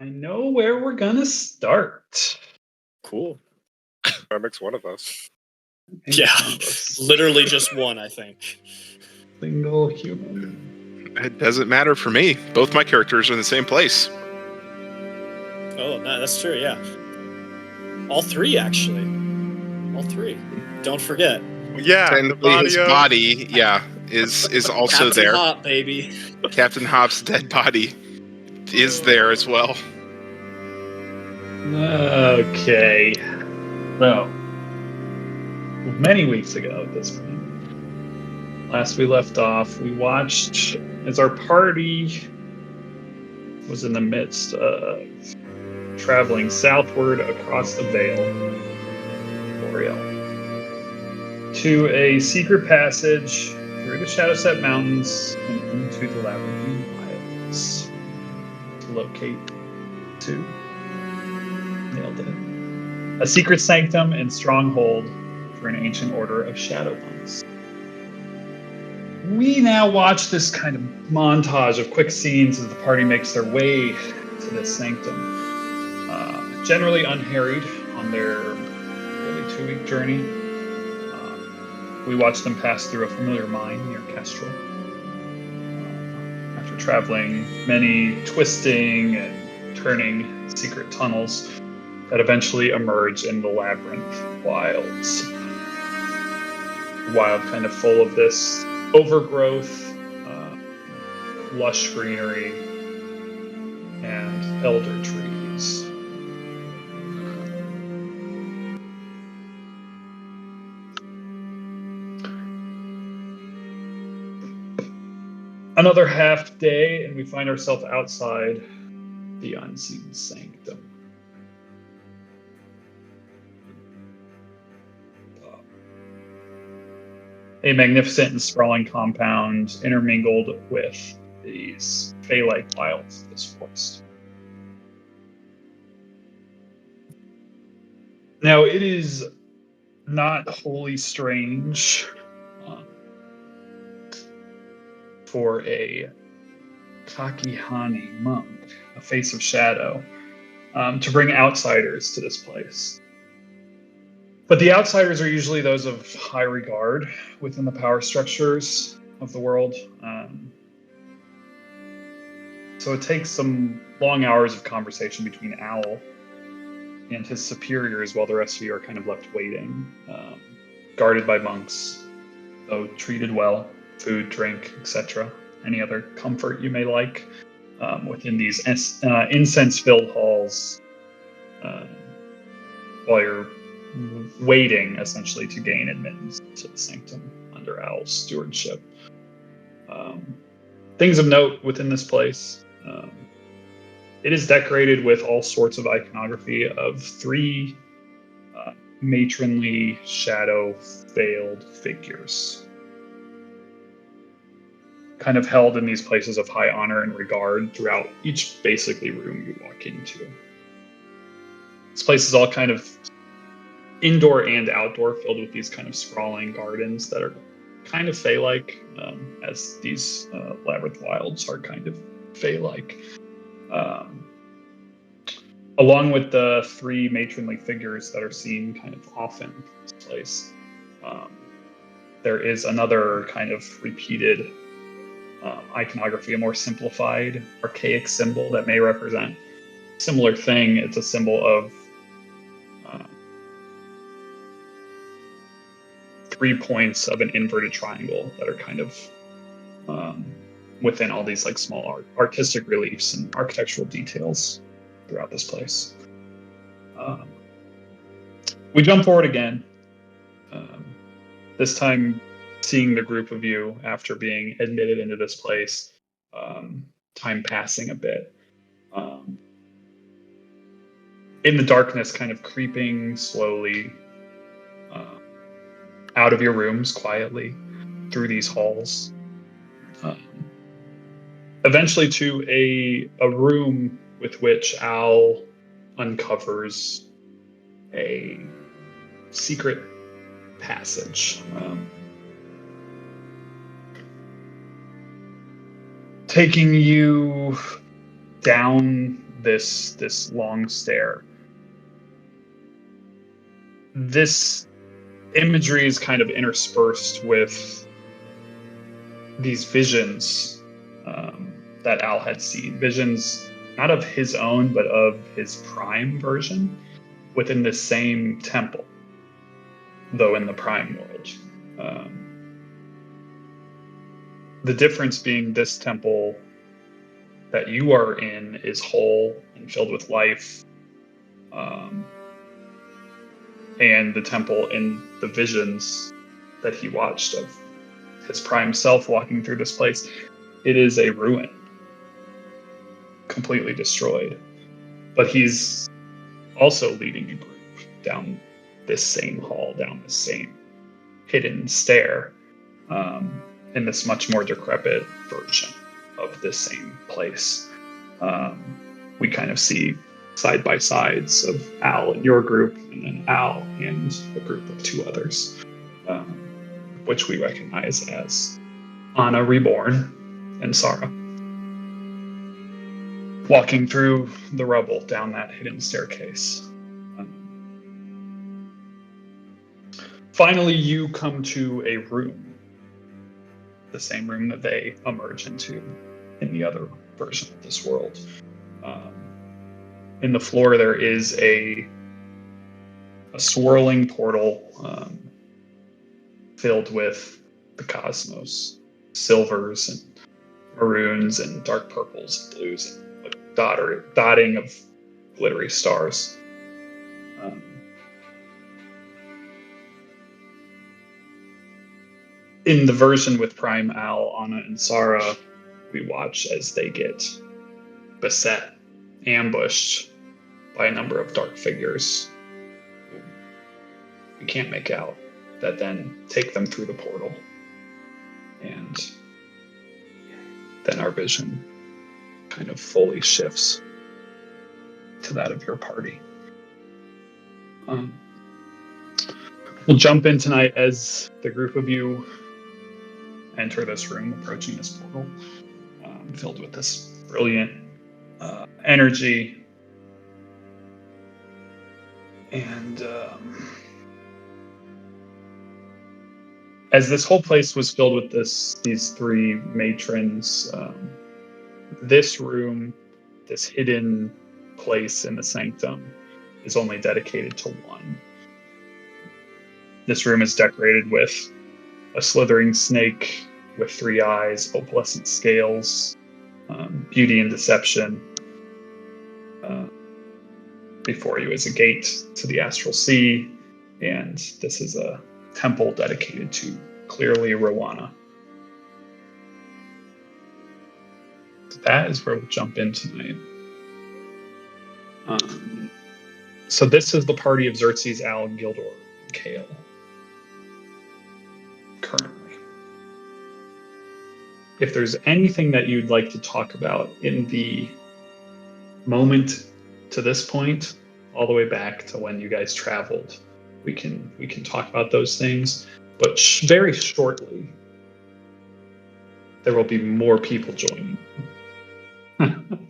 I know where we're gonna start. Cool. That makes one of us. Yeah, One of us. literally just one, I think. Single human. It doesn't matter for me. Both my characters are in the same place. Oh, no, that's true. Yeah, all three actually. All three. Don't forget. Yeah, Technically, his body, is also Captain there. Hop, baby. Captain Hop's dead body is there as well. Okay. So, many weeks ago at this point, last we left off, we watched as our party was in the midst of traveling southward across the Vale, Boreal, to a secret passage through the Shadowset Mountains and into the Labyrinthine Wilds to locate two. Nailed it. A secret sanctum and stronghold for an ancient order of shadow monks. We now watch this kind of montage of quick scenes as the party makes their way to this sanctum. Generally unharried on their nearly 2-week journey. We watch them pass through a familiar mine near Kestrel. After traveling many twisting and turning secret tunnels that eventually emerge in the Labyrinth Wilds. Wild kind of full of this overgrowth, lush greenery, and elder trees. Another half day, and we find ourselves outside the unseen sanctum. A magnificent and sprawling compound intermingled with these fey-like wilds of this forest. Now, it is not wholly strange for a Kakihani monk, a face of shadow, to bring outsiders to this place. But the outsiders are usually those of high regard within the power structures of the world. So it takes some long hours of conversation between Owl and his superiors while the rest of you are kind of left waiting, guarded by monks, though treated well, food, drink, etc. Any other comfort you may like within these incense-filled halls while you're waiting, essentially, to gain admittance to the sanctum under Owl's stewardship. Things of note within this place. It is decorated with all sorts of iconography of 3 matronly, shadow-veiled figures, kind of held in these places of high honor and regard throughout each basically room you walk into. This place is all kind of indoor and outdoor, filled with these kind of sprawling gardens that are kind of fey-like, as these Labyrinth Wilds are kind of fey-like. Along with the 3 matronly figures that are seen kind of often in this place, there is another kind of repeated iconography, a more simplified, archaic symbol that may represent a similar thing. It's a symbol of 3 points of an inverted triangle that are kind of within all these like small artistic reliefs and architectural details throughout this place. We jump forward again, this time seeing the group of you after being admitted into this place, time passing a bit. In the darkness, kind of creeping slowly out of your rooms quietly through these halls, eventually to a room with which Al uncovers a secret passage, taking you down this long stair. This imagery is kind of interspersed with these visions that Al had seen. Visions not of his own, but of his prime version within the same temple, though in the prime world. The difference being this temple that you are in is whole and filled with life. And the temple in the visions that he watched of his prime self walking through this place, it is a ruin, completely destroyed. But he's also leading a group down this same hall, down this same hidden stair, in this much more decrepit version of this same place. We kind of see side by sides of Al and your group, and then Al and a group of two others, which we recognize as Anna Reborn and Sarah, walking through the rubble down that hidden staircase. Finally, you come to a room, the same room that they emerge into in the other version of this world. In the floor, there is a swirling portal filled with the cosmos, silvers and maroons and dark purples and blues, and dotting of glittery stars. In the version with Prime Al, Anna, and Sarah, we watch as they get beset, ambushed by a number of dark figures who we can't make out, that then take them through the portal. And then our vision kind of fully shifts to that of your party. We'll jump in tonight as the group of you enter this room, approaching this portal, filled with this brilliant energy. And as this whole place was filled with these three matrons, this room, this hidden place in the sanctum, is only dedicated to one. This room is decorated with a slithering snake with 3 eyes, opalescent scales, beauty and deception. Before you is a gate to the Astral Sea, and this is a temple dedicated to clearly Rowana. So that is where we'll jump in tonight. So this is the party of Xerxes, Al, Gildor, and Kale. Currently. If there's anything that you'd like to talk about in the moment to this point, all the way back to when you guys traveled, we can talk about those things. But very shortly, there will be more people joining.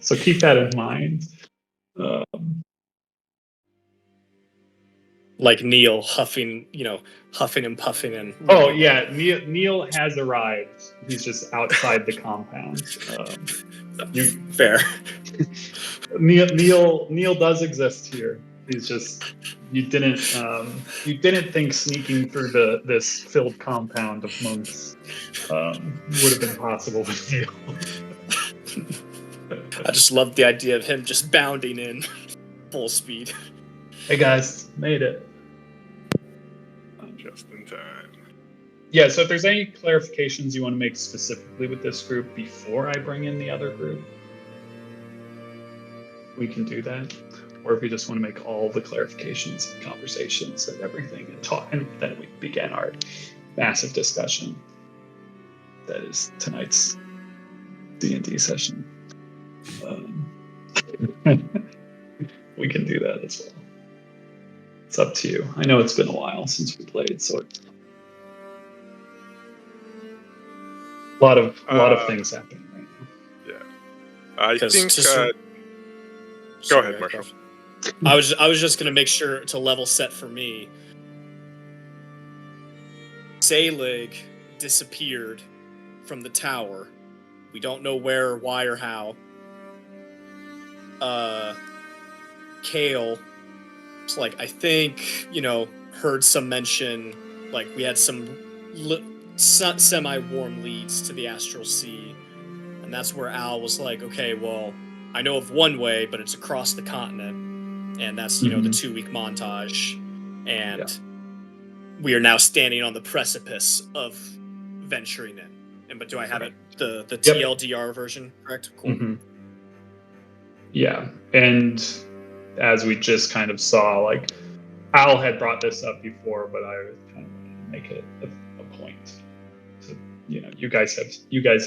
So keep that in mind. Like Neil huffing and puffing and. Oh yeah, Neil has arrived. He's just outside the compound. Fair. Neil does exist here. He's just you didn't think sneaking through this filled compound of monks would have been possible with Neil. I just love the idea of him just bounding in full speed. Hey guys, made it. Just in time. Yeah, so if there's any clarifications you want to make specifically with this group before I bring in the other group, we can do that. Or if you just want to make all the clarifications and conversations and everything and talk, and then we begin our massive discussion. That is tonight's D&D session. We can do that as well. It's up to you. I know it's been a while since we played, so a lot of things happening right now. Yeah, I think. Go ahead, Marshall. I was just gonna make sure to level set for me. Selig disappeared from the tower. We don't know where, why, or how. Kale, it's like, I think, heard some mention, like we had some semi-warm leads to the Astral Sea. And that's where Al was like, okay, well, I know of one way, but it's across the continent. And that's, the 2-week montage. And we are now standing on the precipice of venturing in. But do I have it, the TLDR version, correct? Cool. Mm-hmm. Yeah. And as we just kind of saw, like, Al had brought this up before, but I was kind of wanting to make it a point. So, you guys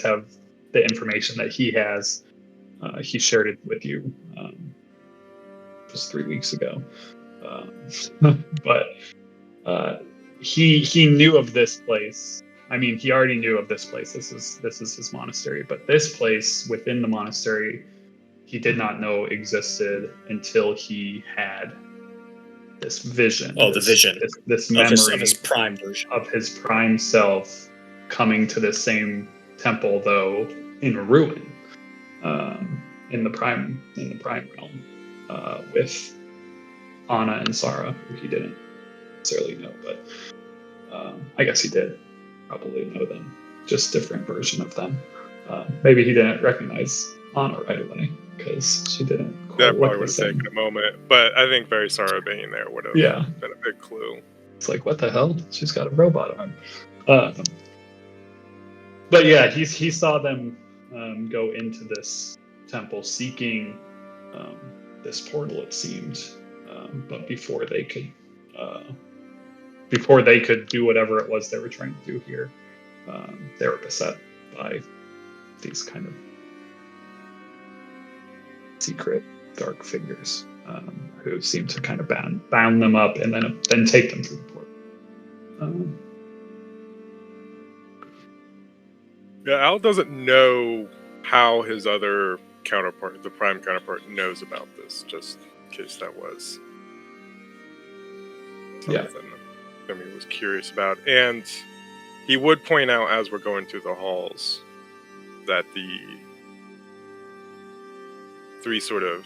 have the information that he has. He shared it with you just 3 weeks ago. But he knew of this place. I mean, he already knew of this place. This is his monastery. But this place within the monastery, he did not know existed until he had this vision. Oh, the vision. This memory of his prime version. Of his prime self coming to the same temple, though in ruin, in the prime realm, with Anna and Sarah, who he didn't necessarily know, but I guess he did probably know them, just different version of them. Maybe he didn't recognize Anna right away because she didn't quite That look probably the would have same. taken a moment, but I think very Sarah being there would have been a big clue. It's like, what the hell? She's got a robot arm. But yeah, he saw them go into this temple seeking this portal, it seemed. But before they could do whatever it was they were trying to do here, they were beset by these kind of secret dark figures who seemed to kind of bound them up and then take them through the portal. Yeah, Al doesn't know how his other counterpart, the prime counterpart, knows about this, just in case that was something he was curious about. And he would point out as we're going through the halls that the three sort of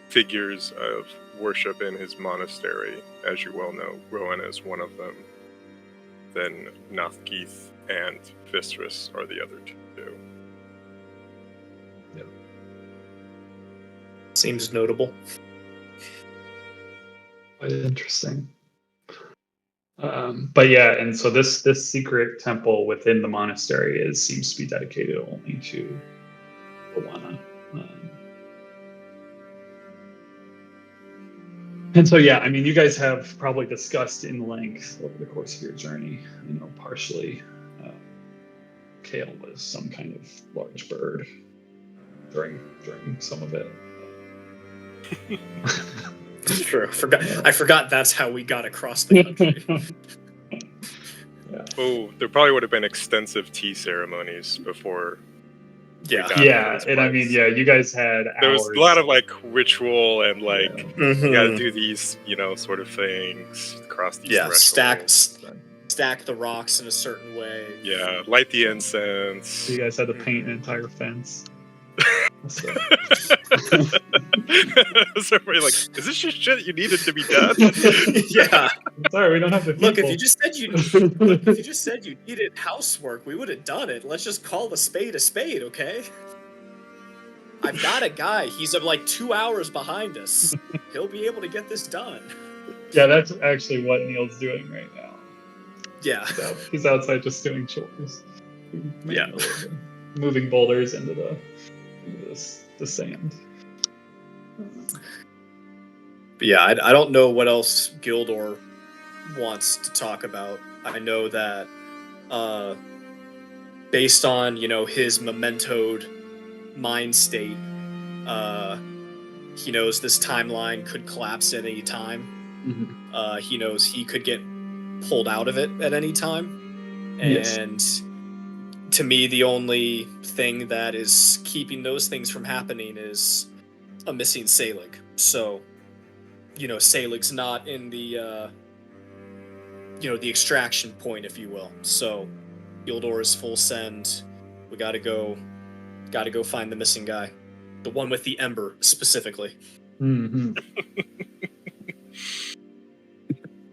figures of worship in his monastery, as you well know, Rowan is one of them, then Nathgeeth and Vistris are the other two. Yeah. Seems notable. Quite interesting. But yeah, and so this secret temple within the monastery seems to be dedicated only to Luana. And so yeah, I mean, you guys have probably discussed in length over the course of your journey. Partially, Kale was some kind of large bird during some of it. It's true. I forgot that's how we got across the country. Yeah. Oh, there probably would have been extensive tea ceremonies before. Yeah, and I mean, you guys had there hours. was a lot of ritual and you got to Mhm. do these, sort of things, cross these thresholds. Stack the rocks in a certain way. Yeah, light the incense. You guys had to paint an entire fence. So everybody is this just shit you needed to be done? Yeah. Sorry, we don't have the people. Look, if you just said you needed housework, we would have done it. Let's just call a spade, okay? I've got a guy. He's 2 hours behind us. He'll be able to get this done. Yeah, that's actually what Neil's doing right now. Yeah. So he's outside just doing chores. Yeah. Moving boulders into the sand. But yeah, I don't know what else Gildor wants to talk about. I know that based on, his mementoed mind state, he knows this timeline could collapse at any time. Mm-hmm. He knows he could get pulled out of it at any time. And to me, the only thing that is keeping those things from happening is a missing Selig. So, Salig's not in the the extraction point, if you will. So, Gildor is full send. We gotta go find the missing guy, the one with the ember specifically. Mm-hmm.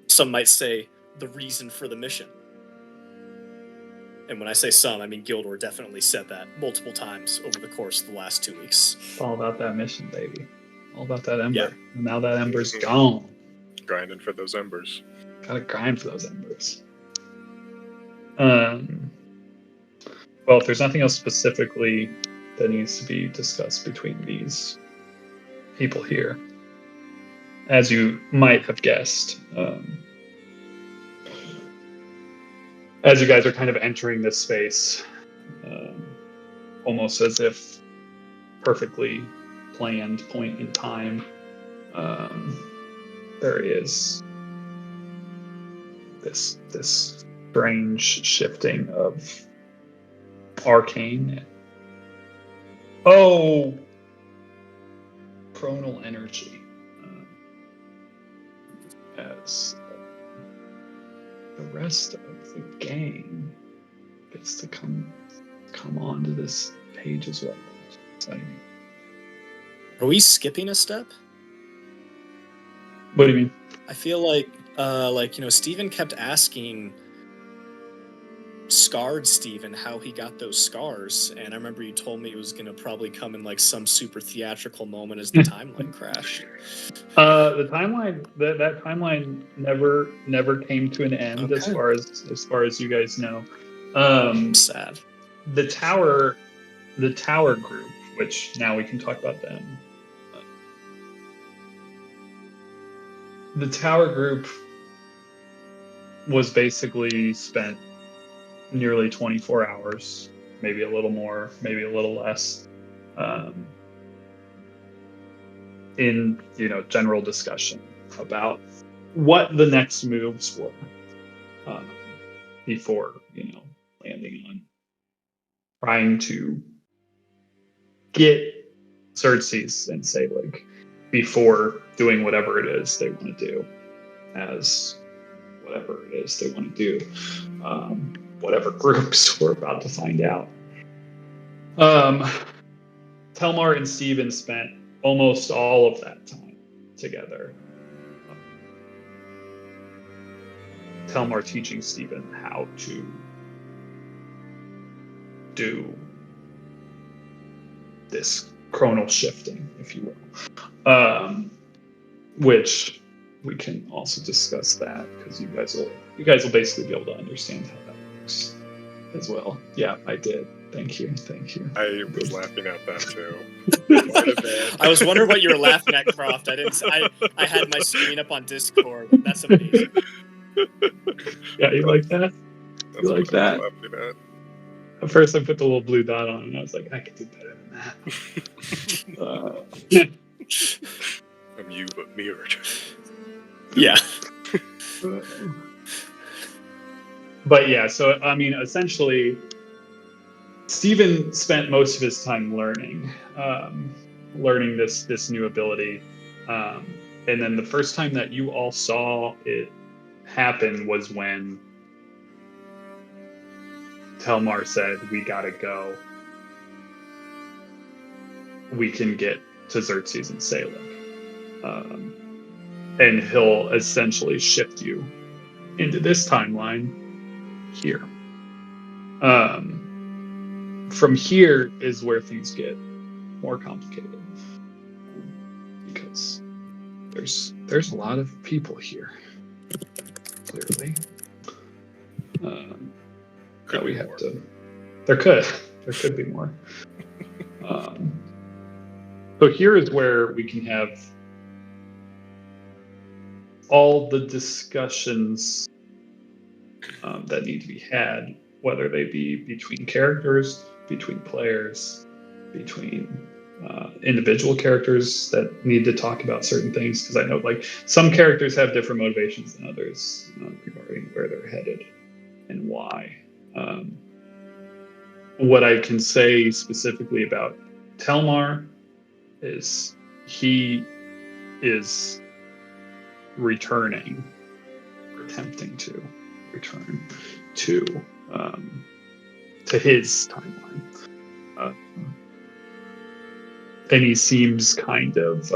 Some might say the reason for the mission. And when I say some, I mean Gildor definitely said that multiple times over the course of the last 2 weeks. It's all about that mission, baby. All about that ember. Yeah. And now that ember's gone. Grinding for those embers. Gotta grind for those embers. Well, if there's nothing else specifically that needs to be discussed between these people here, as you might have guessed, as you guys are kind of entering this space, almost as if perfectly planned point in time, there is this strange shifting of arcane. Chronal energy. As the rest of the gang gets to come onto this page as well. Exciting. Are we skipping a step? What do you mean? I feel like Steven kept asking Scarred Steven how he got those scars, and I remember you told me it was gonna probably come in like some super theatrical moment as the timeline crashed. The timeline that timeline never came to an end. Okay. as far as you guys know. Sad. The tower group, which now we can talk about them. The tower group was basically spent nearly 24 hours, maybe a little more, maybe a little less, in general discussion about what the next moves were, before landing on trying to get Xerxes and Selig before doing whatever it is they want to do, as whatever it is they want to do, whatever groups we're about to find out. Telmar and Steven spent almost all of that time together. Telmar teaching Steven how to do this chronal shifting, if you will, which we can also discuss that, because you guys will basically be able to understand how that works as well. Yeah, I did. Thank you. I was laughing at that too. I was wondering what you were laughing at, Croft. I had my screen up on Discord. That's amazing. Yeah, you like that? That's You like what I was that? laughing at. At first, I put the little blue dot on, and I was like, I could do better than that. I'm you, but mirrored. Yeah. But yeah, so I mean, essentially, Steven spent most of his time learning this new ability, and then the first time that you all saw it happen was when Telmar said, "We gotta go. We can get to Xerxes and Selig," and he'll essentially shift you into this timeline here. From here is where things get more complicated, because there's a lot of people here, clearly, that we have to. There could be more. So here is where we can have all the discussions that need to be had, whether they be between characters, between players, between individual characters that need to talk about certain things, because I know like some characters have different motivations than others regarding where they're headed and why. What I can say specifically about Telmar is he is returning, or attempting to return to his timeline. And he seems kind of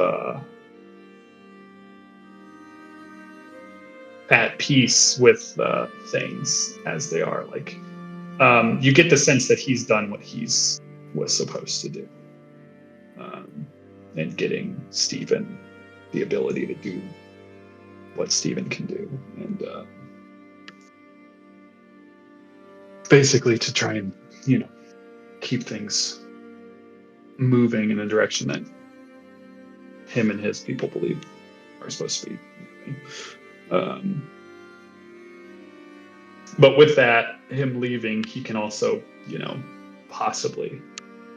at peace with things as they are. Like, you get the sense that he's done what was supposed to do, and getting Stephen the ability to do what Stephen can do, and basically to try and keep things moving in a direction that him and his people believe are supposed to be moving. But with that, him leaving, he can also, possibly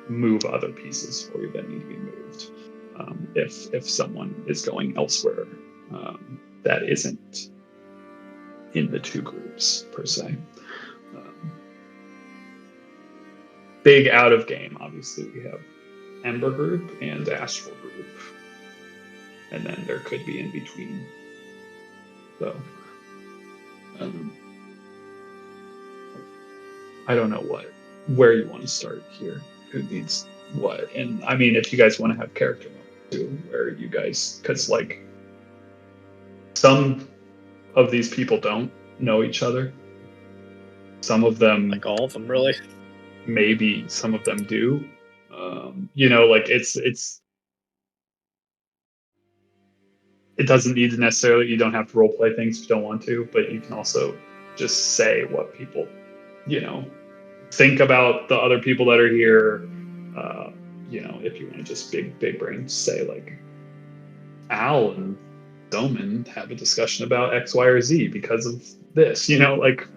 move other pieces for you that need to be moved. If someone is going elsewhere, that isn't in the two groups per se. Big out of game, obviously, we have Ember Group and Astral Group, and then there could be in between. So, I don't know where you want to start here. Who needs what? And I mean, if you guys want to have character moments too, where you guys, because like some of these people don't know each other. Some of them, Like all of them, really. Maybe some of them do. Like it doesn't need to necessarily, you don't have to role play things if you don't want to, but you can also just say what people, think about the other people that are here. If you want to just big brain say like Al and Doman have a discussion about X, Y, or Z because of this, like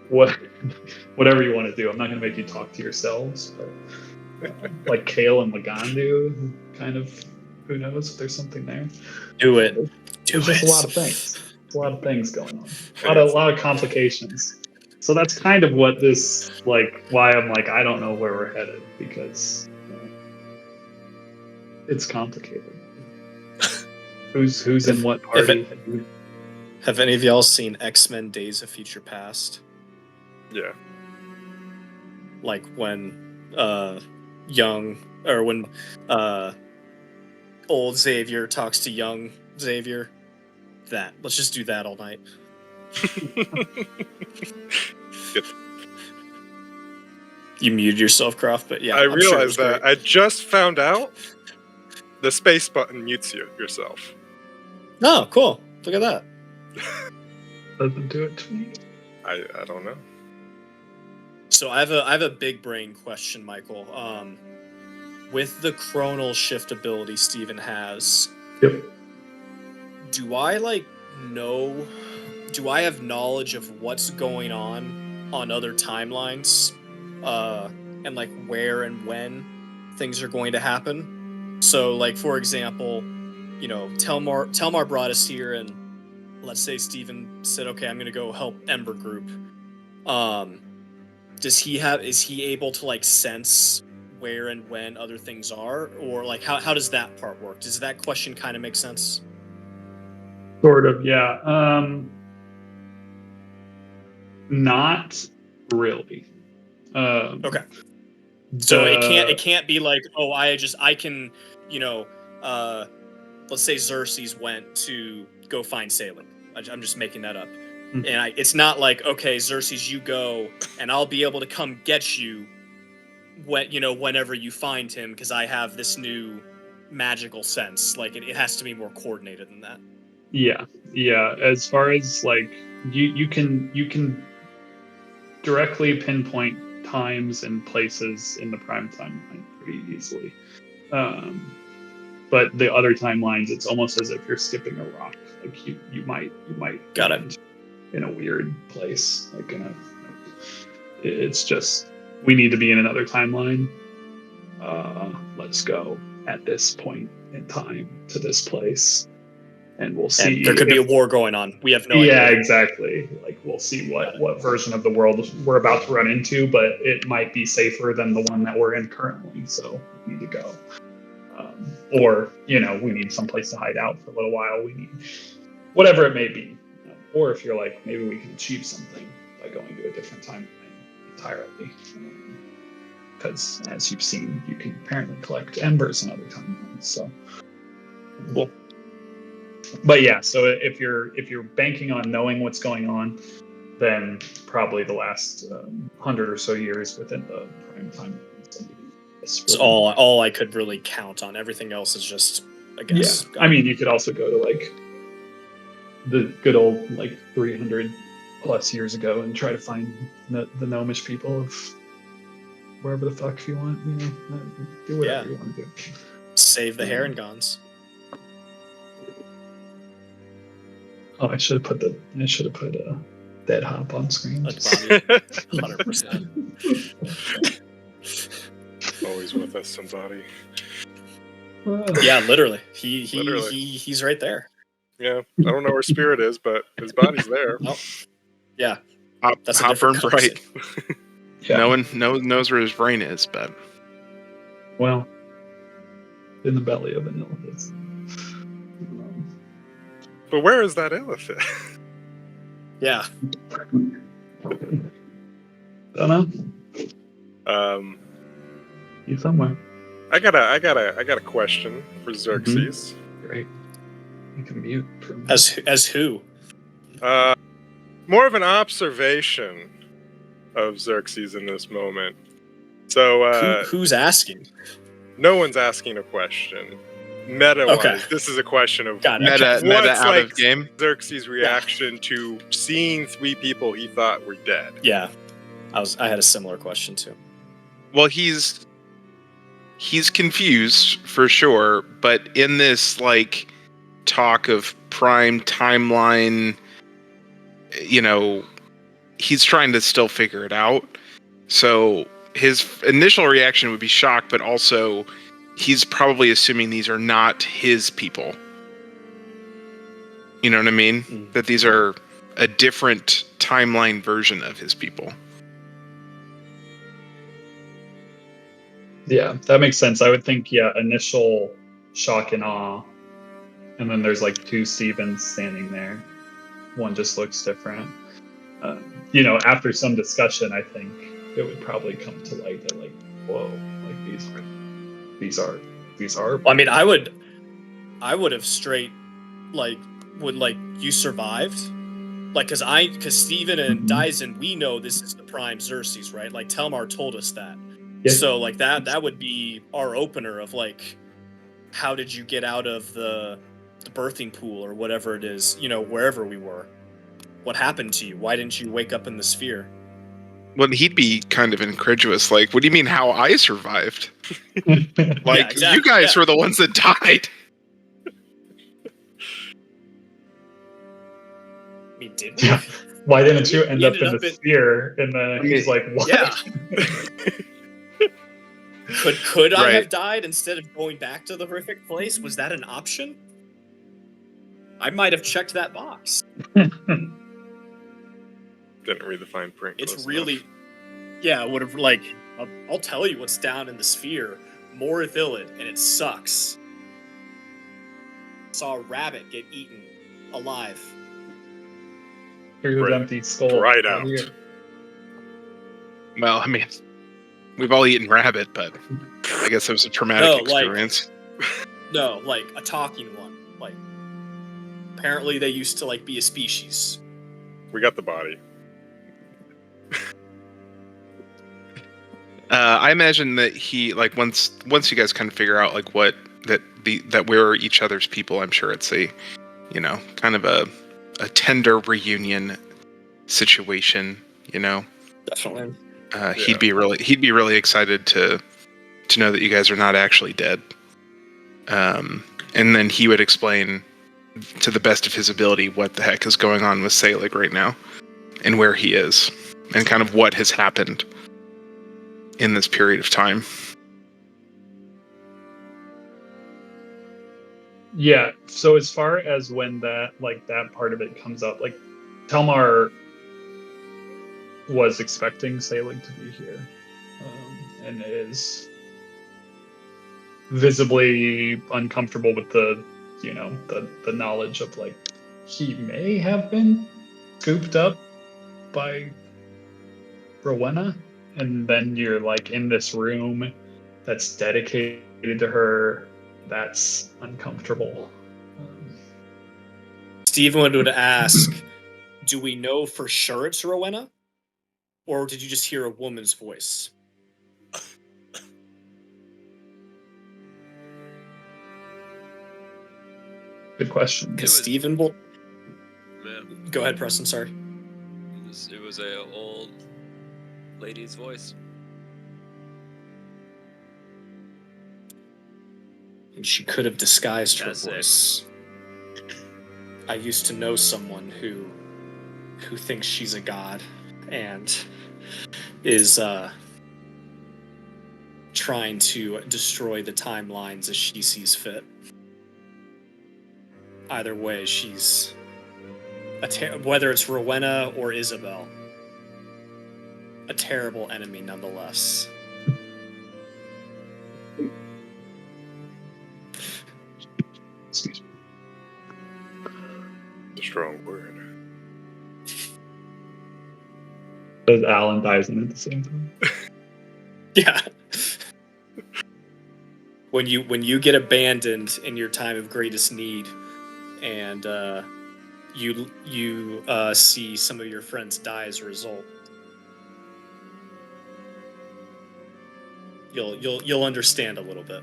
whatever you want to do. I'm not going to make you talk to yourselves, but like Kale and Lagan do, kind of, who knows if there's something there. Do it. There's a lot of things. A lot of things going on. A lot of complications. So that's kind of what this, like, why I'm like, I don't know where we're headed, because it's complicated. Who's in what party? Have any of y'all seen X-Men Days of Future Past? Yeah. Like when old Xavier talks to young Xavier. That. Let's just do that all night. Good. You muted yourself, Croft, but yeah. I I'm sure it was realized that. great. I just found out the space button mutes yourself. Oh, cool. Look at that. Doesn't do it to me. I don't know. So I have a big brain question, Michael. With the chronal shift ability Steven has, Yep. do I have knowledge of what's going on other timelines, and like where and when things are going to happen? So, like, for example, Telmar brought us here, and let's say Steven said, "Okay, I'm going to go help Ember Group." Is he able to like sense where and when other things are, or like how does that part work? Does that question kind of make sense? Sort of, yeah. Not really. Okay. So it can't be like, oh, I can, let's say Xerxes went to go find Sailing. I'm just making that up. Mm-hmm. And it's not like, okay, Xerxes, you go, and I'll be able to come get you whenever you find him, because I have this new magical sense. Like it has to be more coordinated than that. Yeah. As far as like you can directly pinpoint times and places in the prime timeline pretty easily. But the other timelines, it's almost as if you're skipping a rock. Like you might Got it. in a weird place. Like it's just, we need to be in another timeline. Let's go at this point in time to this place, and we'll see. And there could be a war going on. We have no idea. Yeah, exactly. Like we'll see what version of the world we're about to run into, but it might be safer than the one that we're in currently. So we need to go. or we need someplace to hide out for a little while. We need whatever it may be. Or if you're like, maybe we can achieve something by going to a different timeline entirely. Because as you've seen, you can apparently collect embers in other timelines. So, Cool. But yeah, so if you're banking on knowing what's going on, then probably the last 100 or so years within the prime time. It's all I could really count on. Everything else is just a guess. Yeah, I mean, you could also go to like the good old like 300 plus years ago and try to find the gnomish people of wherever the fuck you want. Do whatever you want to do. Save the Herringons. Oh, I should have put Dead Hop on screen. 100%. Always with us, somebody. Yeah, literally. He's right there. Yeah, I don't know where Spirit is, but his body's there. Oh. Yeah. That's Hopper and Bright. Yeah. No one knows where his brain is, but well, in the belly of an elephant. But where is that elephant? Yeah. Don't know. He's somewhere. I got a question for Xerxes. Great. You can mute. As who? More of an observation of Xerxes in this moment. So who's asking? No one's asking a question. Meta-wise, Okay. this is a question of meta out of game. Xerxes' reaction to seeing 3 people he thought were dead. Yeah, I had a similar question too. Well, he's confused for sure, but in this like talk of prime timeline, he's trying to still figure it out. So his initial reaction would be shock, but also he's probably assuming these are not his people. You know what I mean? Mm. That these are a different timeline version of his people. Yeah, that makes sense. I would think, initial shock and awe. And then there's like 2 Stevens standing there. One just looks different. After some discussion, I think it would probably come to light that like, whoa, like these are. Well, I mean, I would have straight you survived, because Steven and Dyson, we know this is the prime Xerxes, right? Like Telmar told us that. Yeah. So like that would be our opener of like, how did you get out of the birthing pool or whatever it is, wherever we were? What happened to you? Why didn't you wake up in the sphere? Well, he'd be kind of incredulous. Like, what do you mean how I survived? Like, exactly, you guys were the ones that died. I mean, did we? Why didn't you end up in ended the up sphere? And then he's like, what? Yeah. Could I Right. have died instead of going back to the horrific place? Was that an option? I might have checked that box. Didn't read the fine print. It's close really, enough. yeah, would have I'll tell you what's down in the sphere. More Villid, and it sucks. Saw a rabbit get eaten alive. Here's Right. empty skull. Right out. Well, I mean, we've all eaten rabbit, but I guess it was a traumatic experience. No, like a talking one. Like, apparently they used to be a species. We got the body. I imagine that he once you guys kind of figure out that we're each other's people. I'm sure it's a kind of a tender reunion situation. Definitely. He'd be really excited to know that you guys are not actually dead. And then he would explain to the best of his ability what the heck is going on with Selig right now and where he is and kind of what has happened in this period of time. Yeah. So as far as when that part of it comes up, Telmar was expecting Selig to be here, and is. visibly uncomfortable with the knowledge of like he may have been scooped up by Rowena, and then you're like in this room that's dedicated to her. That's uncomfortable. Steven would ask, do we know for sure it's Rowena? Or did you just hear a woman's voice? Good question. Because Steven will... Yeah, Go ahead, Preston, sorry. it was a old lady's voice. And she could have disguised her That's it. voice. I used to know someone who thinks she's a god and is trying to destroy the timelines as she sees fit. Either way, she's whether it's Rowena or Isabel, a terrible enemy nonetheless. Excuse me. A strong word. Does Alan dies in at the same time? Yeah. When you get abandoned in your time of greatest need, and you see some of your friends die as a result, you'll understand a little bit.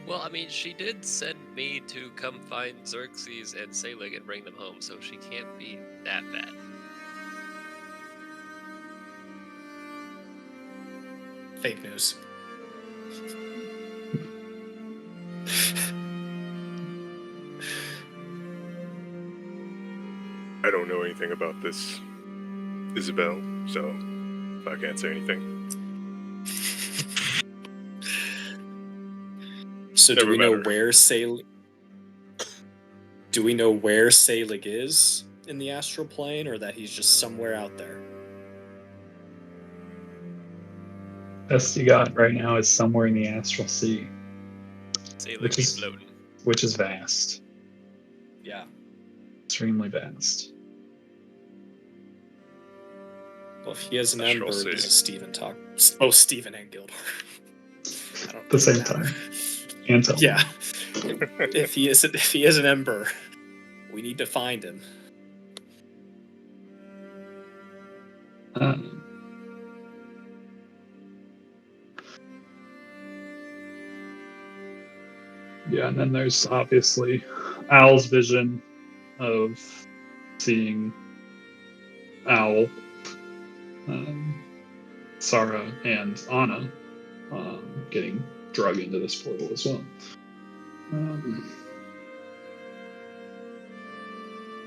Well, I mean, she did send me to come find Xerxes and Selig and bring them home, so she can't be that bad. Fake news. I don't know anything about this Isabel, so I can't say anything. So do Never we know met her. where Selig? Do we know where Selig is in the astral plane, or that he's just somewhere out there? Best you got right now is somewhere in the Astral Sea, Selig Which be is- floating. which is vast, Yeah. extremely vast. Well, if he has an Astral ember, Sea. this is Steven talk. Oh, Steven and Gildor. I don't At the same matter. time. And tell Yeah. If he is an ember, we need to find him. Yeah, and then there's obviously Al's vision of seeing Al, Sarah, and Anna getting drug into this portal as well.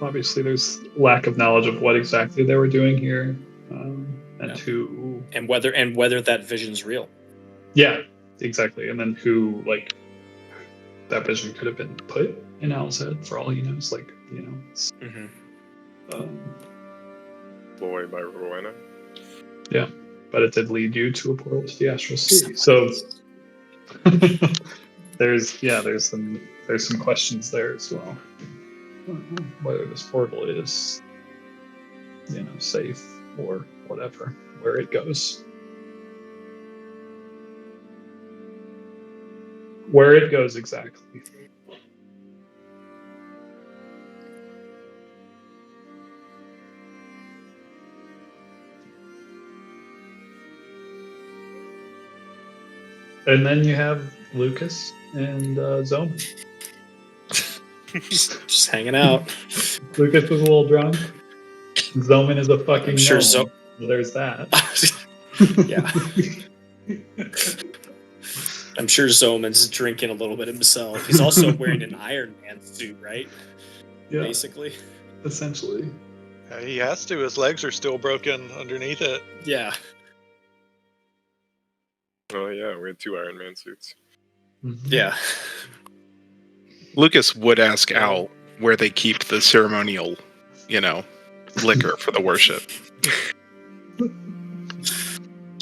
Obviously, there's lack of knowledge of what exactly they were doing here, and Yeah. who. And whether that vision's real. Yeah, exactly. And then who, like, that vision could have been put in Al's head for all he knows. Like, it's, Boy by Rowena. but it did lead you to a portal to the Astral Sea. So there's some questions there as well. Whether this portal is, safe or whatever, where it goes. Where it goes exactly. And then you have Lucas and Zoman. Just hanging out. Lucas is a little drunk. Zoman is a fucking I'm sure gnome. Zo- There's that. Yeah. I'm sure Zoman's drinking a little bit himself. He's also wearing an Iron Man suit, right? Yeah, Basically. essentially. He has to. His legs are still broken underneath it. Yeah. Oh yeah, we had 2 Iron Man suits. Yeah. Lucas would ask Al where they keep the ceremonial, liquor for the worship.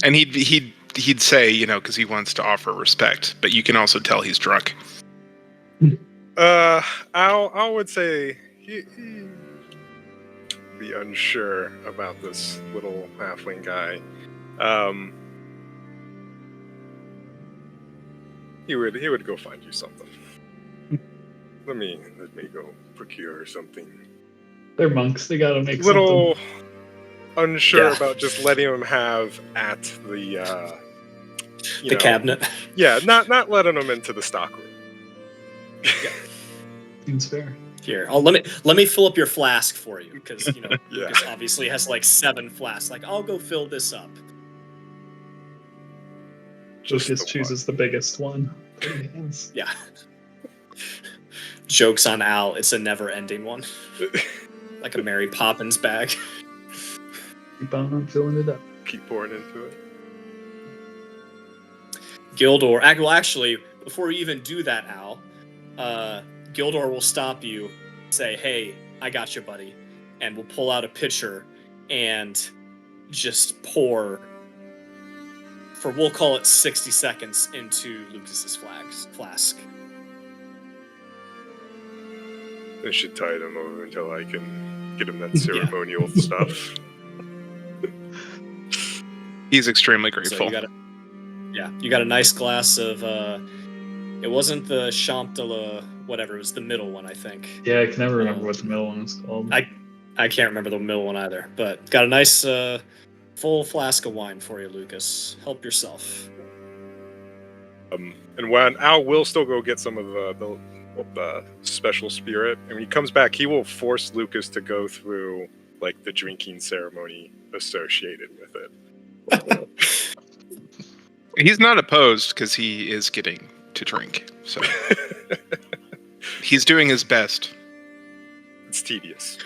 And he'd he'd say, because he wants to offer respect, but you can also tell he's drunk. I would say he be unsure about this little halfling guy. He would go find you something. Let me go procure something. They're monks. They gotta make Little something. unsure Yeah. about just letting him have at the The cabinet. Yeah, not letting him into the stockroom. Seems fair. Here, let me fill up your flask for you, because Yeah. Lucas obviously has like 7 flasks. Like, I'll go fill this up. Just Lucas the chooses the biggest one. Yes. Yeah. Jokes on Al. It's a never-ending one, like a Mary Poppins bag. Keep on filling it up. Keep pouring into it. Gildor. Well, actually, before you even do that, Al, Gildor will stop you, say, "Hey, I got you, buddy," and we'll pull out a pitcher and just pour for, we'll call it 60 seconds, into Lucas's flask. I should tide him over until I can get him that ceremonial stuff. He's extremely So grateful. you got a nice glass of, it wasn't the Champ de la whatever, it was the middle one, I think. Yeah, I can never remember what the middle one was called. I can't remember the middle one either, but got a nice full flask of wine for you, Lucas. Help yourself. And when Al will still go get some of the special spirit, and when he comes back, he will force Lucas to go through like the drinking ceremony associated with it. He's not opposed because he is getting to drink, so he's doing his best. It's tedious.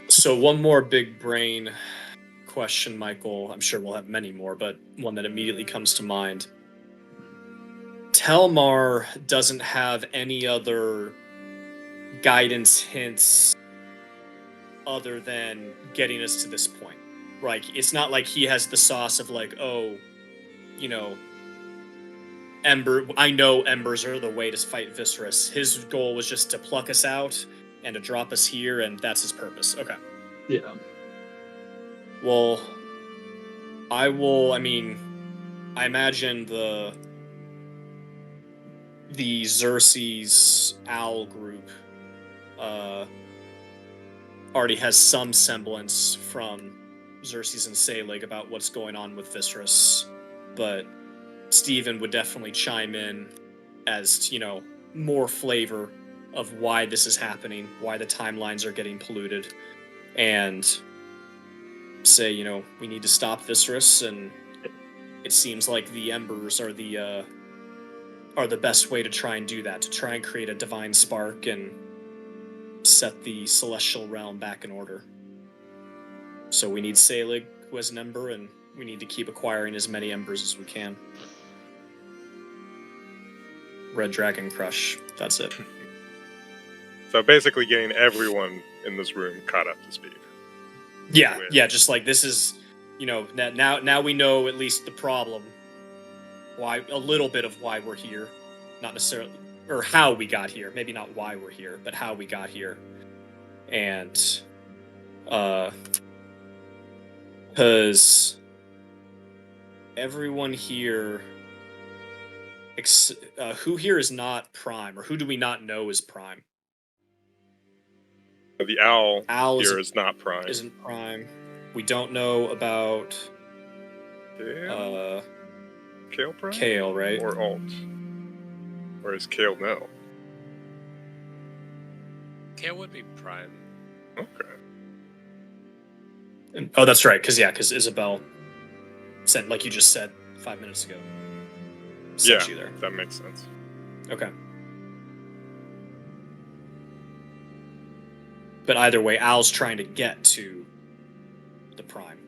So one more big brain question, Michael. I'm sure we'll have many more, but one that immediately comes to mind. Telmar doesn't have any other guidance hints other than getting us to this point. Like, it's not like he has the sauce of like, oh, I know embers are the way to fight Viscerus. His goal was just to pluck us out and to drop us here, and that's his purpose. Okay. Yeah. Well, I imagine the Xerxes Owl group already has some semblance from Xerxes and Selig about what's going on with Viscerus, but Steven would definitely chime in as, more flavor of why this is happening, why the timelines are getting polluted, and say, we need to stop Viscerus, and it seems like the embers are the best way to try and do that, to try and create a divine spark and set the celestial realm back in order. So we need Selig, who has an ember, and we need to keep acquiring as many embers as we can. Red Dragon Crush. That's it. So basically getting everyone in this room caught up to speed. Yeah, just like this is, now we know at least the problem. Why, a little bit of why we're here. Not necessarily, or how we got here. Maybe not why we're here, but how we got here. And, because everyone here, who here is not Prime, or who do we not know is Prime? The owl Owl is not Prime. Isn't Prime. We don't know about Kale Prime? Kale, right? Or Alt. Or is Kale no? Kale would be prime. Okay. Oh, that's right, because Isabel sent, like you just said 5 minutes ago. Sent you there. That makes sense. Okay. But either way, Al's trying to get to the Prime.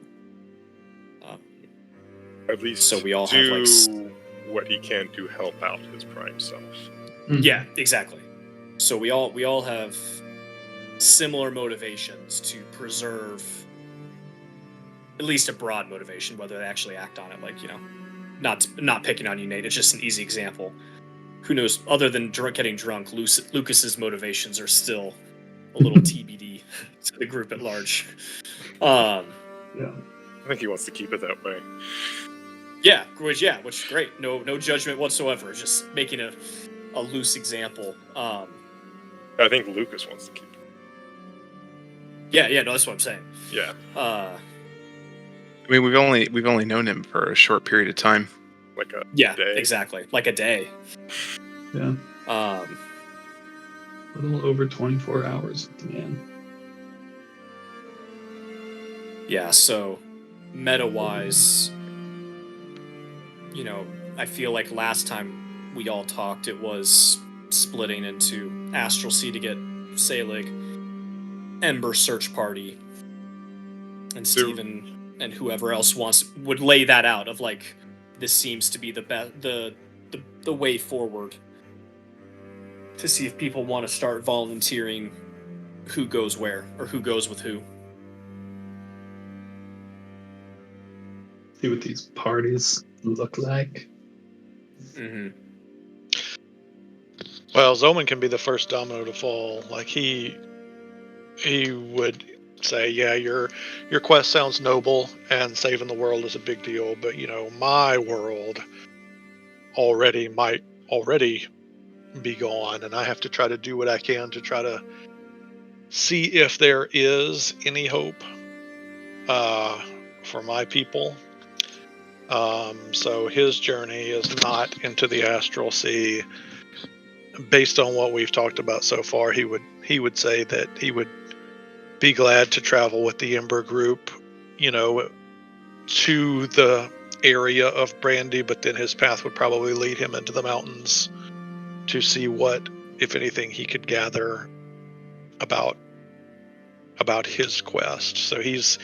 At least so we all do have what he can to help out his Prime self. Yeah, exactly. So we all have similar motivations to preserve, at least a broad motivation, whether they actually act on it, like, not picking on you, Nate. It's just an easy example. Who knows? Other than getting drunk, Lucas's motivations are still a little TBD to the group at large. Yeah. I think he wants to keep it that way. Which is great. No judgment whatsoever. Just making a loose example. I think Lucas wants to keep it. Yeah, no, that's what I'm saying. Yeah. I mean, we've only known him for a short period of time. Like a day. Exactly. Like a day. Yeah. A little over 24 hours with the man. Yeah, so meta-wise, I feel like last time we all talked, it was splitting into Astral Sea to get Selig, Ember search party, and Steven and whoever else would lay that out of like, this seems to be the way forward to see if people want to start volunteering who goes where or who goes with who. See what these parties look like. Mm-hmm. Well, Zoman can be the first domino to fall. Like he would say, yeah, your quest sounds noble and saving the world is a big deal, but my world might already be gone, and I have to try to do what I can to try to see if there is any hope for my people. So his journey is not into the Astral Sea. Based on what we've talked about so far, he would say that he would be glad to travel with the Ember group, to the area of Brandy, but then his path would probably lead him into the mountains to see what, if anything, he could gather about his quest. So he's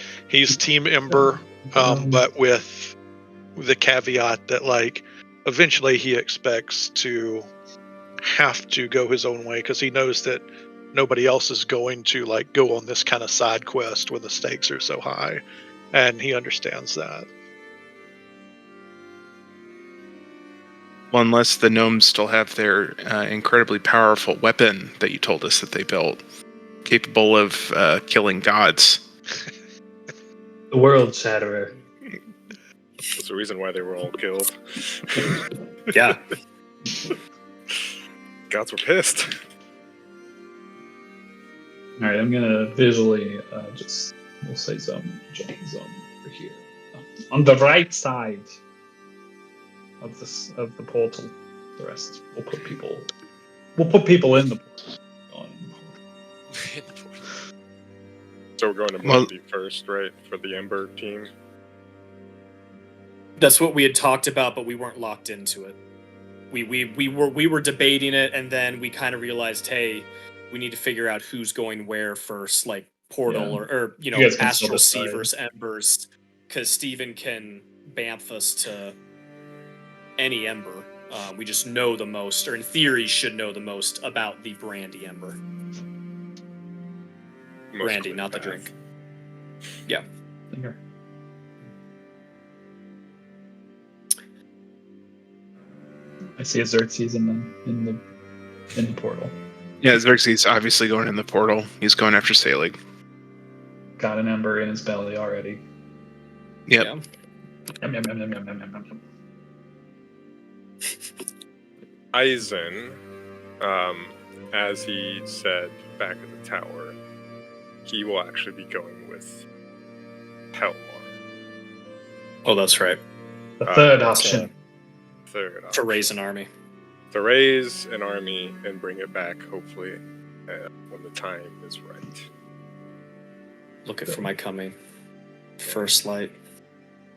Team Ember, but with the caveat that like eventually he expects to have to go his own way because he knows that nobody else is going to like go on this kind of side quest when the stakes are so high, and he understands that. Well, unless the gnomes still have their incredibly powerful weapon that you told us that they built, capable of killing gods. The World Shatterer. That's the reason why they were all killed. Yeah. Gods were pissed. All right, I'm gonna visually we'll say zone over here on the right side of the portal. The rest we'll put people in the portal. So we're going to Monday first, right, for the Ember team. That's what we had talked about, but we weren't locked into it. We were debating it, and then we kind of realized, hey, we need to figure out who's going where first, like Portal or Astral Sea versus Embers, because Steven can bamf us to any Ember. We just know the most, or in theory should know the most about the Brandy Ember. Brandy, not the drink. Yeah. Here. I see a Xerxes in the portal. Yeah, Xerxes obviously going in the portal. He's going after Selig. Got an ember in his belly already. Yep. Yeah. Yum. Eisen, as he said back at the tower, he will actually be going with Helmar. Oh, that's right. The third option. To raise an army. To raise an army and bring it back, hopefully, when the time is right. Looking for my coming. First light.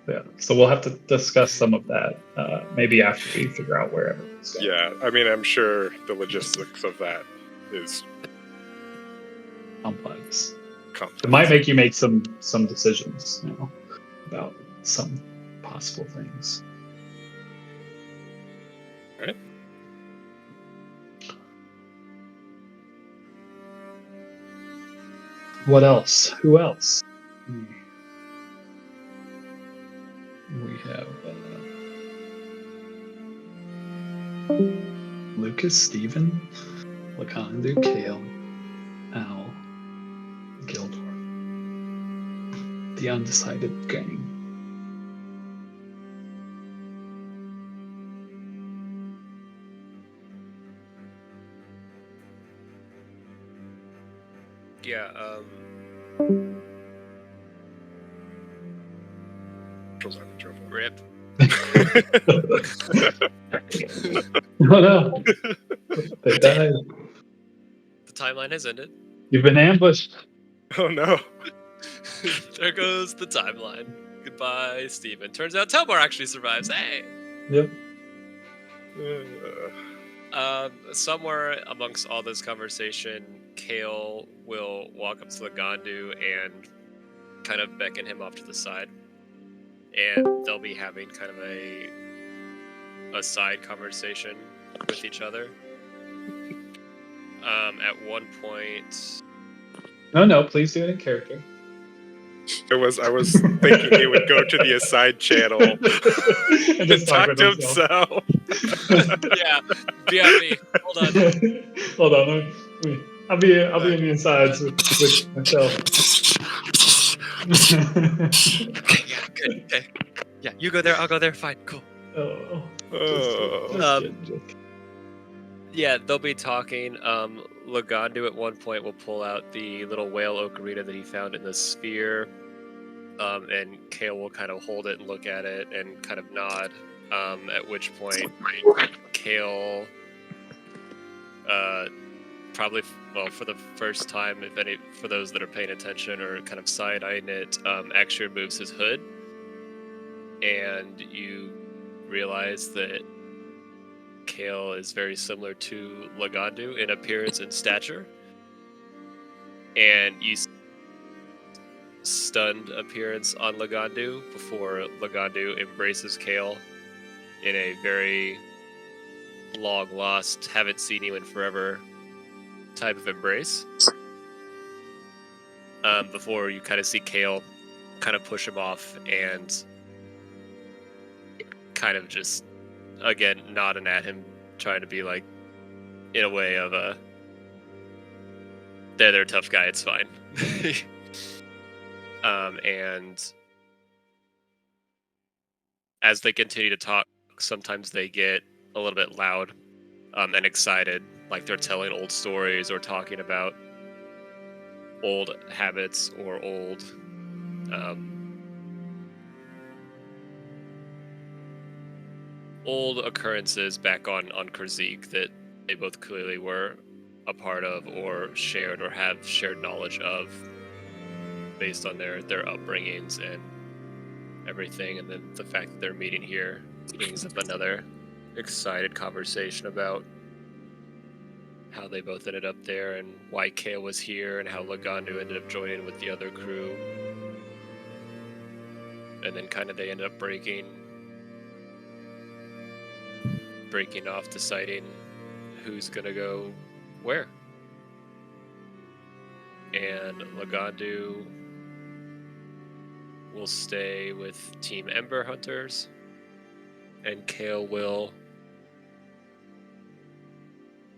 Yeah, so we'll have to discuss some of that maybe after we figure out where everyone's going. Yeah, I mean, I'm sure the logistics of that is complex. It might make you make some decisions, about some possible things. All right. What else? Who else? We have Lucas, Steven, Lakandu, Kale, Al, Gildor. The undecided gang. Yeah, Controls out of trouble. rip. Oh no! They died. The timeline has ended. You've been ambushed. Oh no. There goes the timeline. Goodbye, Steven. Turns out Telbar actually survives. Hey! Yep. Somewhere amongst all this conversation, Kale will walk up to Lagandu and kind of beckon him off to the side. And they'll be having kind of a side conversation with each other. At one point... No, please do it in character. I was thinking he would go to the aside channel And and just talk with to himself. Yeah, BRB. Hold on. Hold on. I'll be in the insides with myself. Okay, yeah, good. Okay. Yeah, you go there, I'll go there. Fine, cool. Oh. Oh. Yeah, they'll be talking. Lagandu at one point will pull out the little whale ocarina that he found in the sphere. And Kale will kind of hold it and look at it and kind of nod. At which point, Kale, probably, for the first time, if any, for those that are paying attention or kind of side-eyeing it, actually removes his hood. And you realize that Kale is very similar to Lagandu in appearance and stature. And you stunned appearance on Lagandu before Lagandu embraces Kale in a very long lost, haven't seen you in forever type of embrace. Before you kind of see Kale kind of push him off and kind of just, again, nodding at him, trying to be like, in a way of a, they're a tough guy, it's fine. And as they continue to talk, sometimes they get a little bit loud and excited, like they're telling old stories or talking about old habits or old old occurrences back on Kurzik that they both clearly were a part of or shared or have shared knowledge of based on their upbringings and everything. And then the fact that they're meeting here brings up another excited conversation about how they both ended up there and why Kale was here and how Lagandu ended up joining with the other crew. And then kind of they ended up breaking off, deciding who's gonna go where. And Lagandu will stay with Team Ember Hunters, and Kale will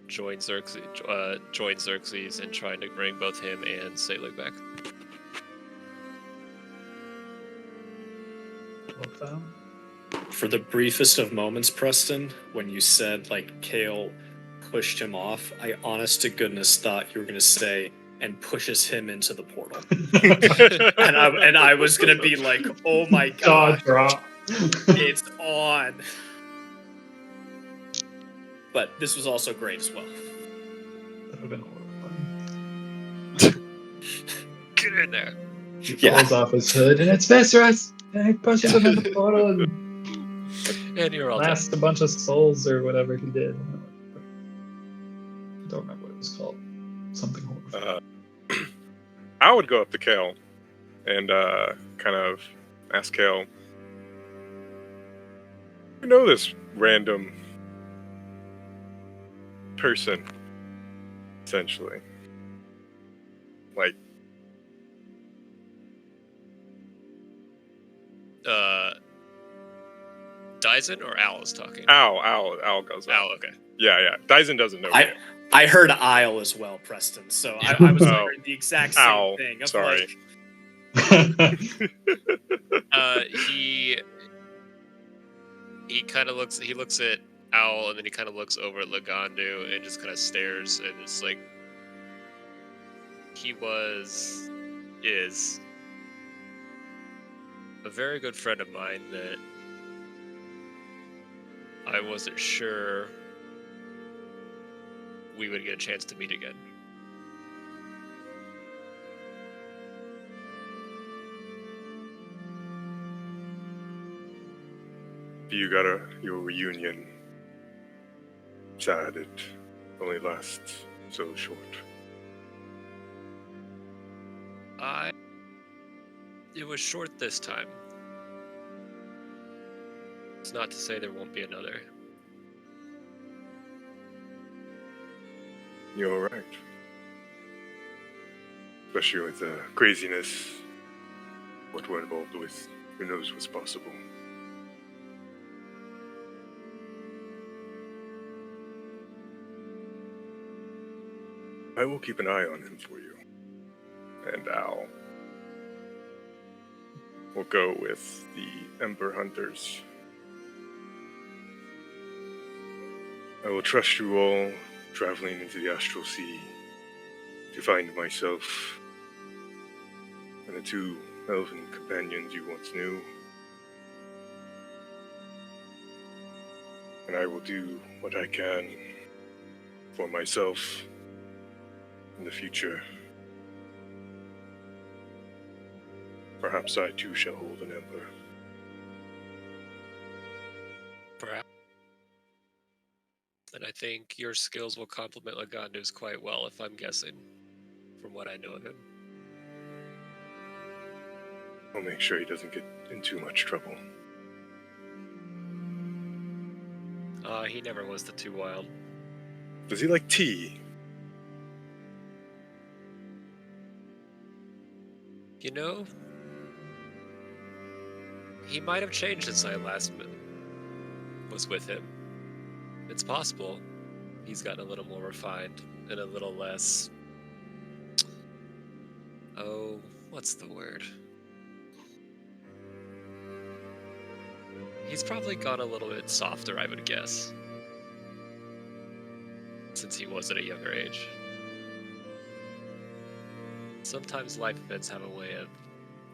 join Xerxes in trying to bring both him and Selig back. For the briefest of moments, Preston, when you said like Kale pushed him off, I honest to goodness thought you were gonna say and pushes him into the portal. and I was gonna be like, oh my god, drop. it's on. But this was also great as well. That would have been horrifying. Get in there. He pulls off his hood, and it's Viscerus! And he pushes him in the portal And you're all blasts a bunch of souls or whatever he did. I don't remember what it was called. Something horrible. I would go up to Kale and kind of ask Kale, you know this random person, essentially. Like, Dyson or Al is talking? Al goes up. Al, okay. Yeah. Dyson doesn't know yet. I heard Isle as well, Preston. So I was Oh. hearing the exact same Ow, thing. Of sorry. He kind of looks at Owl, and then he kind of looks over at Lagandu and just kind of stares, and it's like he is a very good friend of mine that I wasn't sure we would get a chance to meet again. You got your reunion. Sad it only lasts so short. It was short this time. It's not to say there won't be another. You're right. Especially with the craziness, what we're involved with. Who knows what's possible. I will keep an eye on him for you. And Al will go with the Ember Hunters. I will trust you all traveling into the Astral Sea to find myself and the 2 elven companions you once knew. And I will do what I can for myself in the future. Perhaps I too shall hold an ember. Perhaps. And I think your skills will complement Lagandu's quite well, if I'm guessing, from what I know of him. I'll make sure he doesn't get in too much trouble. He never was the too wild. Does he like tea? You know, he might have changed since I last was with him. It's possible he's gotten a little more refined and a little less... Oh, what's the word? He's probably gone a little bit softer, I would guess. Since he was at a younger age. Sometimes life events have a way of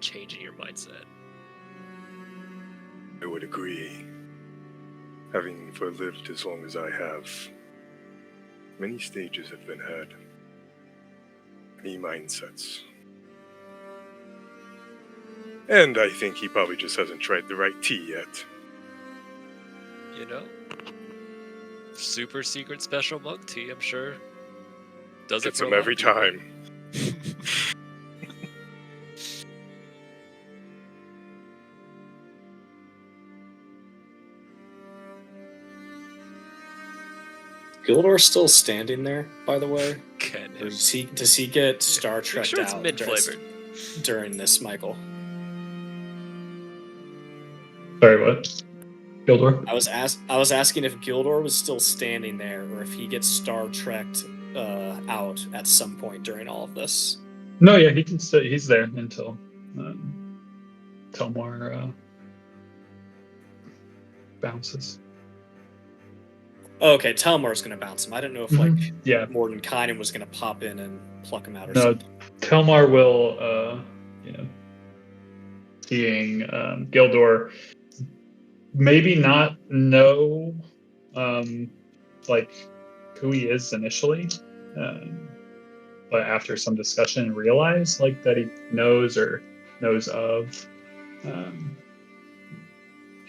changing your mindset. I would agree. Having lived as long as I have, many stages have been had. Many mindsets. And I think he probably just hasn't tried the right tea yet. You know? Super secret special monk tea, I'm sure. Does Gets it for him a lot every of people. time. Gildor's still standing there, by the way. Can Or him. does he get Star Make Trek sure it's out mint flavored. during this, Michael? Sorry, what? Gildor? I was asking if Gildor was still standing there, or if he gets Star Trekked out at some point during all of this. No, yeah, he can stay. He's there until Telmar bounces. Oh, okay, Telmar's gonna bounce him. I didn't know if like Yeah, Mordenkainen was gonna pop in and pluck him out or no, something. Telmar will, seeing Gildor, maybe not know, like who he is initially, but after some discussion, realize like that he knows or knows of,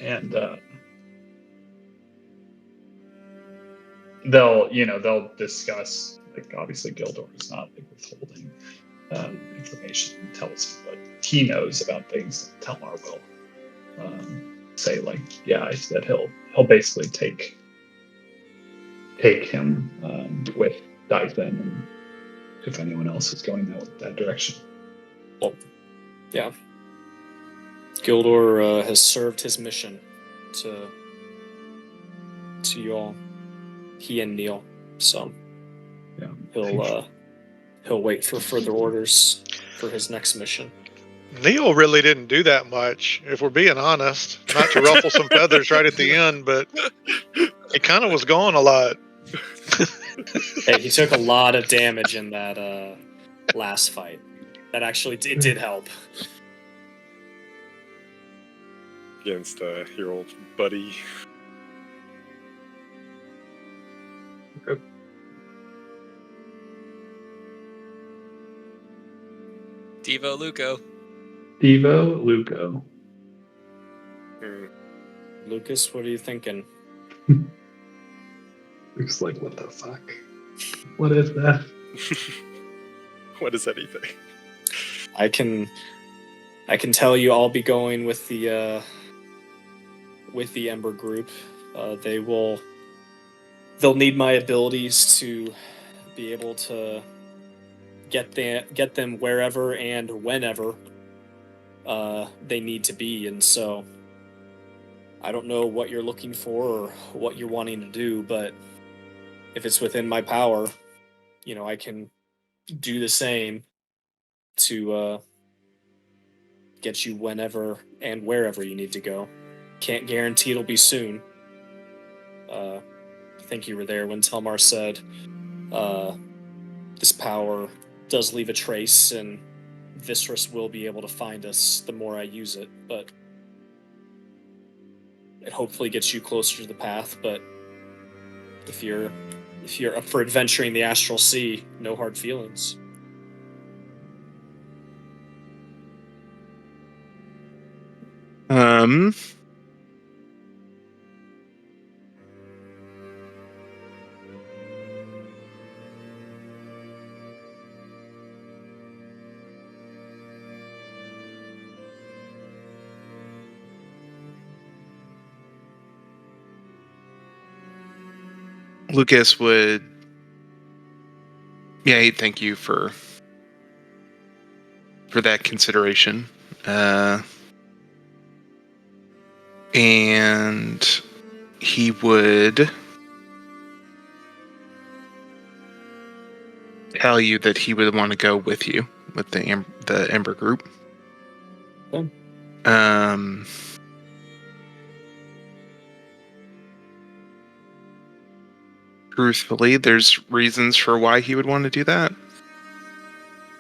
and they'll discuss. Like obviously, Gildor is not like withholding information. Tells what he knows about things. Telmar will say like, yeah, I said he'll basically take him with Dyson, and if anyone else is going that direction. Well, yeah. Gildor has served his mission to you all. he and Neil. So Yeah. he'll wait for further orders for his next mission. Neil really didn't do that much, if we're being honest. Not to ruffle some feathers right at the end, but he kind of was gone a lot. Hey, he took a lot of damage in that last fight. That actually it did help. Against your old buddy. Devo Luco. Devo Luco. Hmm. Lucas, what are you thinking? Looks like, what the fuck? What is that? What is anything? I can tell you I'll be going with the Ember group. They'll need my abilities to be able to get them wherever and whenever they need to be, and so I don't know what you're looking for or what you're wanting to do, but if it's within my power, I can do the same to get you whenever and wherever you need to go. Can't guarantee it'll be soon. I think you were there when Telmar said this power does leave a trace, and Viscerus will be able to find us the more I use it, but it hopefully gets you closer to the path. But if you're up for adventuring the Astral Sea, no hard feelings. Lucas would, yeah, he'd thank you for that consideration, and he would tell you that he would want to go with you with the Ember group. Okay. Truthfully, there's reasons for why he would want to do that,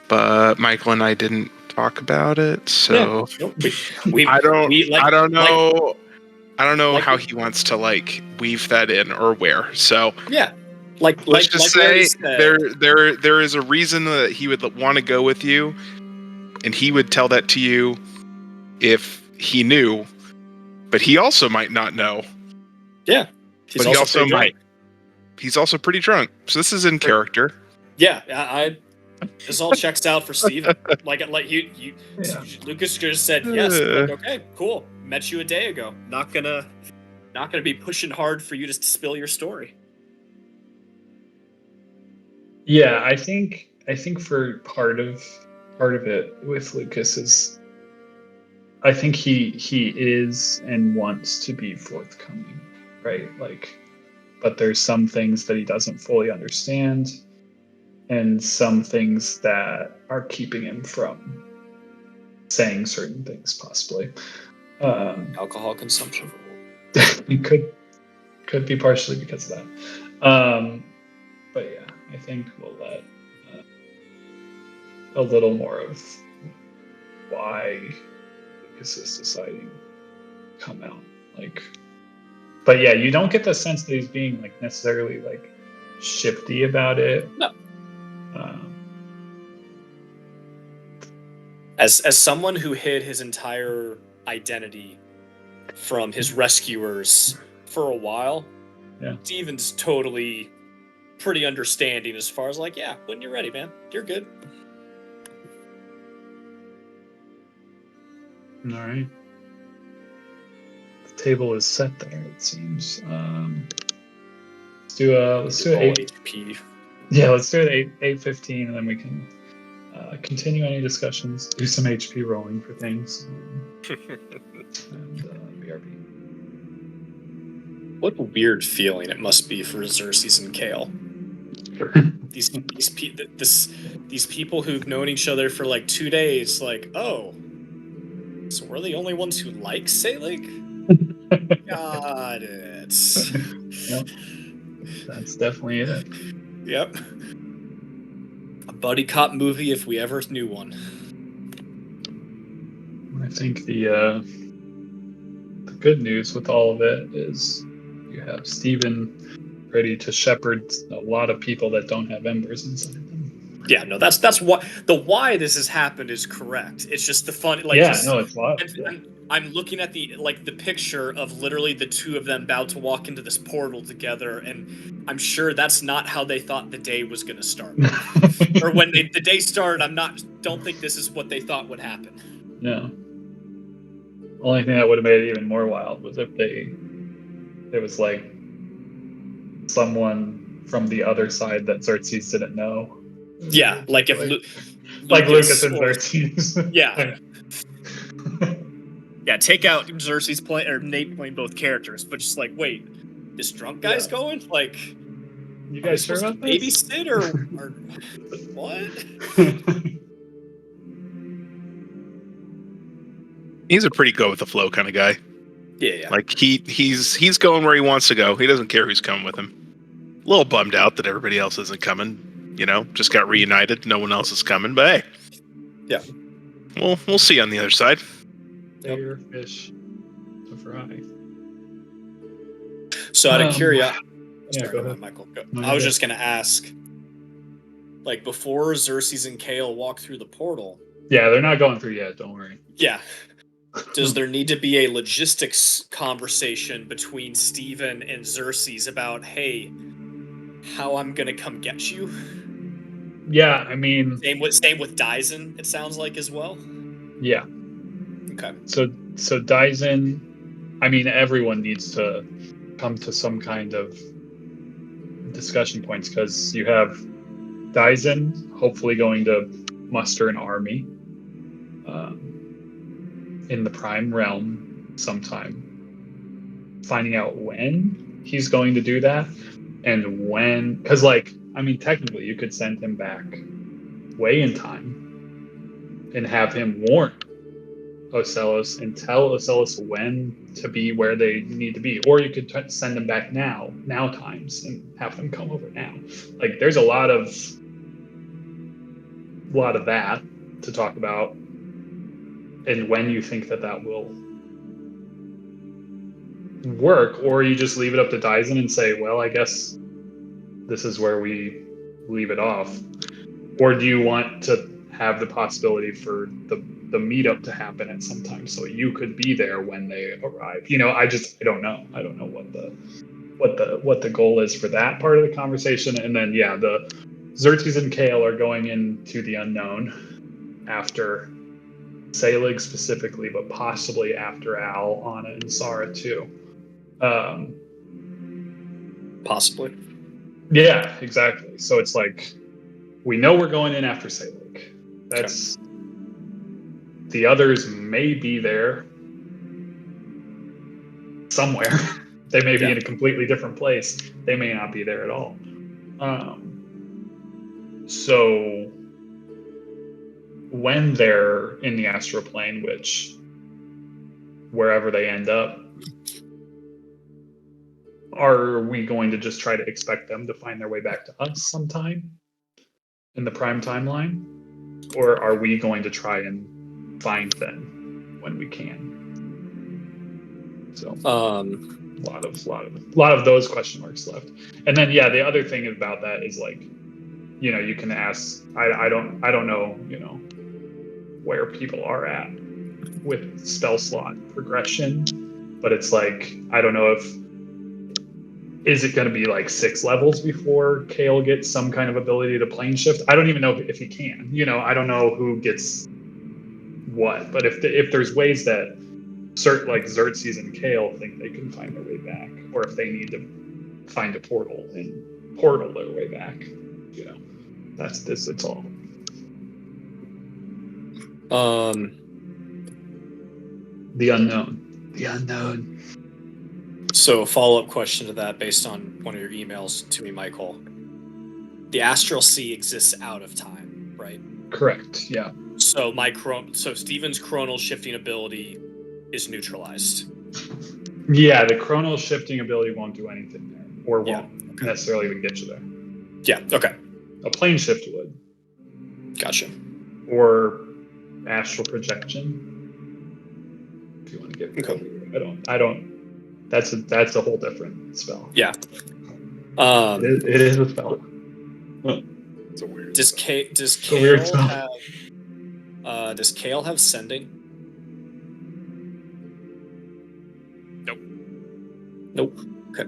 but Michael and I didn't talk about it, so Yeah. We I don't know like- how he wants to weave that in or where. So yeah, let's just we already say said. there is a reason that he would want to go with you, and he would tell that to you if he knew, but he also might not know. Yeah, but he also might. He's also pretty drunk, so this is in character. Yeah, this all checks out for Steven. like you, Yeah. Lucas just said yes. Like, okay, cool. Met you a day ago. Not gonna be pushing hard for you to spill your story. Yeah, I think for part of it with Lucas is, I think he is and wants to be forthcoming, right? But there's some things that he doesn't fully understand, and some things that are keeping him from saying certain things, possibly. Alcohol consumption. It could be partially because of that. But yeah, I think we'll let a little more of why Lucas is deciding to come out. But yeah, you don't get the sense that he's being necessarily shifty about it. No. As someone who hid his entire identity from his rescuers for a while, Yeah. Steven's totally pretty understanding as far as yeah, when you're ready, man, you're good. All right. The table is set there, it seems. Let's do it 8 HP. Yeah, let's do it 8:15, and then we can continue any discussions. Do some HP rolling for things, and BRB. What a weird feeling it must be for Xerxes and Kale. These people who've known each other for like 2 days, like, oh, so we're the only ones who like Selig? Got it. Yep. That's definitely it. Yep. A buddy cop movie if we ever knew one. I think the good news with all of it is you have Steven ready to shepherd a lot of people that don't have embers inside them. Yeah, no, that's what the why this has happened is correct. It's just the fun, like, yeah, just, no, it's wild. I'm looking at the picture of literally the two of them about to walk into this portal together, and I'm sure that's not how they thought the day was going to start, or when the day started. Don't think this is what they thought would happen. No. The only thing that would have made it even more wild was if it was like someone from the other side that Xerxes didn't know. Yeah, like if like Lucas and Xerxes. Yeah. Yeah, take out Xerxes or Nate playing both characters, but just like, wait, this drunk guy's going? Like, you guys sure about this? Babysit or what? He's a pretty go with the flow kind of guy. Yeah. Like he's going where he wants to go. He doesn't care who's coming with him. A little bummed out that everybody else isn't coming. Just got reunited. No one else is coming, but hey. Yeah. We'll see on the other side. Bigger fish to fry. So out of curiosity, go ahead. Michael. Go. I was just gonna ask, like, before Xerxes and Kale walk through the portal. Yeah, they're not going through yet. Don't worry. Yeah. Does there need to be a logistics conversation between Steven and Xerxes about, hey, how I'm gonna come get you? Yeah, I mean, same with Dyson, it sounds like, as well. Yeah. Okay. So Dyson, I mean, everyone needs to come to some kind of discussion points, because you have Dyson hopefully going to muster an army in the Prime Realm sometime. Finding out when he's going to do that, and when, because, like, I mean, technically you could send him back way in time and have him warn Ocelos and tell Ocelos when to be where they need to be, or you could send them back now times, and have them come over now. Like, there's a lot of that to talk about, and when you think that will work, or you just leave it up to Dyson and say, well, I guess this is where we leave it off. Or do you want to have the possibility for the meetup to happen at some time so you could be there when they arrive? I don't know. I don't know what the goal is for that part of the conversation. And then, yeah, the Xerxes and Kale are going into the unknown after Selig specifically, but possibly after Al, Anna, and Sarah too. Possibly. Yeah, exactly. So it's like, we know we're going in after Selig. That's okay. The others may be there somewhere. They may be in a completely different place. They may not be there at all. So when they're in the astral plane, which wherever they end up, are we going to just try to expect them to find their way back to us sometime in the Prime timeline? Or are we going to try and find them when we can? So a lot of those question marks left. And then, yeah, the other thing about that is, like, you can ask, I don't know, where people are at with spell slot progression, but it's like, I don't know is it going to be like 6 levels before Kale gets some kind of ability to plane shift? I don't even know if he can. I don't know who gets what. But if there's ways that like Xerxes and Kale think they can find their way back, or if they need to find a portal and portal their way back, that's this. It's all. The unknown. So, a follow-up question to that, based on one of your emails to me, Michael. The Astral Sea exists out of time, right? Correct. Yeah. So Steven's chronal shifting ability is neutralized. Yeah. The chronal shifting ability won't do anything there, or Yeah, won't necessarily even get you there. Yeah. Okay. A plane shift would, Gotcha. or astral projection. If you want to get Okay. I don't. That's a whole different spell. Yeah. It is a spell. It's a weird. Does a weird Kale spell. have does Kale have sending? Nope. Nope. Okay.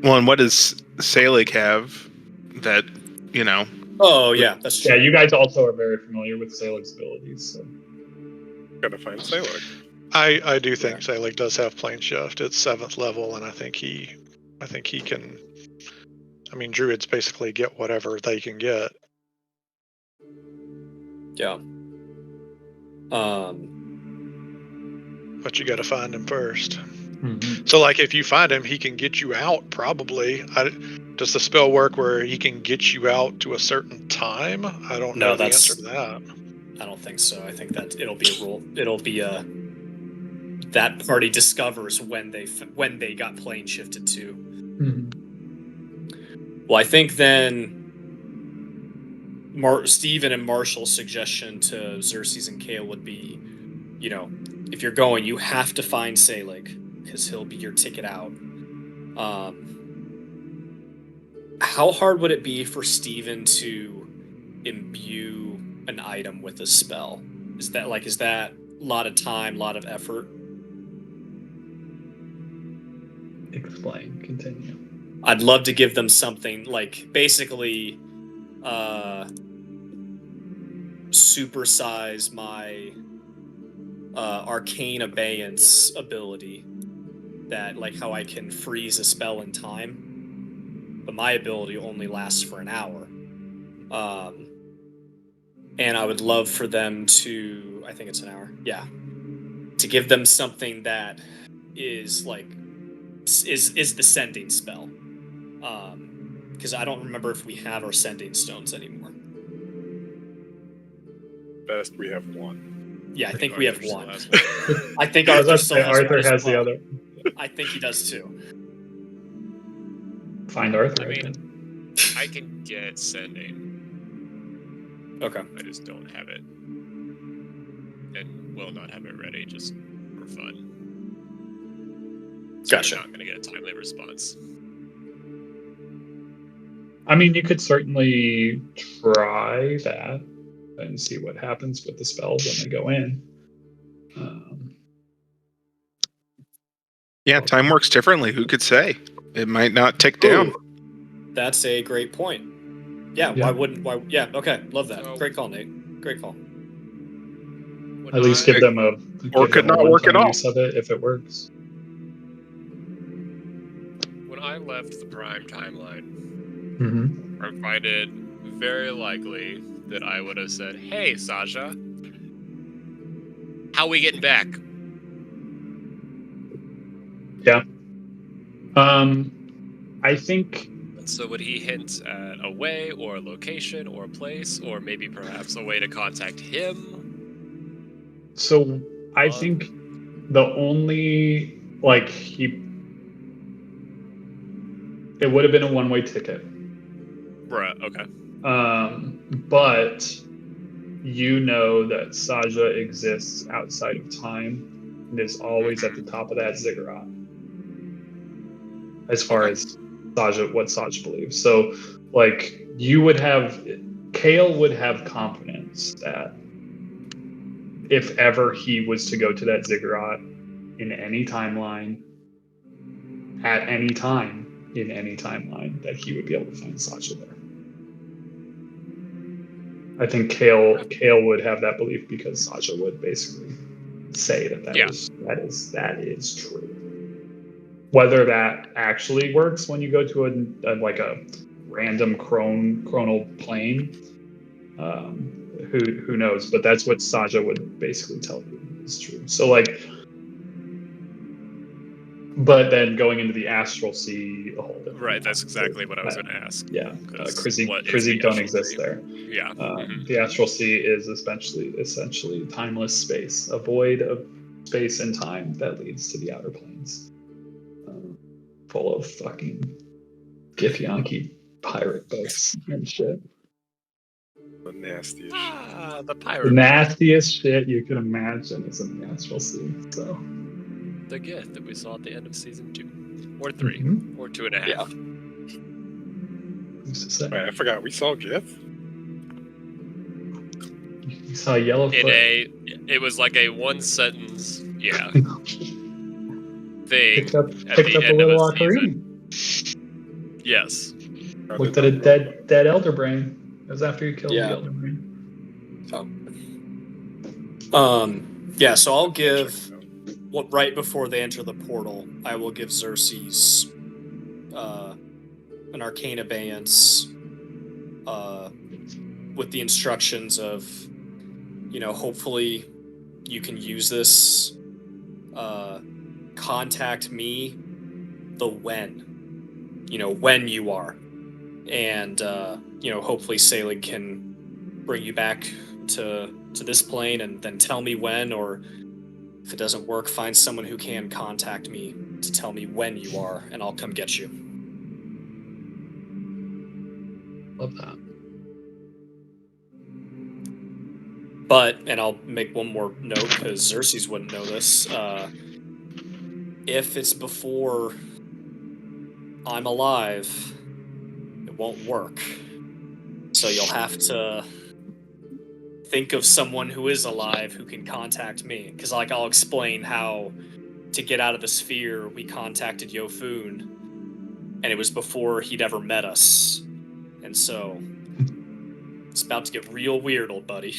Well, and what does Selig have that, you know? Oh yeah, that's true. Yeah, you guys also are very familiar with Saleg's abilities. So. Gotta find Sailor. I do think Selig does have plane shift. It's 7th level, and I think he can. I mean, druids basically get whatever they can get. Yeah. But you got to find him first. Mm-hmm. So, like, if you find him, he can get you out. Probably. Does the spell work where he can get you out to a certain time? I don't No, know the that's- answer to that. I don't think so. I think that it'll be a rule. It'll be that party discovers when they got plane shifted to. Mm-hmm. Well, I think then Steven and Marshall's suggestion to Xerxes and Kale would be, if you're going, you have to find Selig, because he'll be your ticket out. How hard would it be for Steven to imbue an item with a spell? Is that a lot of time, a lot of effort? Explain. Continue. I'd love to give them something like basically supersize my arcane abeyance ability, that like how I can freeze a spell in time, but my ability only lasts for an hour. And I would love for them to, I think it's an hour, to give them something that is like is the sending spell, because I don't remember if we have our sending stones anymore. Best we have one. Yeah, I think we have Arthur's the one. last one. I think I was Arthur about to still say, has Arthur one as has the well. other. I think he does too. Find Arthur. I mean, again. I can get sending. Okay. I just don't have it. And will not have it ready just for fun. So Gotcha. you're not going to get a timely response. I mean, you could certainly try that and see what happens with the spells when they go in. Yeah, time works differently. Who could say? It might not tick down. That's a great point. Yeah, Yeah. why yeah, okay, love that. So- Great call, Nate. Great call. When At least I- give them a could not work at one-time all. use of it if it works. When I left the Prime timeline, Mm-hmm. I find it very likely that I would have said, "Hey, Sasha, how we getting back?" Yeah. I think So would he hint at a way or a location or a place or maybe perhaps a way to contact him? so. I think the only it would have been a one-way ticket. Bruh, okay. But you know that Saja exists outside of time and is always at the top of that ziggurat. As far as what Saja believes. So, Kale would have confidence that if ever he was to go to that ziggurat in any timeline, at any time, in any timeline, that he would be able to find Saja there. I think Kale would have that belief because Saja would basically say that is true. Whether that actually works when you go to a random chronal plane, who knows? But that's what Saja would basically tell you is true. So like, but then going into the Astral Sea, a whole different Right, that's animal. exactly what I was going to ask. Yeah, 'Cause what is Krizik the don't Astral exist Sea? there. Yeah. The Astral Sea is essentially timeless space, a void of space and time that leads to the outer planes, full of fucking Githyanki pirate boats and shit. The nastiest shit. Ah, the The pirate. nastiest shit you can imagine is in the Astral Sea. So The gift that we saw at the end of season 2. Or 3. Mhm. Or 2.5. Yeah. who's to say? Wait, I forgot. We saw Gith? You saw Yellowfoot. It was like a one sentence, yeah, thing picked up at picked the up a end of little a season. ocarina. Yes. How Looked did at a that go? dead elder brain. It was after you killed Yeah. the elder brain. Yeah, so I'll give Check it out. right before they enter the portal, I will give Xerxes an arcane abeyance with the instructions of, hopefully you can use this. Contact me the when you are. And, hopefully Selig can bring you back to this plane and then tell me when, or if it doesn't work, find someone who can contact me to tell me when you are, and I'll come get you. Love that. But, and I'll make one more note because Xerxes wouldn't know this, if it's before I'm alive, it won't work. So you'll have to think of someone who is alive who can contact me. Because, I'll explain how to get out of the sphere, we contacted Yofun, and it was before he'd ever met us. And so, it's about to get real weird, old buddy.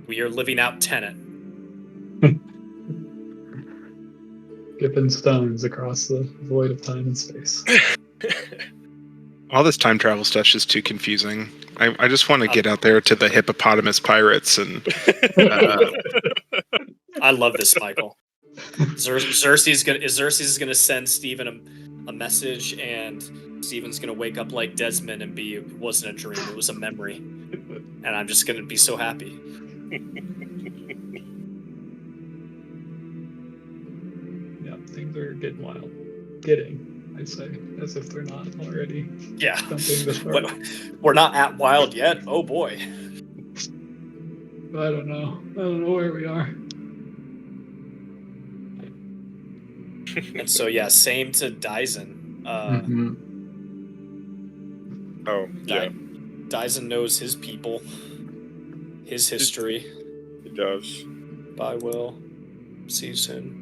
We are living out Tenet. Skipping stones across the void of time and space. All this time travel stuff's just too confusing. I just want to get out there to the hippopotamus pirates and. I love this, Michael. Xerxes is gonna send Steven a message, and Steven's gonna wake up like Desmond and be, it wasn't a dream, it was a memory. And I'm just gonna be so happy. Yeah, things are getting wild. I say, as if they're not already. Yeah. Something this far. We're not at wild yet. Oh boy. I don't know where we are. And so yeah, same to Dyson. Oh, yeah, Dyson knows his people, his history. he does. Bye, Will. See you soon.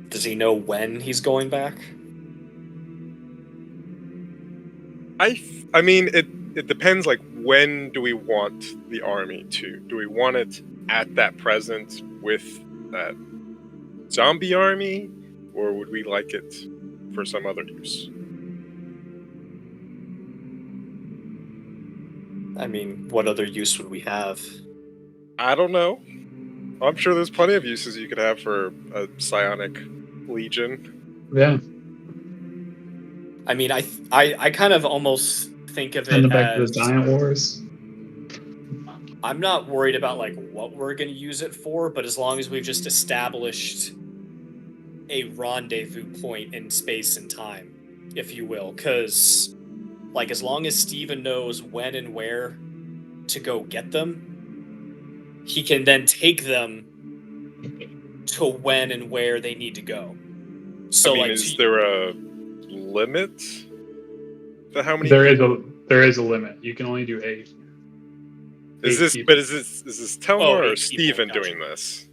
Does he know when he's going back? I mean, it depends. Like, when do we want the army to? Do we want it at that present with that zombie army, or would we like it for some other use? I mean, what other use would we have? I don't know. I'm sure there's plenty of uses you could have for a psionic legion. Yeah. I mean, I kind of almost think of Send it them back to as, the Giant Wars. I'm not worried about what we're going to use it for, but as long as we've just established a rendezvous point in space and time, if you will, because as long as Steven knows when and where to go get them, he can then take them to when and where they need to go. So, I mean, is there a limit to how many? There is a limit. You can only do 8. Is this Telmar or Steven gotcha. doing this?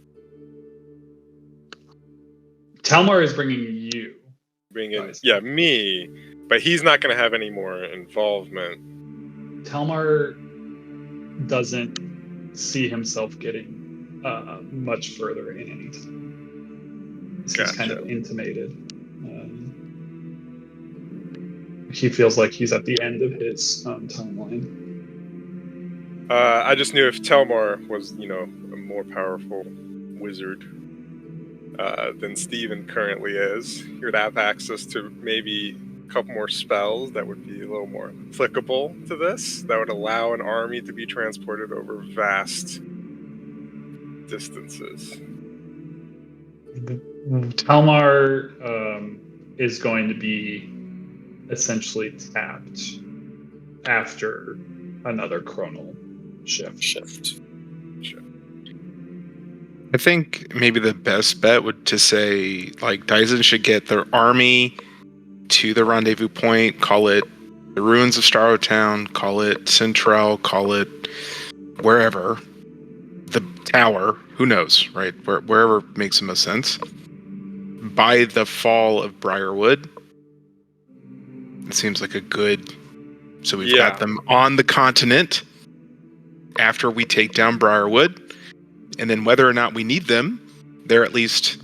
Telmar is bringing you. Me, but he's not going to have any more involvement. Telmar doesn't see himself getting much further in any time. This is kind of intimated. he feels like he's at the end of his timeline. I just knew if Telmar was, a more powerful wizard than Steven currently is, he would have access to maybe a couple more spells that would be a little more applicable to this, that would allow an army to be transported over vast distances. Talmar is going to be essentially tapped after another chronal shift. I think maybe the best bet would to say, like, Dyson should get their army to the rendezvous point, call it the ruins of Starrowtown, call it Central, call it wherever, the tower, who knows, right? Wherever makes the most sense. By the fall of Briarwood, it seems like a good... So we've got them on the continent after we take down Briarwood, and then whether or not we need them, they're at least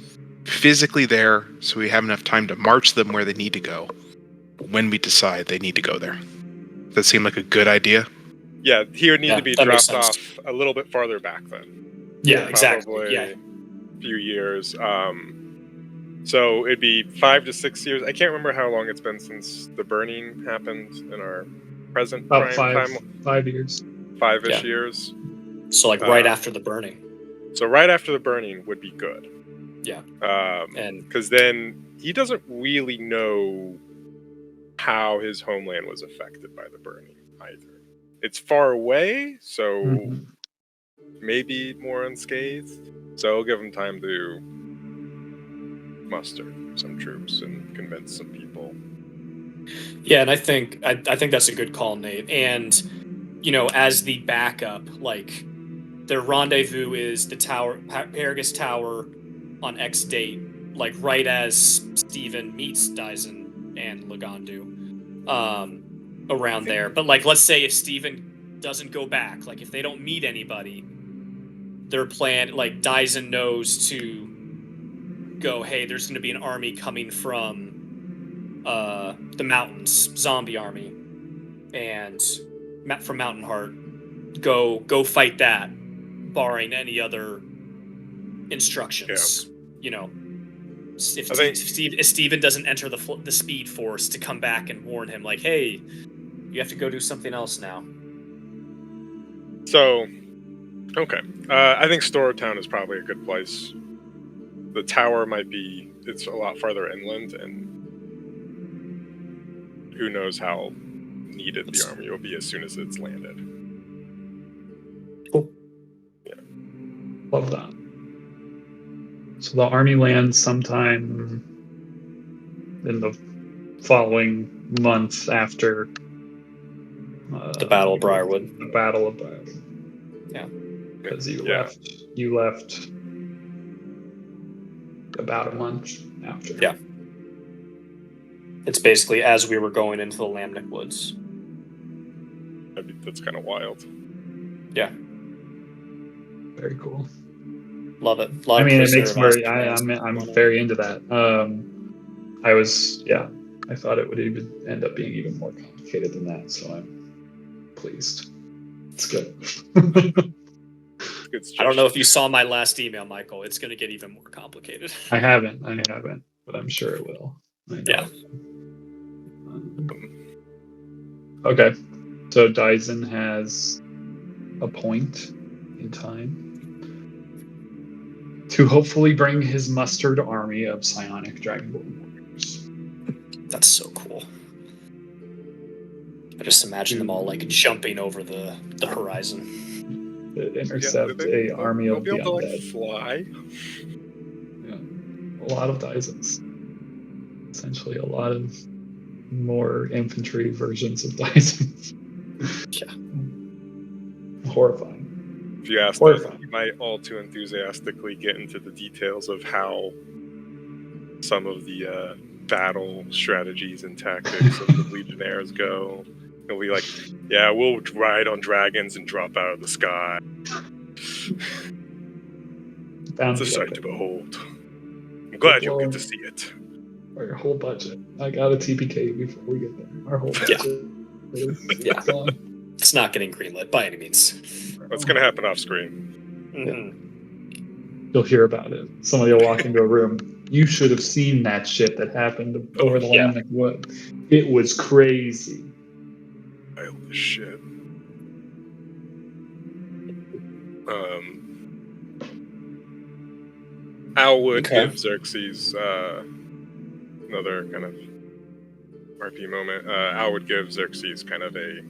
physically there, so we have enough time to march them where they need to go when we decide they need to go there. Does that seem like a good idea? Yeah, he would need to be dropped sense. off a little bit farther back then. Yeah, exactly. Probably Yeah. a few years. So it'd be 5 to 6 years. I can't remember how long it's been since the burning happened in our present About prime time. 5 years. 5-ish years. So like right after the burning. So right after the burning would be good. Yeah. And because then he doesn't really know how his homeland was affected by the burning either. It's far away, so maybe more unscathed. So it'll give him time to muster some troops and convince some people. Yeah, and I think that's a good call, Nate. And as the backup, like their rendezvous is the tower, Paragus Tower, on X date, like right as Steven meets Dyson and Lagandu, around there. But like, let's say if Steven doesn't go back, like if they don't meet anybody, their plan, like Dyson knows to go, hey, there's going to be an army coming from the mountains, zombie army, and from Mountain Heart, go fight that, barring any other instructions. If Steven doesn't enter the Speed Force to come back and warn him, like, hey, you have to go do something else now. So, okay. I think Starrowtown is probably a good place. The tower it's a lot farther inland, and who knows how needed the army will be as soon as it's landed. Cool. Yeah. Love that. So the army lands sometime in the following month after the Battle of Briarwood. The Battle of Briarwood. Yeah. Because you left about a month after. Yeah. It's basically as we were going into the Lamnic Woods. That's kind of wild. Yeah. Very cool. Love it. I mean, it makes me. I'm very into that. I thought it would even end up being even more complicated than that. So I'm pleased. It's good. I don't know if you saw my last email, Michael. It's going to get even more complicated. I haven't, but I'm sure it will. Yeah. Okay. So Dyson has a point in time to hopefully bring his mustered army of psionic dragonborn warriors. That's so cool. I just imagine them all like jumping over the horizon. Intercept a army of the undead. Fly. Yeah, a lot of Dysons. Essentially, a lot of more infantry versions of Dysons. Yeah. Horrifying. If you ask them, you might all too enthusiastically get into the details of how some of the battle strategies and tactics of the Legionnaires go. It'll be like, yeah, we'll ride on dragons and drop out of the sky. It's a sight to behold. I'm glad you'll get to see it. Our whole budget. I got a TPK before we get there. Our whole budget is gone. It's not getting greenlit by any means. What's going to happen off screen? Mm-hmm. You'll hear about it. Somebody will walk into a room. You should have seen that shit that happened over the Lamanic Wood. It was crazy. Wild as shit. Al would give Xerxes another kind of RP moment. Al would give Xerxes kind of a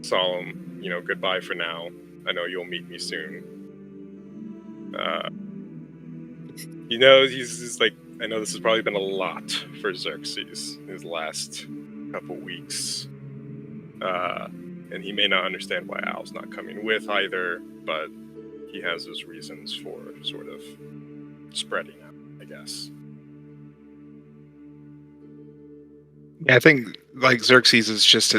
solemn, goodbye for now. I know you'll meet me soon. He's like, I know this has probably been a lot for Xerxes his last couple weeks. And he may not understand why Al's not coming with either, but he has his reasons for sort of spreading out, I guess. Yeah, I think like Xerxes is just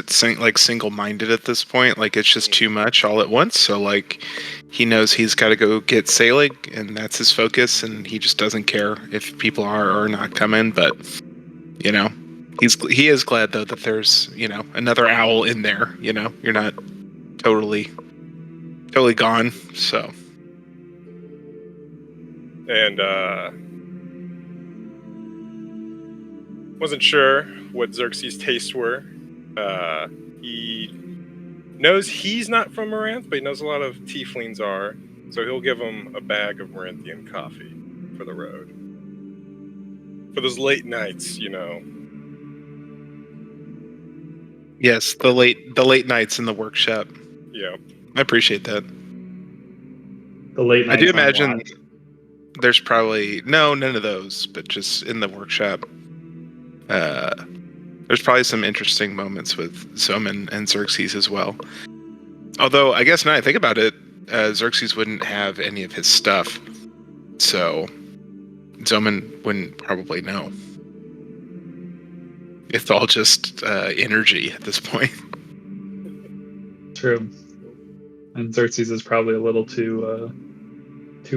single-minded at this point. Like it's just too much all at once. So like he knows he's got to go get sailing, and that's his focus, and he just doesn't care if people are or not coming. But he is glad though that there's another owl in there. You're not totally gone. So. And wasn't sure what Xerxes' tastes were. He knows he's not from Maranth, but he knows a lot of tieflings are, so he'll give him a bag of Maranthian coffee for the road. For those late nights, Yes, the late nights in the workshop. Yeah. I appreciate that. The late nights. I do imagine there's probably none of those, but just in the workshop. There's probably some interesting moments with Zoman and Xerxes as well. Although, I guess now I think about it, Xerxes wouldn't have any of his stuff, so Zoman wouldn't probably know. It's all just energy at this point. True. And Xerxes is probably a little too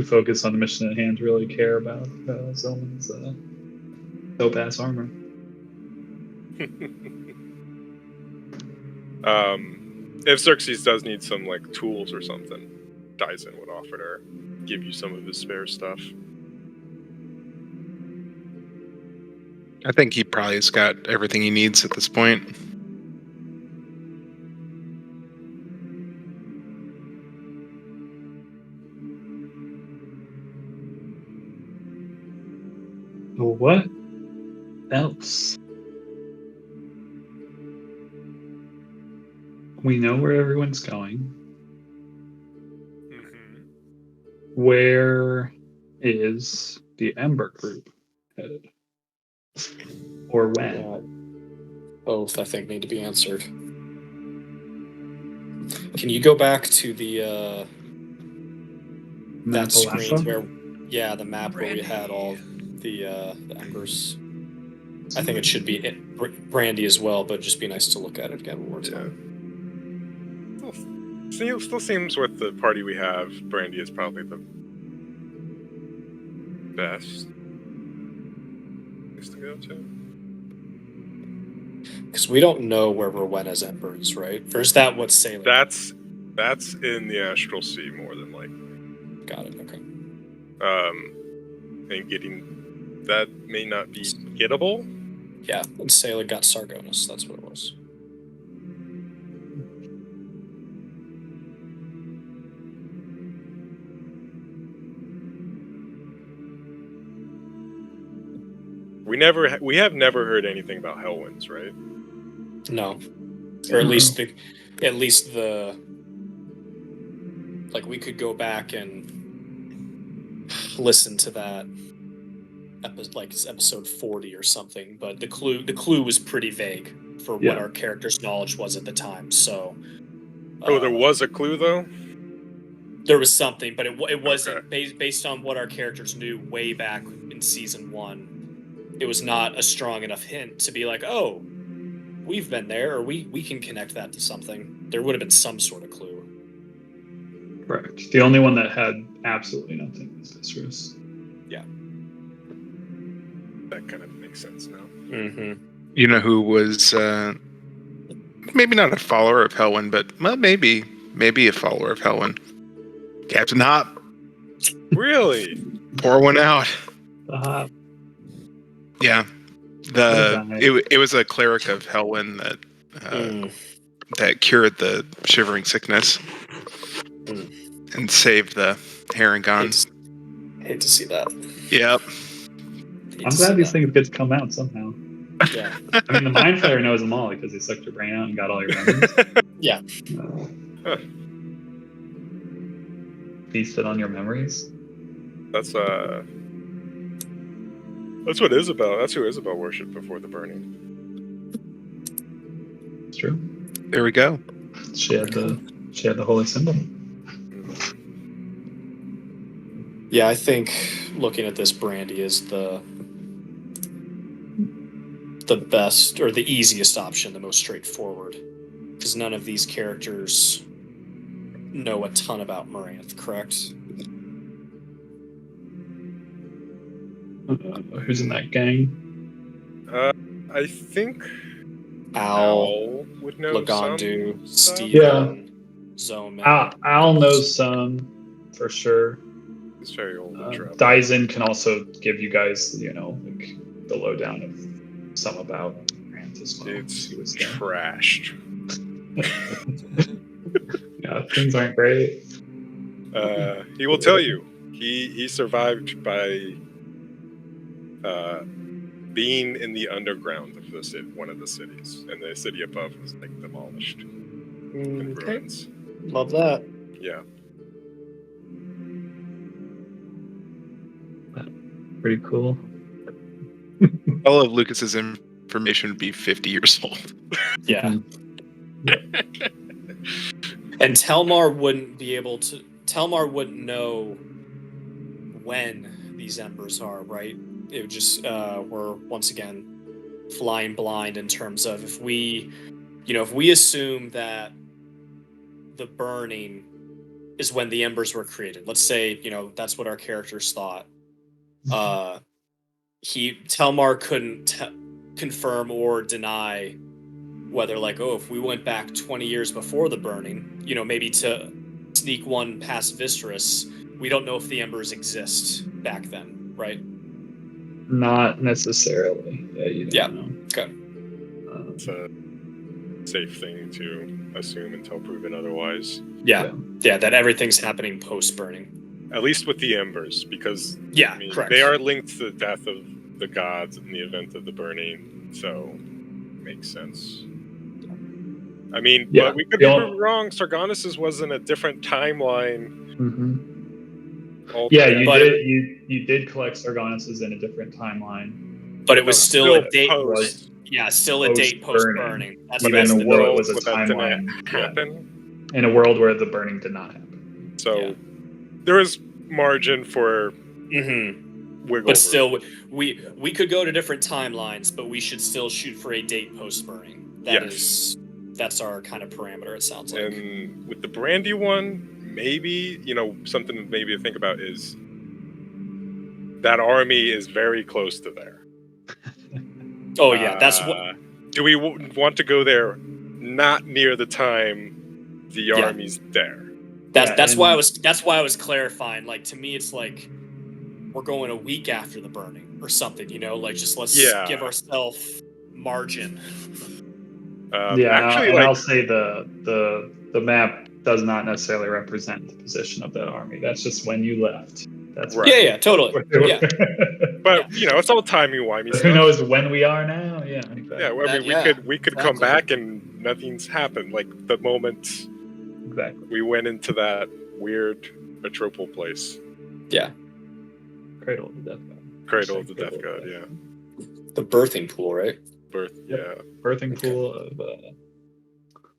focused on the mission at hand to really care about Zoman's dope-ass armor. If Xerxes does need some tools or something, Dyson would offer to give you some of his spare stuff. I think he probably has got everything he needs at this point. What else? We know where everyone's going. Mm-hmm. Where is the Ember group headed? Or when? Both, I think, need to be answered. Can you go back to the that screen where, the map where we had all the embers? I think it should be Brandy as well, but it'd just be nice to look at it again one more time. Still seems with the party we have, Brandy is probably the best place to go to. Because we don't know where Rowena's Ember is, right? Or is that what's sailing? That's in the Astral Sea more than likely. Got it. Okay. And getting that may not be gettable. Yeah, and Sailor got Sargonis. That's what it was. We have never heard anything about Hellwinds, right? No, or at least the we could go back and listen to that episode 40 or something, but the clue was pretty vague for what our character's knowledge was at the time. So there was a clue though. There was something, but it wasn't based on what our characters knew way back in season 1. It was not a strong enough hint to be like, oh, we've been there, or we can connect that to something. There would have been some sort of clue. Correct. The only one that had absolutely nothing was Viscerus. Yeah. That kind of makes sense now. Mm-hmm. You know who was maybe not a follower of Helwyn, but well, maybe a follower of Helwyn. Captain Hop, Really? pour one out. Yeah, it was a cleric of Helwyn that cured the shivering sickness and saved the Harengon. Hate to see that. Yep. I'm glad these things get to come out somehow. Yeah. I mean, the Mind Flayer knows them all because he sucked your brain out and got all your memories. Yeah. Feasted on your memories. That's what Isabel. That's who Isabel worshipped before the burning. It's true. There we go. She had the holy symbol. Yeah, I think looking at this, Brandy is the best or the easiest option, the most straightforward, because none of these characters know a ton about Moranth, correct? Who's in that gang? I think Al would know Lagandu, some stuff. Steven, Zoman. Al knows some for sure. He's very old and troubled. Dyson can also give you guys, like the lowdown of some about Moranth as well. It's He was there. trashed. Yeah, things aren't great. He will tell you. He survived by being in the underground of the city, one of the cities, and the city above was demolished in ruins. Love that. Yeah. Pretty cool. All of Lucas's information would be 50 years old. Yeah. And Telmar wouldn't know when these embers are, right? It would just we're once again flying blind in terms of if we assume that the burning is when the embers were created. Let's say, that's what our characters thought. Telmar couldn't confirm or deny whether if we went back 20 years before the burning, maybe to sneak one past Viserys, we don't know if the embers exist back then, right? Not necessarily. Yeah, you don't know. Okay. It's a safe thing to assume until proven otherwise. Yeah, that everything's happening post-burning. At least with the embers, because correct. They are linked to the death of the gods in the event of the burning, so makes sense. I mean, but we could be proven wrong. Sargonus's was in a different timeline. Mm-hmm. Yeah, you did collect Sargonus's in a different timeline, but it was still a date. Still a date post-burning. That's but in a world, it was a timeline. Happen in a world where the burning did not happen. So there is margin for wiggle. But still, we could go to different timelines, but we should still shoot for a date post-burning. That's our kind of parameter. It sounds like. And with the Brandy one, maybe something maybe to think about is that army is very close to there. Oh yeah, that's what. Do we want to go there? Not near the time the army's there. That's why I was clarifying. To me, it's we're going a week after the burning or something. Let's give ourselves margin. Actually, I'll say the map does not necessarily represent the position of that army. That's just when you left. That's right. Yeah, totally. Yeah. But it's all timey-wimey stuff. Who knows when we are now? Yeah, exactly. Yeah, I mean, we could come back and nothing's happened. The moment we went into that weird Atropal place. Yeah. Cradle of the Death God. Cradle of the Death God. Yeah. The birthing pool, right? Birthing pool of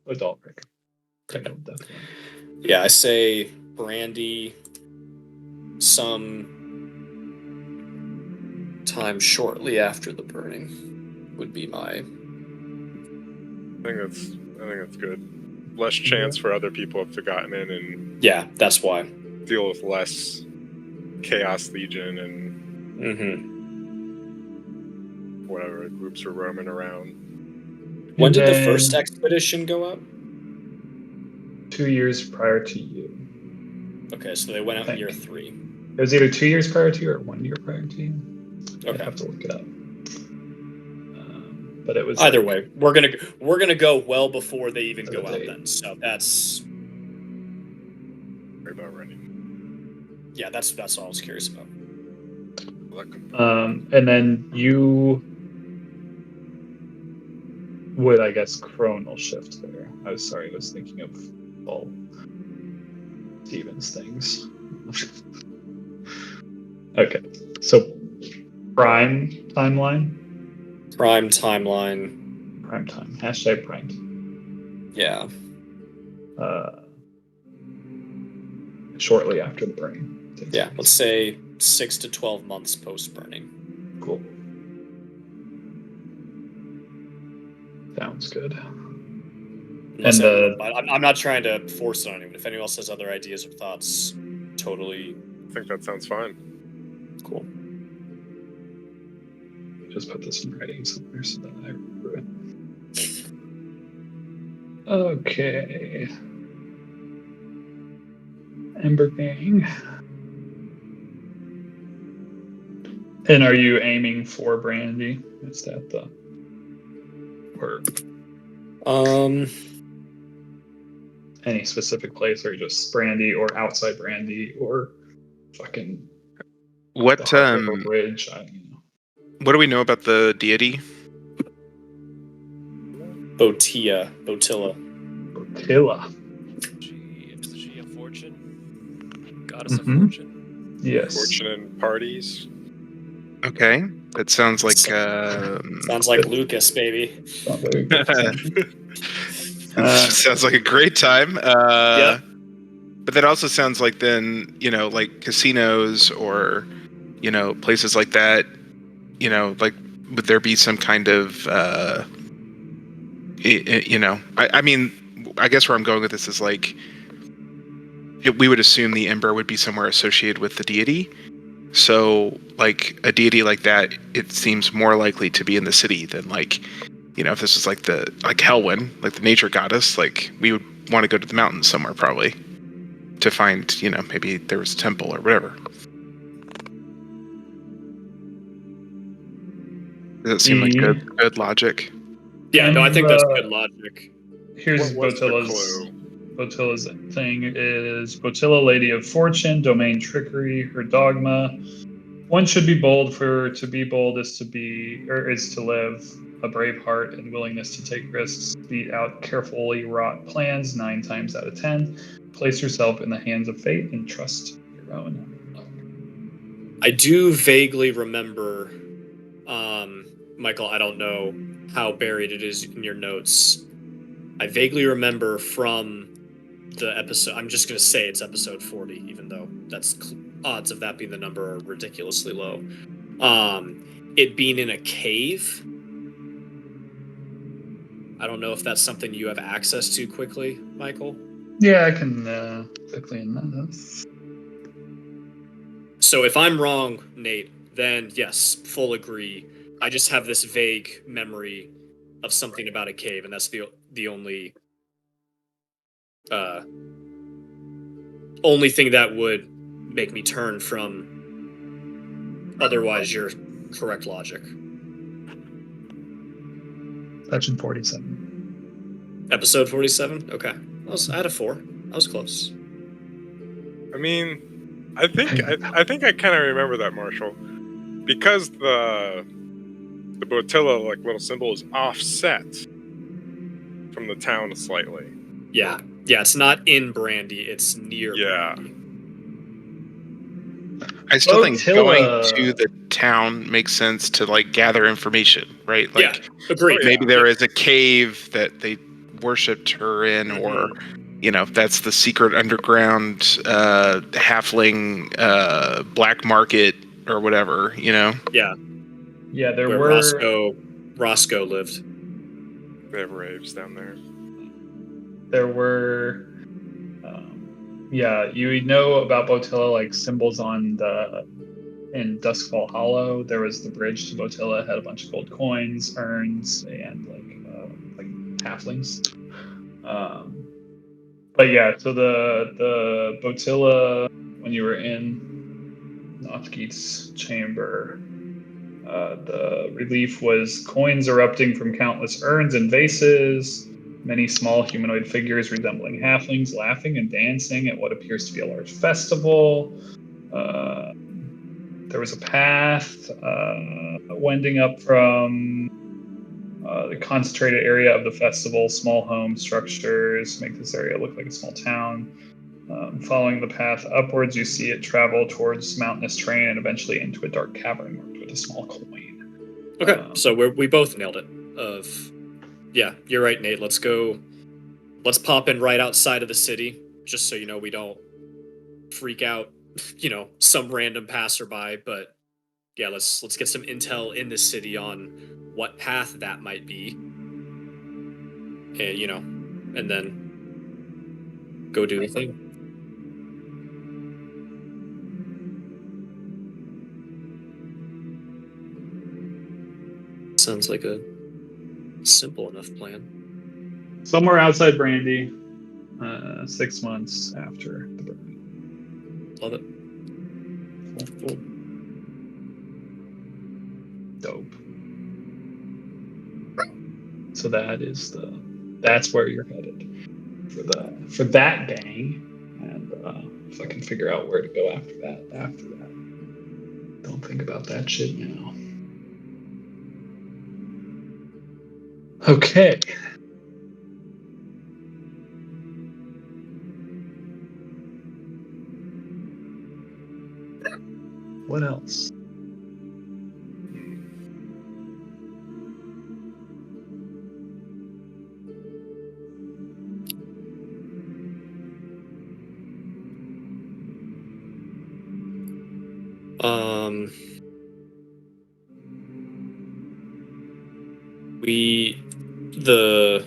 Adultric. Yeah, I say Brandy some time shortly after the burning would be my. I think that's good. Less chance for other people to have forgotten it, and that's why deal with less Chaos Legion and whatever groups were roaming around. When And did the then first expedition go out? 2 years prior to you. Okay, so they went out in year Thank. 3. It was either 2 years prior to you or 1 year prior to you. I'd Okay. have to look it up. But it was Either like, way, we're gonna go well before they even For go the out. date. Then, so that's Right about ready. yeah, that's all I was curious about. and then you would, I guess, chronal shift there. I was thinking of all Steven's things. Okay, so prime timeline, Prime timeline. prime time, hashtag prime. Yeah. Shortly after the burning. Yeah. Let's say 6 to 12 months post burning. Cool. Sounds good. Unless And I'm not trying to force it on anyone. If anyone else has other ideas or thoughts, totally I think that sounds fine. cool. just put this in writing somewhere so that I remember it. Okay. Ember Gang. And are you aiming for Brandy? Is that the or any specific place, or just Brandy, or outside Brandy, or fucking What the Heart River Bridge? I don't know. what do we know about the deity? Botilla. Botilla. Is she a fortune? Goddess of Mhm. fortune? Yes. Fortune and parties. Okay, that sounds like Sounds like Lucas, baby. Not very good. sounds like a great time. Yep. But that also sounds like then, like casinos or, places like that, like would there be some kind of, I mean, I guess where I'm going with this is like, we would assume the ember would be somewhere associated with the deity. So like a deity like that, it seems more likely to be in the city than like, if this is like Helwyn, like the nature goddess, like we would want to go to the mountains somewhere probably to find, maybe there was a temple or whatever. Does it seem like good logic? Yeah, no, I think that's good logic. Here's What was the Botilla's. clue? Botilla's thing is Botilla, Lady of Fortune, domain trickery, her dogma. One should be bold, for to be bold is to live. A brave heart and willingness to take risks, beat out carefully wrought plans 9 times out of 10. Place yourself in the hands of fate and trust your own luck. I do vaguely remember, Michael, I don't know how buried it is in your notes. I vaguely remember from the episode, I'm just going to say it's episode 40, even though odds of that being the number are ridiculously low. It being in a cave. I don't know if that's something you have access to quickly, Michael. Yeah, I can quickly in that. So if I'm wrong, Nate, then yes, full agree. I just have this vague memory of something about a cave, and that's the only thing that would make me turn from otherwise your correct logic. Section 47. Episode 47? Okay. I had a 4. I was close. I mean, I think I kind of remember that, Marshall, because the Botilla like little symbol is offset from the town slightly. Yeah, it's not in Brandy; it's near Yeah. Brandy. I still think going Botilla- to the town makes sense to like gather information, right? Like Agreed. maybe there is a cave that they worshipped her in, or that's the secret underground halfling black market or whatever, Yeah. Yeah, there where were Roscoe lived. They have raves down there. There were you know about Botilla, like symbols on the in Duskfall Hollow, there was the bridge to Botilla, had a bunch of gold coins, urns, and like halflings. But yeah, so the Botilla, when you were in Nothgeet's chamber, the relief was coins erupting from countless urns and vases, many small humanoid figures resembling halflings laughing and dancing at what appears to be a large festival. There was a path wending up from the concentrated area of the festival. Small home structures make this area look like a small town. Following the path upwards, you see it travel towards mountainous terrain and eventually into a dark cavern marked with a small coin. Okay, so we both nailed it. Yeah, you're right, Nate. Let's go. Let's pop in right outside of the city, just so you know we don't freak out, some random passerby. But yeah, let's get some intel in the city on what path that might be, and then go do the thing. Sounds like a simple enough plan. Somewhere outside Brandy, 6 months after the burning. Love it. Cool. Dope. So that's where you're headed for that gang, and if I can figure out where to go after that. Don't think about that shit now. Okay. What else? The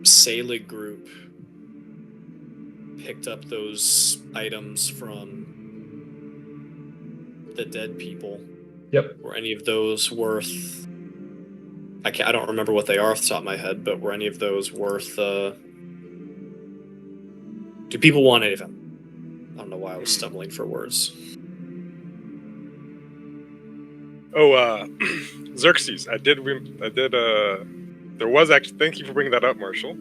Selig group picked up those items from the dead people. Yep. Were any of those worth? I don't remember what they are off the top of my head, but were any of those worth? Do people want any of them? I don't know why I was stumbling for words. Oh, Xerxes. I did. There was actually. Thank you for bringing that up, Marshall.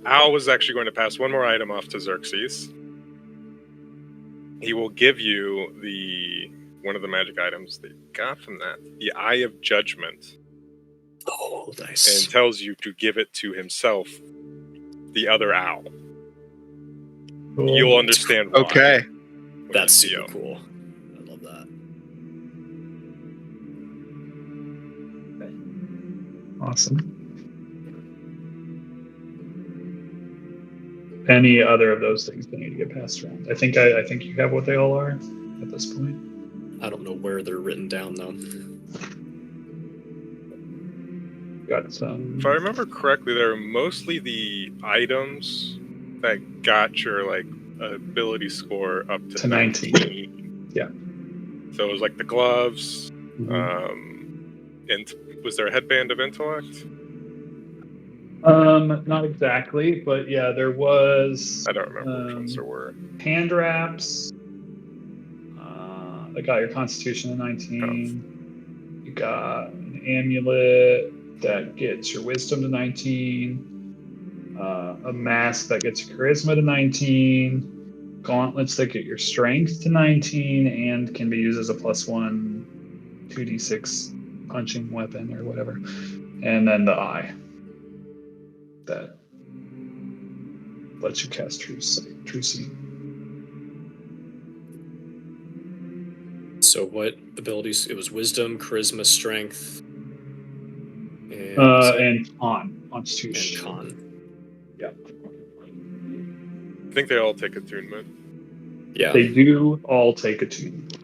Al was actually going to pass one more item off to Xerxes. He will give you one of the magic items that you got from that, the Eye of Judgment. Oh, nice. And tells you to give it to himself, the other owl. Cool. You'll understand why. Okay. That's super cool. I love that. Awesome. Any other of those things that need to get passed around? I think you have what they all are at this point. I don't know where they're written down though. Got some. If I remember correctly, they're mostly the items that got your ability score up to 19. Yeah. So it was like the gloves. Mm-hmm. And was there a headband of intellect? Not exactly, but yeah, there was. I don't remember which ones there were. Hand wraps. That got your Constitution to 19. Oh. You got an amulet that gets your Wisdom to 19. A mask that gets your Charisma to 19. Gauntlets that get your Strength to 19 and can be used as a +1 2d6 punching weapon or whatever. And then the eye that lets you cast True Seeing. So what abilities? It was Wisdom, Charisma, Strength, and Constitution. And Con. Yeah. I think they all take attunement. Yeah. They do all take attunement.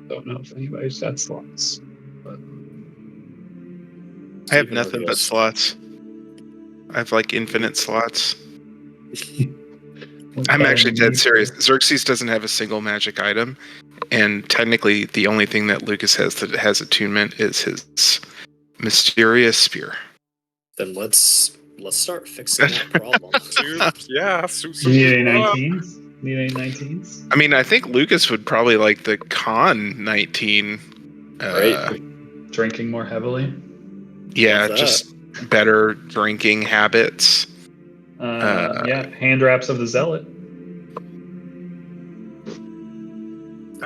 Don't know if anybody's got slots, but I have Steven nothing but Urgos. slots. I have like infinite slots. What's I'm that actually in dead the serious. ether? Xerxes doesn't have a single magic item, and technically the only thing that Lucas has that has attunement is his mysterious spear. Then let's start fixing that problem. Yeah, Do you need any 19s? Need any 19s? I mean, I think Lucas would probably like the con 19. Right. Drinking more heavily? Yeah, Love that. just better drinking habits. Yeah, hand wraps of the zealot.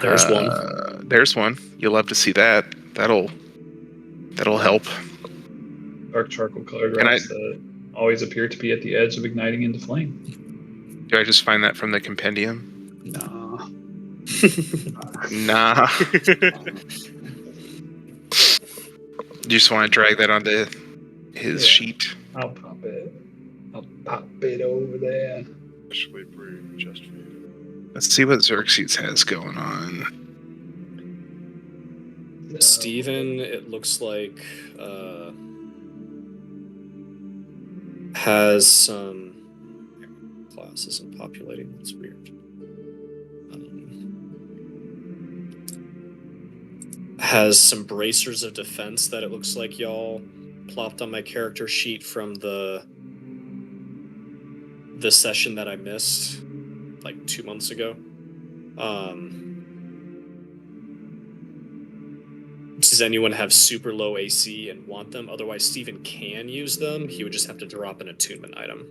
There's one. There's one. You'll love to see that. That'll help. Dark charcoal colored Can I- wraps that always appear to be at the edge of igniting into flame. Do I just find that from the compendium? Nah. Nah. You just want to drag that onto his Yeah. sheet. I'll pop it. I'll pop it over there. Especially brewed just for you. Let's see what Xerxes has going on. Steven, it looks like, has some class isn't populating. That's weird. Has some bracers of defense that it looks like y'all plopped on my character sheet from the session that I missed like 2 months ago. Does anyone have super low AC and want them? Otherwise, Steven can use them. He would just have to drop an attunement item.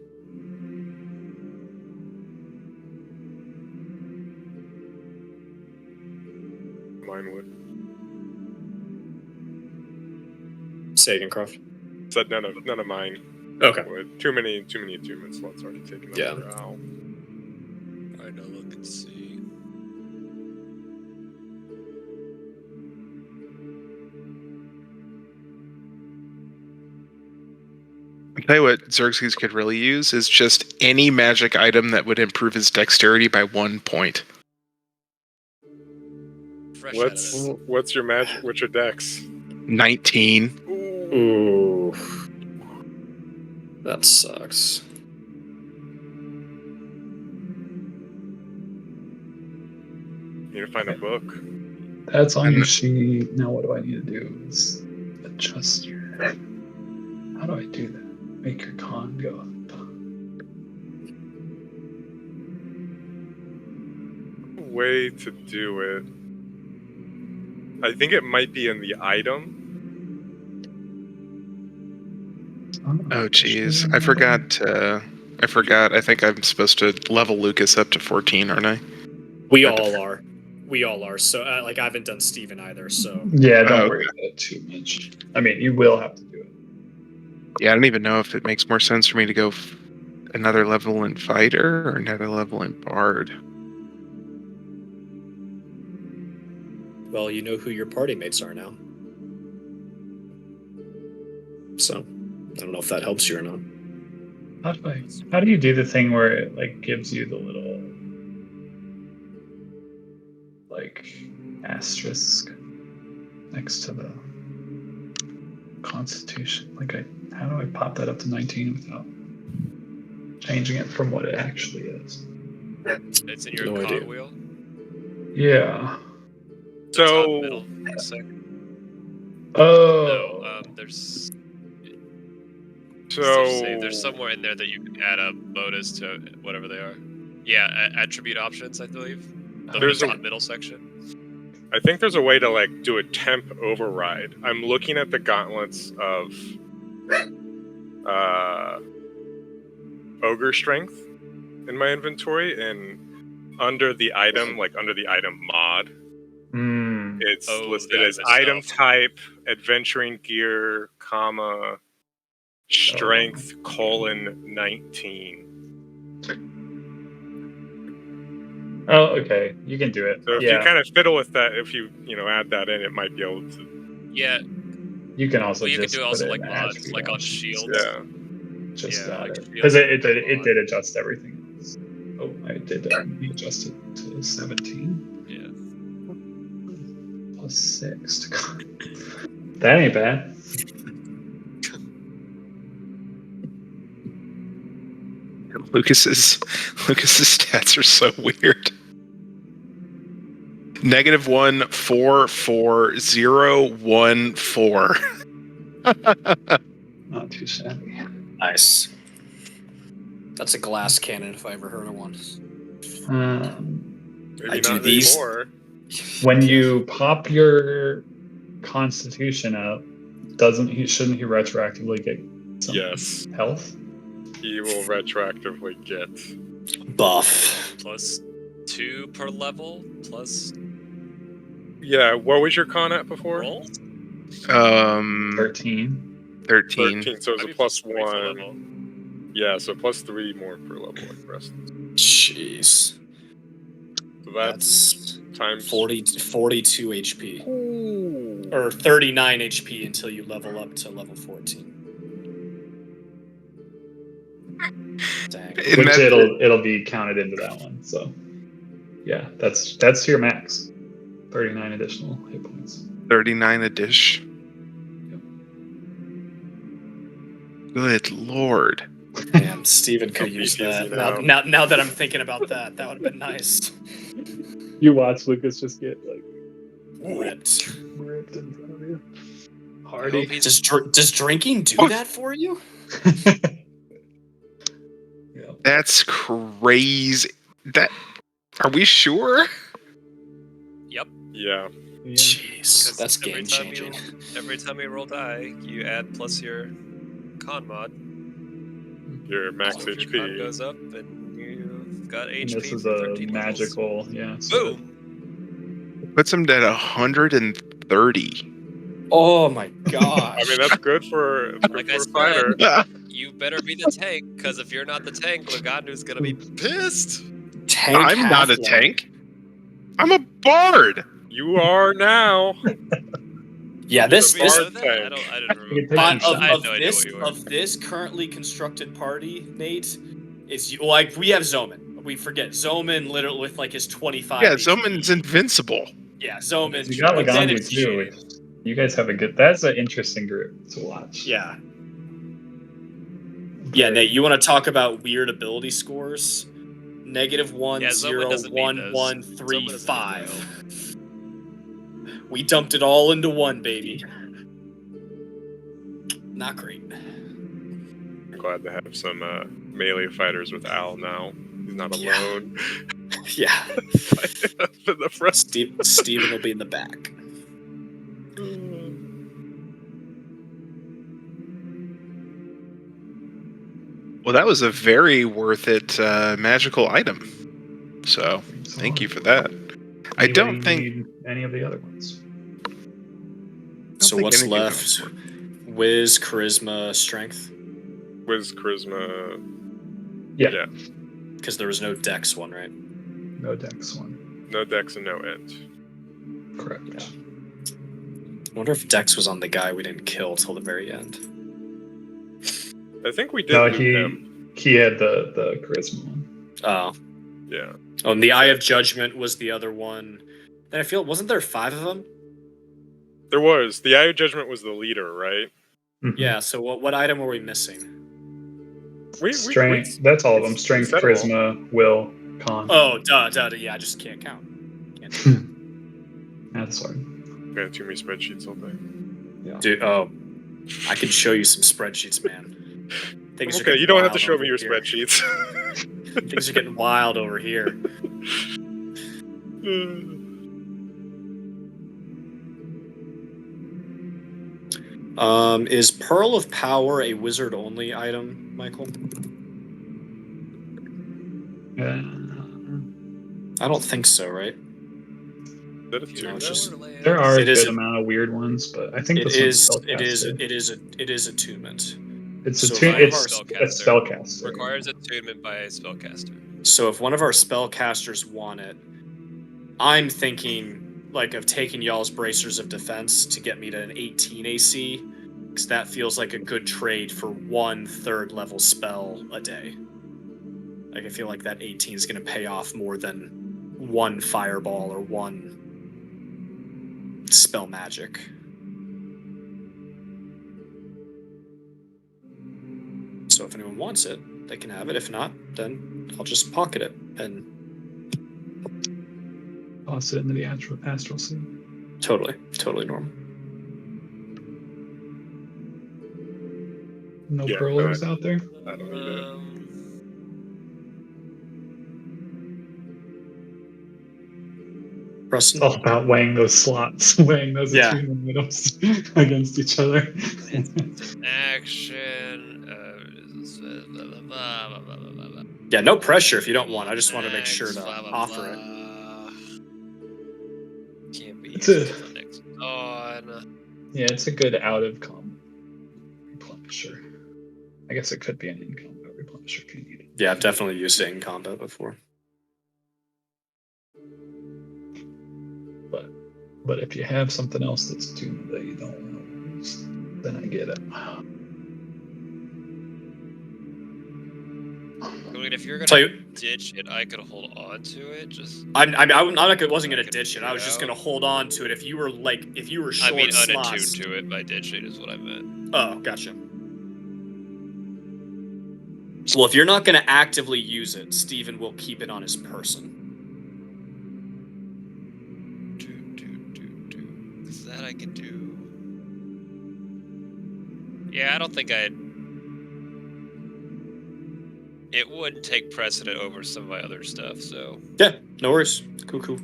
Mine would. Say again, Croft. Said none of mine. Okay. Would. Too many attunement slots already taken up Yeah. for Al. Alright, now look and see. I'll tell you what Xerxes could really use is just any magic item that would improve his dexterity by 1 point. Fresh out of it. What's your magic? What's your dex? 19. Ooh. That sucks. You need to find a book. That's on And your the- sheet. Now what do I need to do is adjust your... How do I do that? Make your con go up. Way to do it. I think it might be in the item. Oh, jeez. I forgot. I think I'm supposed to level Lucas up to 14, aren't I? We all are. We all are. So, like, I haven't done Steven either, so. Yeah, don't Oh, worry about it too much. I mean, you will have to do it. Yeah, I don't even know if it makes more sense for me to go another level in Fighter or another level in Bard. Well, you know who your party mates are now. So, I don't know if that helps you or not. How do you do the thing where it like gives you the little like asterisk next to the Constitution? Like, how do I pop that up to 19 without changing it from what it actually is? It's in your No idea. cogwheel. Yeah. The top So middle sec. Oh. No, there's so there's somewhere in there that you can add a bonus to whatever they are. Yeah, attribute options, I believe. There's The a- top middle section. I think there's a way to like do a temp override. I'm looking at the gauntlets of ogre strength in my inventory, and under the item mod, it's listed that as item itself. type, adventuring gear, comma, strength, :19. Oh, okay. You can do it. So if you kind of fiddle with that, if you add that in, it might be able to. Yeah, You can also well, you just can do put also it like in mods, attribute like on options. shields. Yeah. Just Yeah, add like it shields because it and did mod. adjust everything else. Oh, I did adjust it to 17 Yeah. plus 6 to go. That ain't bad. Lucas's stats are so weird. -14014. Not too shabby. Nice. That's a glass cannon if I ever heard of one. Maybe I do not these- anymore. When you pop your Constitution up, shouldn't he retroactively get some Yes. health? He will retroactively get. Buff. +2 per level, plus Yeah, what was your con at before? rolls? 13. 13. 13, so it's Maybe a plus +3 per level. 1. Yeah, so +3 more per level like the rest. Jeez. So That's times 42 HP. Ooh. Or 39 HP until you level up to level 14. Dang. And Which that's it'll be counted into that one. So yeah, that's your max. 39 additional hit points. 39 a dish. Good lord. Man, Steven could How use beefy is he that. now? Now that I'm thinking about that, that would have been nice. You watch Lucas just get like Ripped. ripped in front of you. I Hardy. hope he's Does drinking do that for you? Yeah. That's crazy. Are we sure? Yep. Yeah. Yeah. Jeez, 'Cause that's every game time changing. Every time you roll die, you add plus your con mod. Your max So if your con HP. goes up, and you've got And HP this is for a 13 magical, yeah. So Boom! Puts him at 130. Oh my gosh. I mean, that's good for Like I a fighter. You better be the tank, because if you're not the tank, Laganu's gonna be pissed. tank I'm not a halfling. tank. I'm a bard. You are now. Yeah, this Did we know Bard that? tank. I didn't You remember. can I, take some I had of no idea this what you were. of this currently constructed party, Nate, is you like we have Zoman. We forget Zoman literally with like his 25. Yeah, HP. Zoman's invincible. Yeah, Zoman. you got but then Laganu it's too. cheating. Which you guys have a good. That's an interesting group to watch. Yeah. Yeah, Nate, you want to talk about weird ability scores? -1, Yeah, Zoman 0, doesn't need 1, those. 1, 3, Zoman doesn't 5. We dumped it all into one, baby. Not great. I'm glad to have some melee fighters with Al now. He's not Yeah. alone. Yeah. Fighting up in the front. Steven will be in the back. Well, that was a very worth it magical item. So thank you for that. I don't Anybody think need any of the other ones. So think what's anything left? else. Wiz, charisma, strength? Wiz, charisma. Yeah. Yeah. Because there was no dex one, right? No dex one. No dex and no int. Correct. I wonder if dex was on the guy we didn't kill till the very end. I think we did No, loot him. he had the charisma one. Oh. Yeah. Oh, and the Eye of Judgment was the other one. Then I feel, wasn't there 5 of them? There was. The Eye of Judgment was the leader, right? Mhm. Yeah, so what item were we missing? Strength. That's all of them. Strength, said them all. charisma, will, con. Oh, duh, yeah, I just can't count. Can't do that. That's hard. Got too many spreadsheets all day. Dude, oh, I can show you some spreadsheets, man. Things are Okay, getting you don't have to wild show over me your here. spreadsheets. Things are getting wild over here. Is Pearl of Power a wizard only item, Michael? I don't think so, right? Is that a You know, two it's just- There are a It is good a- amount of weird ones, but I think It this is. one's It is. spellcaster. It is attunement. It's so a tune. one of It's our a spellcaster. Requires attunement by a spellcaster. So if one of our spellcasters want it, I'm thinking like of taking y'all's bracers of defense to get me to an 18 AC, because that feels like a good trade for 1 3rd level spell a day. Like I feel like that 18 is going to pay off more than 1 fireball or 1 spell magic. So if anyone wants it, they can have it. If not, then I'll just pocket it and Toss it into the Astral Sea. totally normal. No Yeah, curlers out there. I don't need it. It's Preston? all about weighing those slots, weighing those Yeah. attunement items against each other. It's an action. Yeah, no pressure if you don't want. I just want to make sure to offer it. Can't be It's used a- until next dawn. Yeah, it's a good out of combat replenisher. I guess it could be an in combat replenisher if you need it. Yeah, I've definitely used it in combat before. But if you have something else that's tuned that you don't want to use, then I get it. I mean, if you're Tell gonna you- ditch it, I could hold on to it. Just I wasn't gonna ditch it. I was just out. gonna hold on to it. If you were short I mean, slots. unattuned to it by ditching is what I meant. Oh, gotcha. Well, if you're not gonna actively use it, Steven will keep it on his person. Because that I can do. Yeah, I don't think I'd. It would take precedent over some of my other stuff, so. Yeah, no worries. Cool.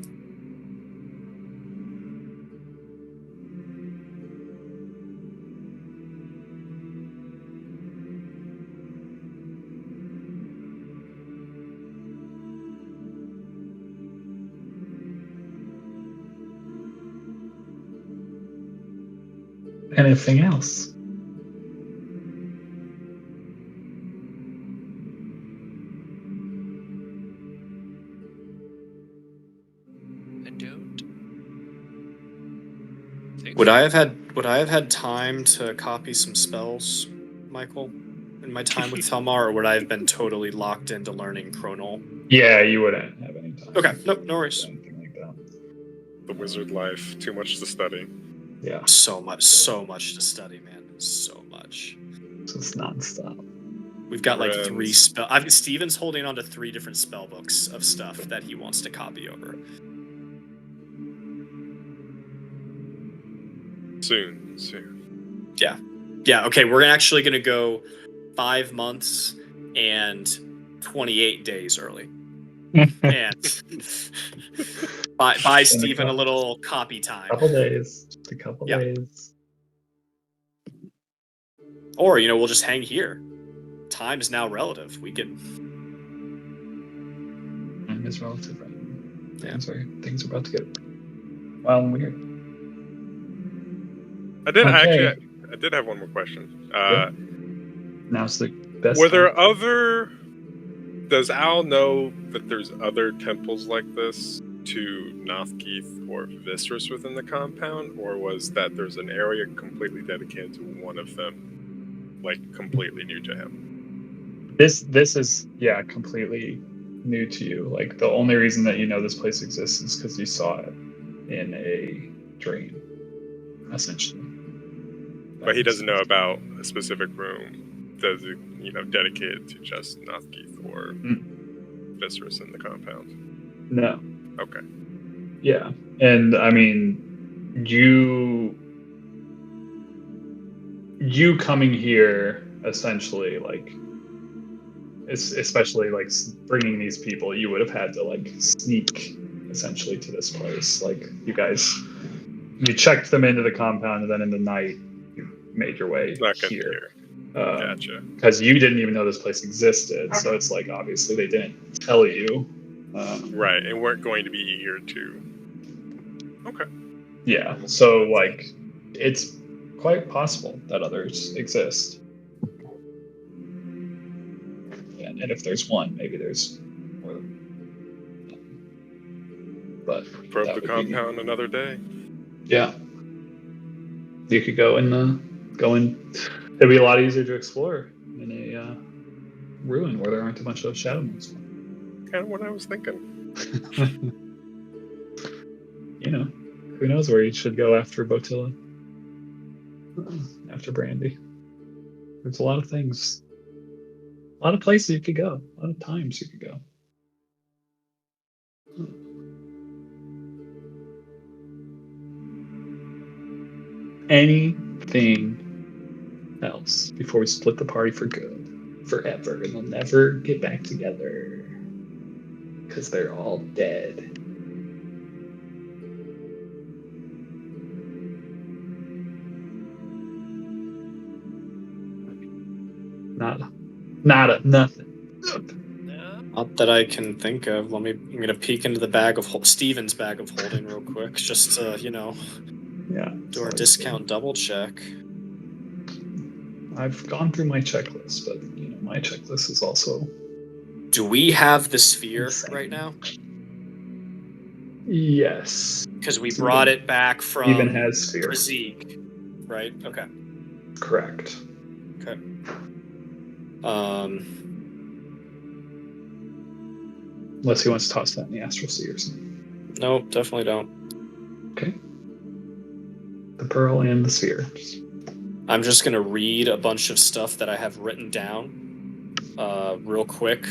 Anything else? I don't. Would I have had time to copy some spells, Michael, in my time with Telmar, or would I have been totally locked into learning Chronal? Yeah, you wouldn't have any time. Okay, nope, no worries. Anything like that. The wizard life, too much to study. Yeah, So much to study, man. So much. so it's nonstop. We've got like Friends. 3 spell. Steven's holding on to 3 different spell books of stuff that he wants to copy over. Soon. Yeah. Okay, we're actually gonna go 5 months and 28 days early, and buy Steven a little copy time. Couple days, just a couple Yeah. days. Or we'll just hang here. Time is now relative. We can. Time is relative, right? Yeah. Things are about to get wild and weird. I did Okay. actually. I did have one more question. Yeah. Now's the best. Were there time. other? Does Al know that there's other temples like this to Nothkeith or Vistris within the compound, or was that there's an area completely dedicated to one of them, like completely new to him? This is completely new to you. Like the only reason that you know this place exists is because you saw it in a dream, essentially. But he doesn't know about a specific room dedicated to just Nothkeith or Vistris in the compound. No. Okay. Yeah, and I mean, you coming here essentially, like, especially like bringing these people, you would have had to like sneak essentially to this place. Like you checked them into the compound, and then in the night you made your way Not gonna here. Gotcha. Because you didn't even know this place existed, so it's like obviously they didn't tell you. Right, and weren't going to be eager to. Okay. Yeah, so like it's quite possible that others exist. And if there's one, maybe there's more. But Probe that the would be- compound another day. Yeah, you could go in. It'd be a lot easier to explore in a ruin where there aren't a bunch of shadow monsters. Kind of what I was thinking. Who knows where you should go after Botilla? After Brandy. There's a lot of things. A lot of places you could go. A lot of times you could go. Anything else before we split the party for good, forever, and they'll never get back together because they're all dead. Nada, nothing. Not that I can think of. I'm gonna peek into the bag of Steven's bag of holding real quick, just to Yeah. do our discount double check. I've gone through my checklist, but my checklist is also. Do we have the sphere insane. right now? Yes. Because we brought it back from Even has sphere. Prazik, right? Okay. Correct. Okay. Unless he wants to toss that in the Astral Sea or something. No, definitely don't. Okay. The pearl and the sphere. I'm just going to read a bunch of stuff that I have written down real quick,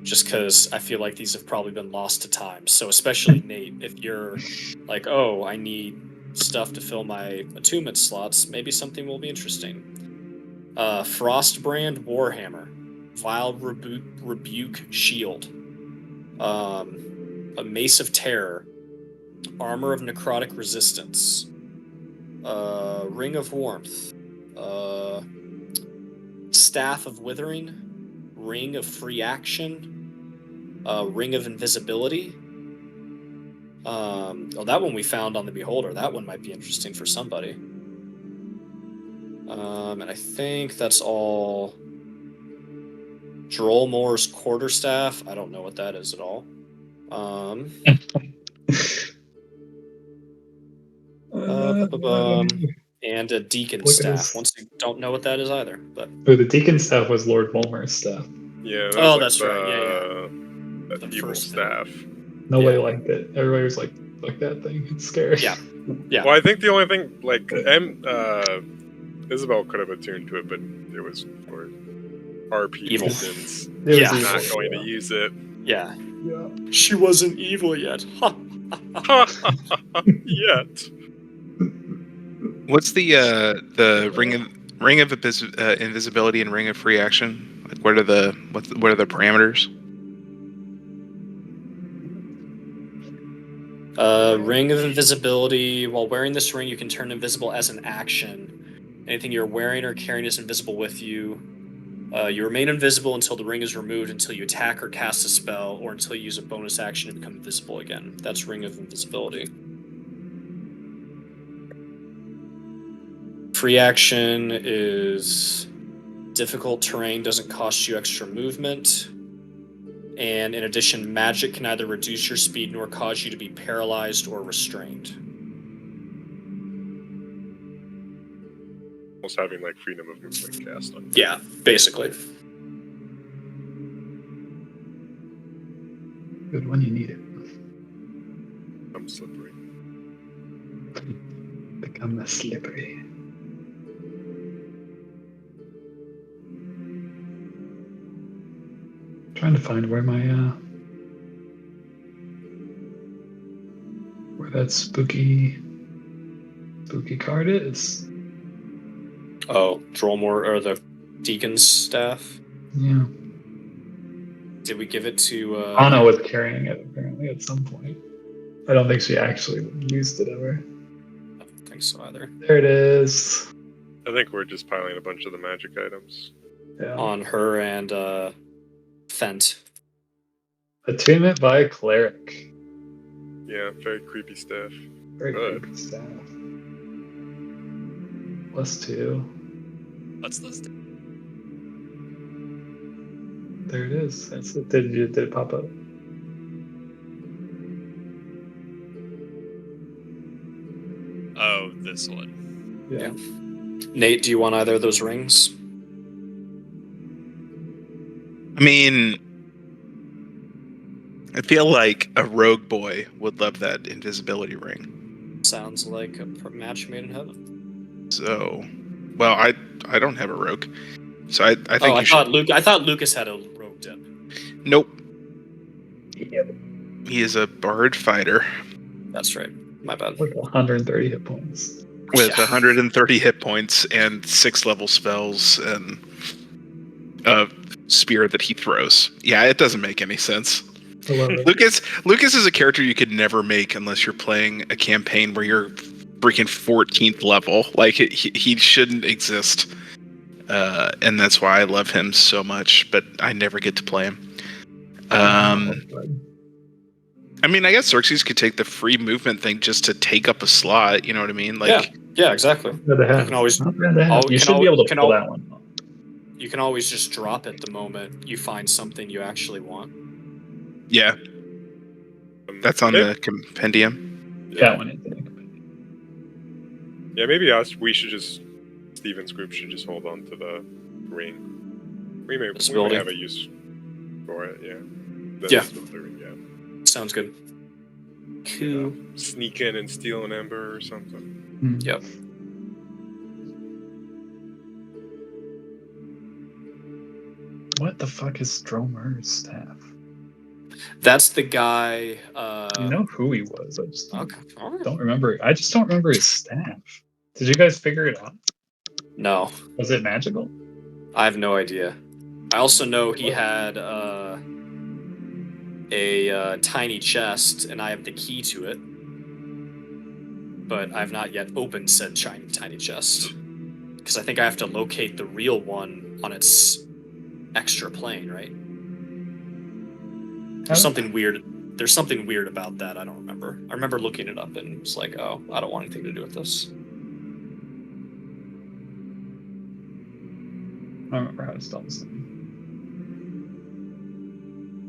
just because I feel like these have probably been lost to time. So especially Nate, if you're like, oh, I need stuff to fill my attunement slots, maybe something will be interesting. Frostbrand Warhammer, Vile Rebuke Shield, a Mace of Terror, Armor of Necrotic Resistance, Ring of Warmth, Staff of Withering, Ring of Free Action, Ring of Invisibility. That one we found on the Beholder. That one might be interesting for somebody. And I think that's all. Drollmore's Quarterstaff. I don't know what that is at all. And a Deacon Staff. Once you don't know what that is either, but the Deacon Staff was Lord Volmer's staff. Yeah. That's right. Yeah. The evil staff. Nobody liked it. Everybody was like, "Fuck that thing! It's scary." Yeah. Well, I think the only thing, Isabel could have attuned to it, but it was for RP Evil. reasons. Yeah. Not going to use it. Yeah. She wasn't evil yet. Yet. What's the ring of invisibility and ring of free action? Like, what are the parameters? Ring of invisibility. While wearing this ring, you can turn invisible as an action. Anything you're wearing or carrying is invisible with you. You remain invisible until the ring is removed, until you attack or cast a spell, or until you use a bonus action to become invisible again. That's Ring of Invisibility. Free action is difficult terrain, doesn't cost you extra movement. And in addition, magic can neither reduce your speed nor cause you to be paralyzed or restrained. Almost having like freedom of movement cast on you. Yeah, basically. Good when you need it. I'm slippery. Become a slippery. Trying to find where my where that spooky card is. Oh, Drollmore or the Deacon's staff. Yeah. Did we give it to? Anna was carrying it apparently at some point. I don't think she actually used it ever. I don't think so either. There it is. I think we're just piling a bunch of the magic items. Yeah. On her and Fent. Attunement by Cleric. Yeah, very creepy stuff. Very Good. creepy staff. +2. What's this? There it is. That's it. Did it pop up? Oh, this one. Yeah. Nate, do you want either of those rings? I mean, I feel like a rogue boy would love that invisibility ring. Sounds like a match made in heaven. So, well, I don't have a rogue, So I think I you should. thought Lucas had a rogue dip. Nope. Yeah, He is a bard fighter That's right. My bad. like 130 hit points. with Yeah. 130 hit points and 6 level spells and a spear that he throws. Yeah, it doesn't make any sense. I love it. Lucas is a character you could never make unless you're playing a campaign where you're freaking 14th level. Like he shouldn't exist, and that's why I love him so much. But I never get to play him. I mean, I guess Xerxes could take the free movement thing just to take up a slot. You know what I mean? Like, Yeah, exactly. Good to have. You can always- Not bad to have. oh, You can should be al- able to can pull al- that one off. You can always just drop it the moment you find something you actually want. yeah, that's on the compendium. That one is in the Yeah, maybe we should just, Steven's group should just hold on to the ring. We may building. have a use for it, yeah. Yeah. The ring, yeah. Sounds good. Cool. Sneak in and steal an ember or something. Yep. What the fuck is Stromer's staff? That's the guy. You know who he was. I just Okay. All right. don't remember. I just don't remember his staff. Did you guys figure it out? No, Was it magical? I have no idea. I also know he had a tiny chest, and I have the key to it. But I've not yet opened said tiny chest. Because I think I have to locate the real one on its extra plane, right? There's something weird. There's something weird about that. I don't remember. I remember looking it up and it's like, oh, I don't want anything to do with this. I don't remember how to spell his name.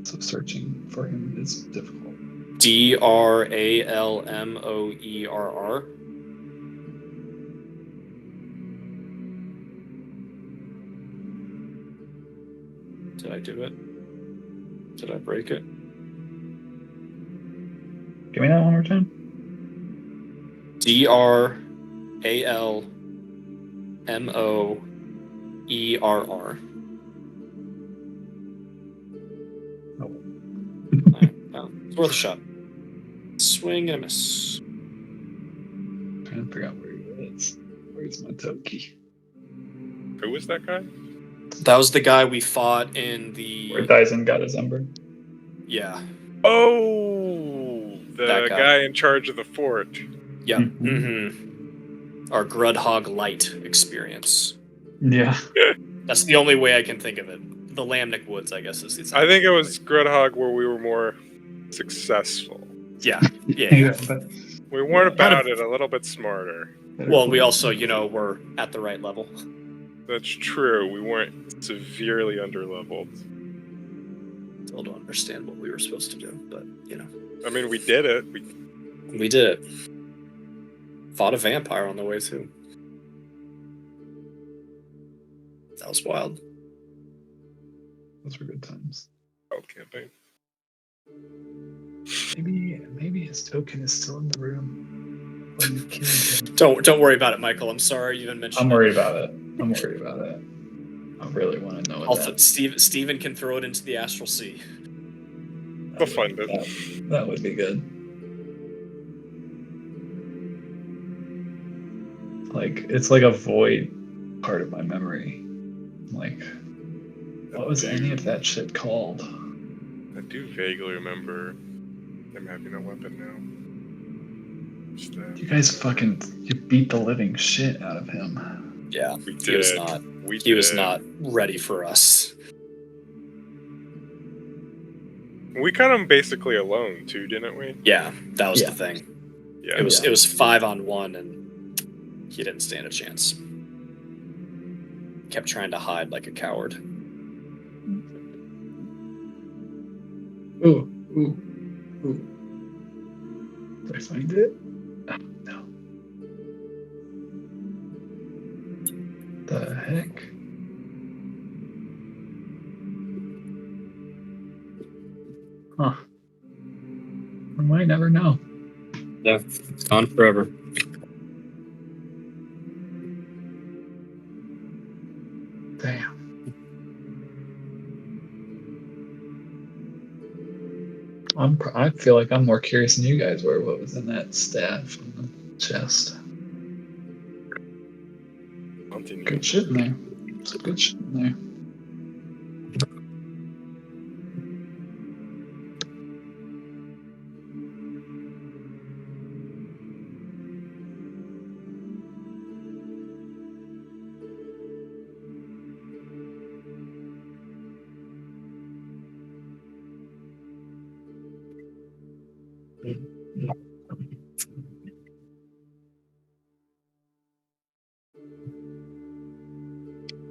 So searching for him is difficult. Dralmoerr. Did I do it? Did I break it? Give me that one more time. Dralmoerr. Oh. Well, it's worth a shot. Swing and a miss. Trying to figure out where he is. Where's my Toki? Who was that guy? That was the guy we fought in Where the. Dyson got his ember. Yeah. Oh, the That guy. guy in charge of the fort. Yeah. Mhm. Mm-hmm. Our Grudhog Light experience. Yeah. That's the only way I can think of it. The Lamnic Woods, I guess, is the. I think it was Grudhog where we were more successful. Yeah. Yeah. but We weren't Kind of- about it, a little bit smarter. Well, we also, were at the right level. That's true. We weren't severely underleveled. Still don't understand what we were supposed to do, but I mean, we did it. we did it. Fought a vampire on the way too. That was wild. those were good times. Wild campaign. Maybe his token is still in the room. When you killed him. Don't worry about it, Michael. I'm sorry you even mentioned. I'm worried about it. I really want to know what that. Steven can throw it into the Astral Sea. We'll find it. That would be good. Like, it's like a void part of my memory. Like, what was any of that shit called? I do vaguely remember him having a weapon now. What's that? You guys you beat the living shit out of him. Yeah, We he was did. not. We He was did. not ready for us. We cut him basically alone too, didn't we? Yeah, that was Yeah. the thing. Yeah. It was 5-on-1, and he didn't stand a chance. Kept trying to hide like a coward. Ooh. Did I find it? Oh, no. The heck? Huh. We might never know. Yeah, it's gone forever. Damn. I feel like I'm more curious than you guys were. What was in that staff in the chest? Hunting Good shit in there. Some good shit in there.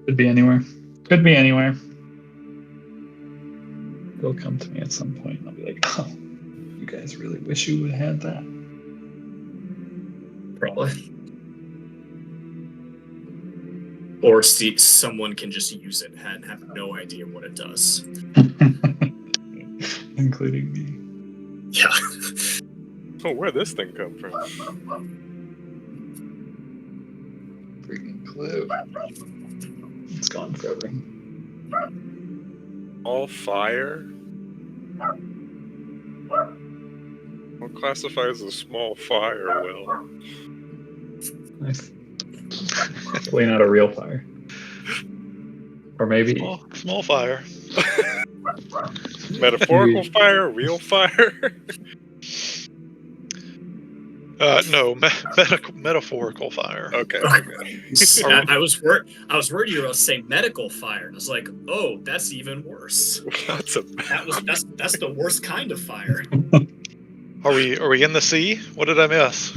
Could be anywhere. Could be anywhere. It'll come to me at some point, and I'll be like, "Oh, you guys really wish you would have had that." Probably. Or someone can just use it and have no idea what it does. Including me. Yeah. Oh, where'd this thing come from? Freaking clue. It's gone forever. All fire? What classifies as a small fire, Will? Nice. Definitely not a real fire. Or maybe Small fire. Metaphorical fire? Real fire? No, metaphorical fire. Okay. I was worried you were going to say medical fire, and I was like, oh, that's even worse. That's the worst kind of fire. Are we in the sea? What did I miss?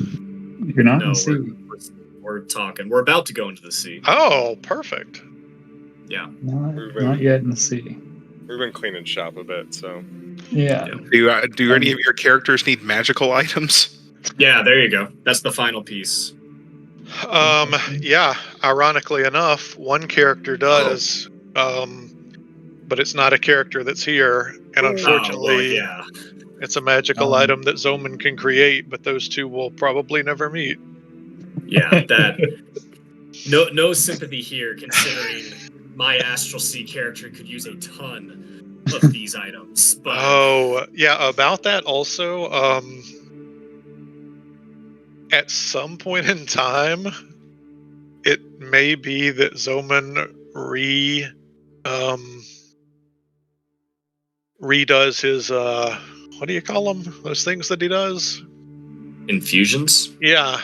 you're not in No, the sea. we're talking. We're about to go into the sea. Oh, perfect. Yeah. Not yet in the sea. We've been cleaning shop a bit, so. Yeah. Do any of your characters need magical items? Yeah, there you go. That's the final piece. Yeah, ironically enough, one character does, but it's not a character that's here, and unfortunately, it's a magical item that Zoman can create, but those two will probably never meet. Yeah, that no sympathy here, considering my Astral Sea character could use a ton of these items. But oh, yeah, about that also, at some point in time, it may be that Zoman redoes his what do you call them? Those things that he does? Infusions? Yeah.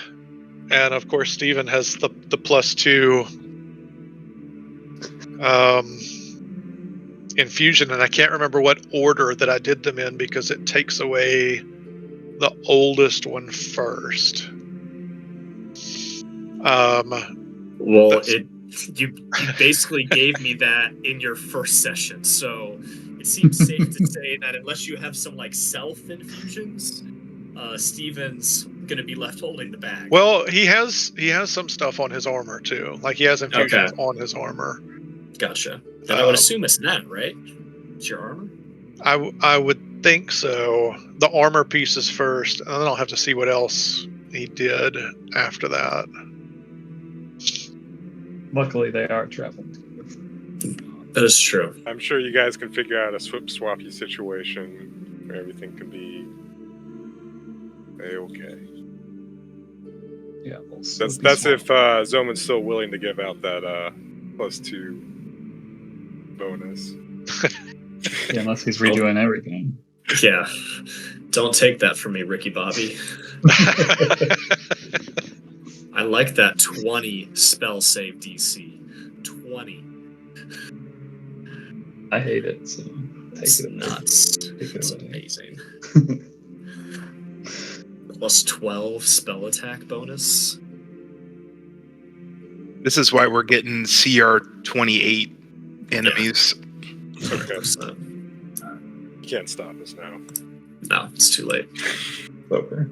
And of course Steven has the +2 infusion, and I can't remember what order that I did them in because it takes away the oldest one first. Well, you basically gave me that in your first session, so it seems safe to say that unless you have some like self infusions, Steven's gonna be left holding the bag. Well, he has some stuff on his armor too. Like he has infusions on his armor. Gotcha. Then I would assume it's that, right? It's your armor? I would think so. The armor pieces first, and then I'll have to see what else he did after that. Luckily, they are traveling together. That is true. I'm sure you guys can figure out a swap-swappy situation where everything can be okay. Yeah, that's if Zoman's still willing to give out that +2 bonus. Yeah, unless he's redoing everything. Yeah. Don't take that from me, Ricky Bobby. I like that 20 spell save DC. 20. I hate it, so It's take it. nuts. Take it It's away. amazing. +12 spell attack bonus. This is why we're getting CR 28 enemies. Okay. 100%. You can't stop us now. No, it's too late. Over.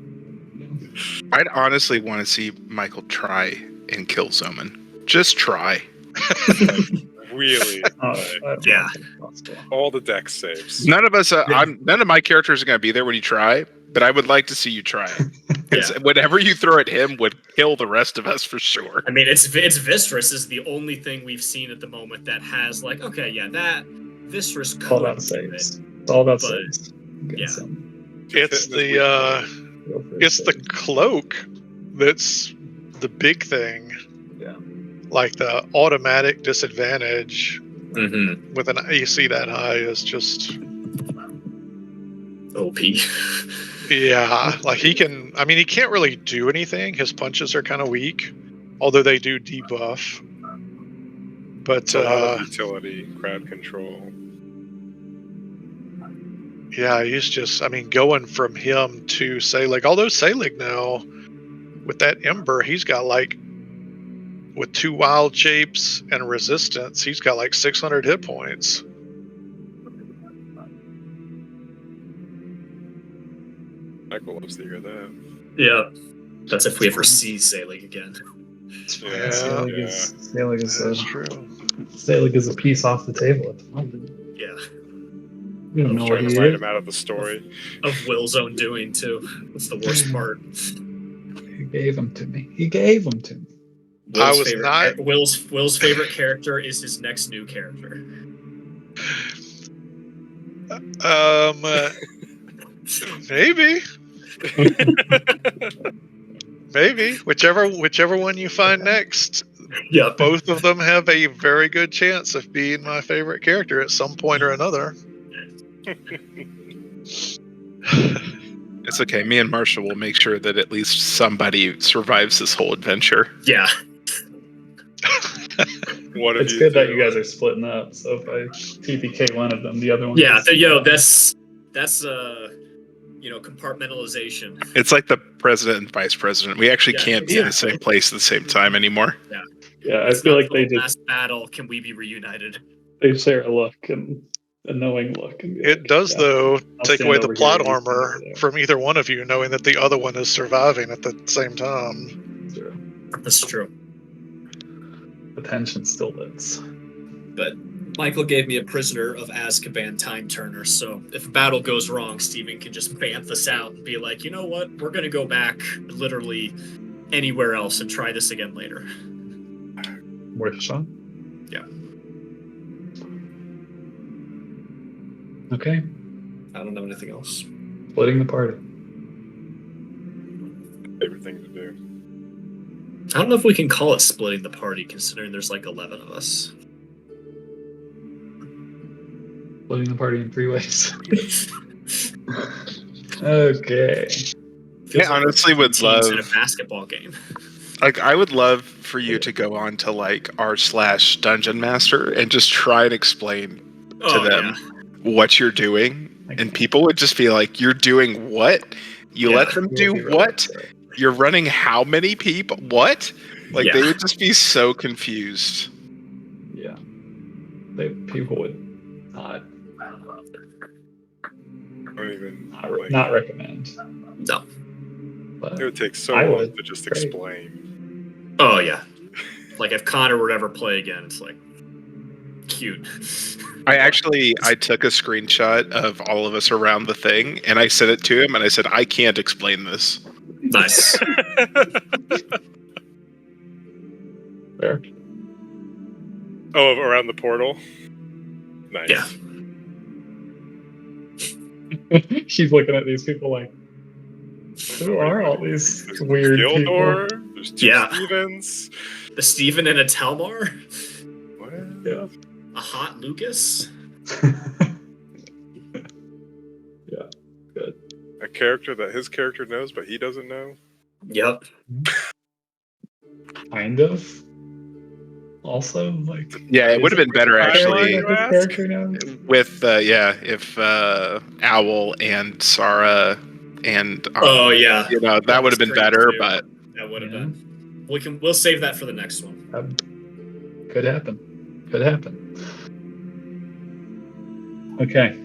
I'd honestly want to see Michael try and kill Zoman. Just try. Really? Yeah. All the dex saves. None of us. None of my characters are going to be there when you try, but I would like to see you try. Whatever you throw at him would kill the rest of us for sure. I mean, it's Vistress is the only thing we've seen at the moment that has like, okay, yeah, that Vistress could All about do saves. it, It's all about but saves. Get Yeah. some It's Fitness weekend. real first it's the aid. cloak that's the big thing. Yeah. Like the automatic disadvantage Mm-hmm. with an AC that high is just OP. yeah. Like he can't really do anything. His punches are kind of weak, although they do debuff. But It's a lot of utility, crowd control. yeah, he's just going from him to Selig. Although Selig now with that Ember, he's got like with 2 wild shapes and resistance, he's got like 600 hit points. Michael loves to hear that. Yeah. That's if we ever see Selig again. Yeah, Selig yeah. That's true. Selig is a piece off the table at the moment. Yeah. We I don't was know what trying he to write is. him out of the story. Of Will's own doing, too. That's the worst part. He gave him to me. He gave him to me. Will's favorite character is his next new character. Maybe. Maybe. Whichever one you find next, Yep. both of them have a very good chance of being my favorite character at some point or another. It's okay. Me and Marshall will make sure that at least somebody survives this whole adventure. Yeah. What if It's good that you guys are splitting up. So if I TPK one of them, the other one. Yeah. gets- That's compartmentalization. It's like the president and vice president. We actually Yeah, can't be in the exactly. same place at the same time anymore. Yeah, I It's feel not like they the just last battle. Can we be reunited? they share a look and a knowing look. And be It like, does, yeah, though, I'll take stand away the over plot here, you stand armor over there. from either one of you, knowing that the other one is surviving at the same time. Sure. That's true. The tension still lives. But Michael gave me a prisoner of Azkaban time turner, so if a battle goes wrong, Steven can just bamf us out and be like, you know what? We're going to go back literally anywhere else and try this again later. Worth a shot? Yeah. Okay. I don't know anything else. Splitting the party. Favorite thing to do. I don't know if we can call it splitting the party, considering there's like 11 of us. Splitting the party in 3 ways. Okay. Feels I honestly would teams in a love- basketball game. Like, I would love for you to go on to like r/dungeon master and just try and explain to them what you're doing, and people would just be like, "You're doing what? You let them do what? You're running how many people? What?" Like they would just be so confused. Yeah. People would not not recommend. No. But it would take so I long would. to just Great. explain. Oh, yeah. Like, if Connor would ever play again, it's like, cute. I took a screenshot of all of us around the thing, and I sent it to him, and I said, "I can't explain this." Nice. There. Oh, around the portal? Nice. Yeah. She's looking at these people like, who are all these There's weird Gildor, people? there's 2 Stevens. A Steven and a Telmar? What? Yeah. A hot Lucas? Yeah, good. A character that his character knows, but he doesn't know? Yep. Kind of. Also, like, Yeah, it would have been better actually You ask? character now? with if Owl and Sarah and Oh, yeah. that would have been better, but That would have been. We'll save that for the next one. Could happen. Could happen. Okay.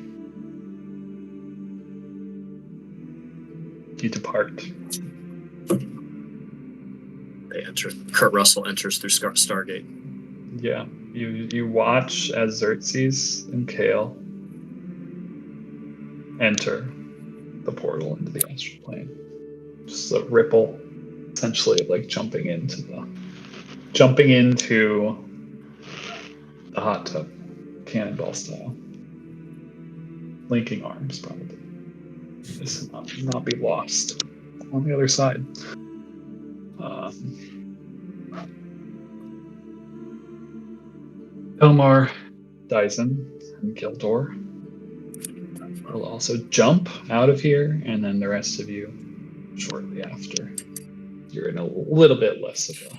You depart. They enter. Kurt Russell enters through Stargate. Yeah. You watch as Xerxes and Kale enter the portal into the astral plane. Just a ripple, essentially, like jumping into the hot tub, cannonball style. Linking arms, probably. this not be lost on the other side. Elmar, Dyson, and Gildor will also jump out of here, and then the rest of you shortly after. You're in a little bit less of a.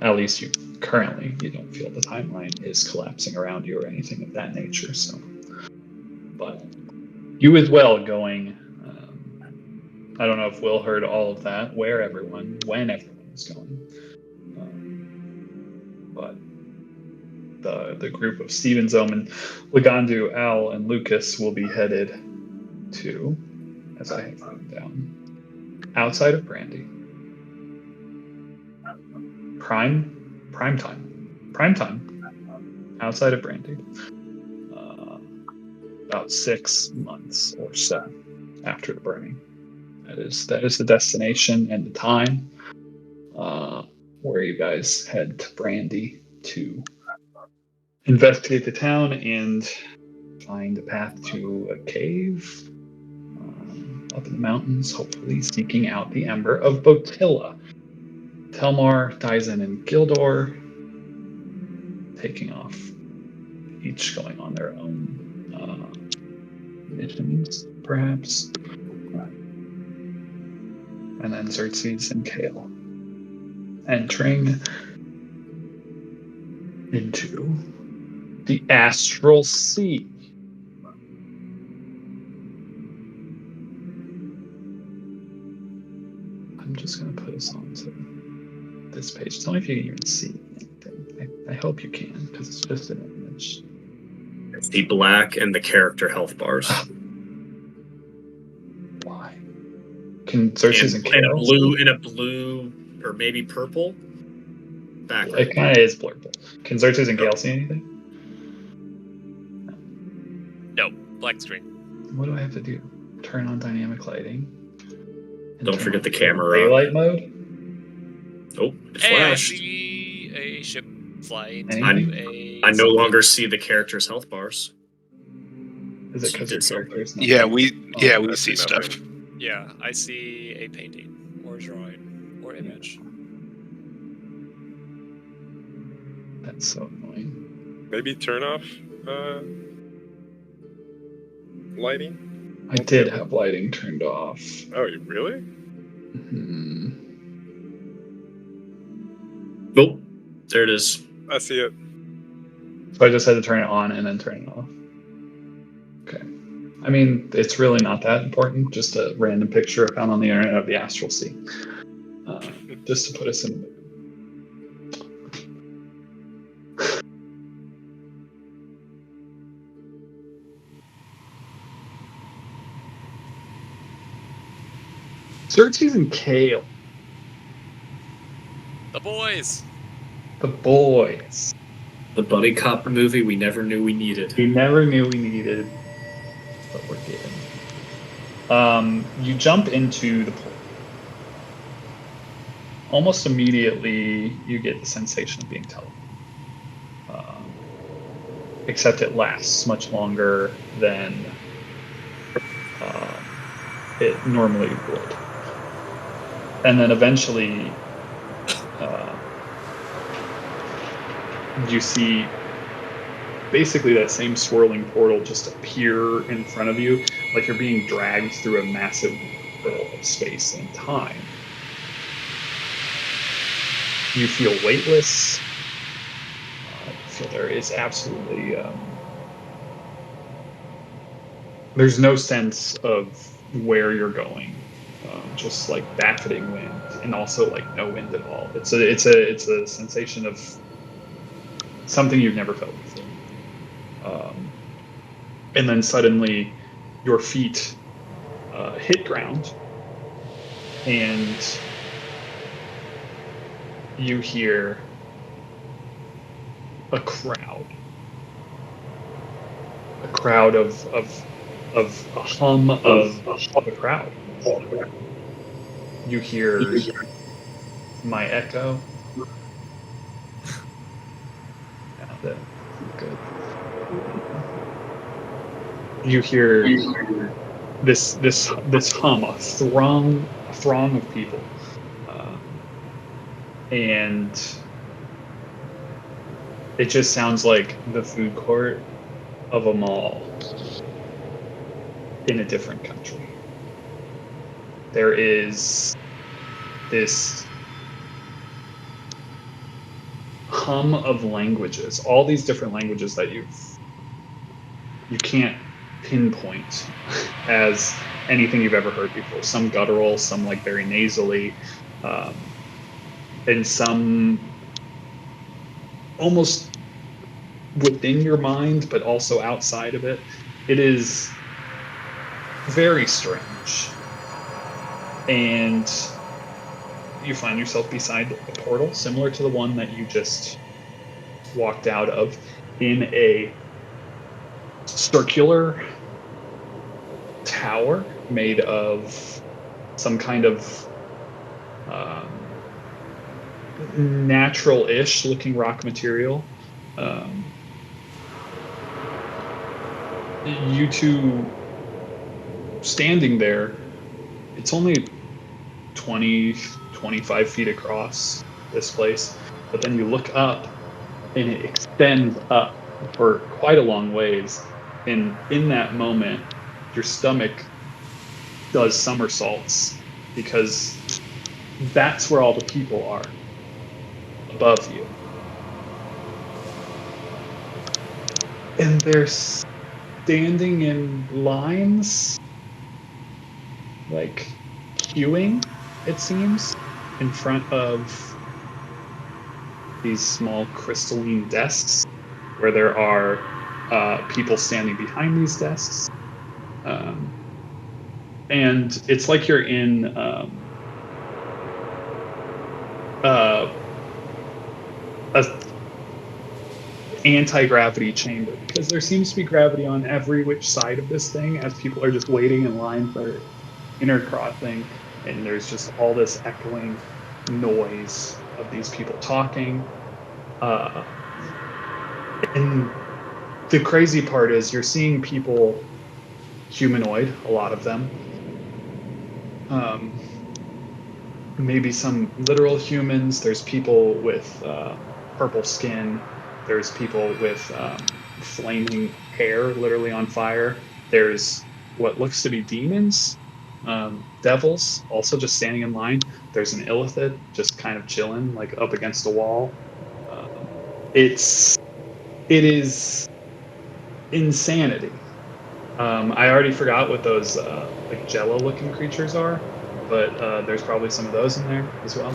At least you don't feel the timeline is collapsing around you or anything of that nature. So, but you as well going. I don't know if Will heard all of that, when everyone is going. But the group of Steven, Zoman, Lagandu, Al, and Lucas will be headed to, as I have written down, outside of Brandy. Prime time, outside of Brandy. About 6 months or so after the burning. That is the destination and the time where you guys head to Brandy to investigate the town and find a path to a cave up in the mountains, hopefully seeking out the Ember of Botilla. Telmar, Dyson, and Gildor taking off, each going on their own missions, perhaps. And then Xerxes and Kale entering into the Astral Sea. I'm just going to put us onto this page. Tell me if you can even see anything. I hope you can, because it's just an image. It's the black and the character health bars. Why? Can Xerxes and Kale in a blue or maybe purple background? It kind of is blurred. Can Xerxes and Kale see anything? No, black screen. What do I have to do? Turn on dynamic lighting. Don't forget the camera. Daylight mode? Oh, it Hey, I flashed. see a ship flying Anything? to a. I no longer see the character's health bars. Is it because your character's not Yeah, there? we I see see stuff. nothing. Yeah, I see a painting or drawing or image. That's so annoying. Maybe turn off lighting. I did have lighting turned off. Oh, you really? Oh, there it is. I see it. So I just had to turn it on and then turn it off. Okay. I mean, it's really not that important. Just a random picture I found on the internet of the Astral Sea. Just to put us in the mood. Xerxes and Kale. The boys. The boys. The buddy cop movie we never knew we needed. We never knew we needed, but we're given. You jump into the pool. Almost immediately, you get the sensation of being teleported. Except it lasts much longer than it normally would. And then eventually, you see basically that same swirling portal just appear in front of you, like you're being dragged through a massive whirl of space and time. You feel weightless. You feel there is absolutely there's no sense of where you're going. Just like buffeting wind, and also like no wind at all. It's a sensation of something you've never felt before. And then suddenly, your feet hit ground, and you hear a crowd of a hum of a crowd. You hear my echo. Yeah, that's good. you hear this hum, a throng of people, and it just sounds like the food court of a mall in a different country. There is this hum of languages, all these different languages that you can't pinpoint as anything you've ever heard before. Some guttural, some like very nasally, and some almost within your mind, but also outside of it. It is very strange. And you find yourself beside a portal similar to the one that you just walked out of, in a circular tower made of some kind of natural-ish looking rock material. You two standing there, it's only 20, 25 feet across, this place, but then you look up and it extends up for quite a long ways, and in that moment your stomach does somersaults, because that's where all the people are above you, and they're standing in lines, like queuing, it seems, in front of these small crystalline desks where there are people standing behind these desks. And it's like you're in a anti-gravity chamber, because there seems to be gravity on every which side of this thing as people are just waiting in line for intercrossing, and there's just all this echoing noise of these people talking. And the crazy part is you're seeing people humanoid, a lot of them. Maybe some literal humans. There's people with purple skin. There's people with flaming hair, literally on fire. There's what looks to be demons, devils, also just standing in line. There's an illithid just kind of chilling, like up against a wall. It is insanity. I already forgot what those like jello-looking creatures are, but there's probably some of those in there as well.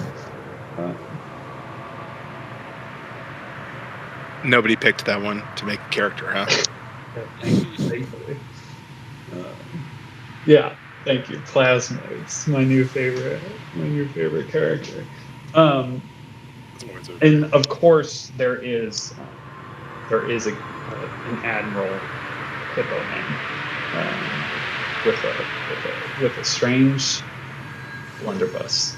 Nobody picked that one to make a character, huh? Thankfully. Yeah, thank you. Plasmoids, my new favorite character. And of course, there is an admiral hippo man with a strange blunderbuss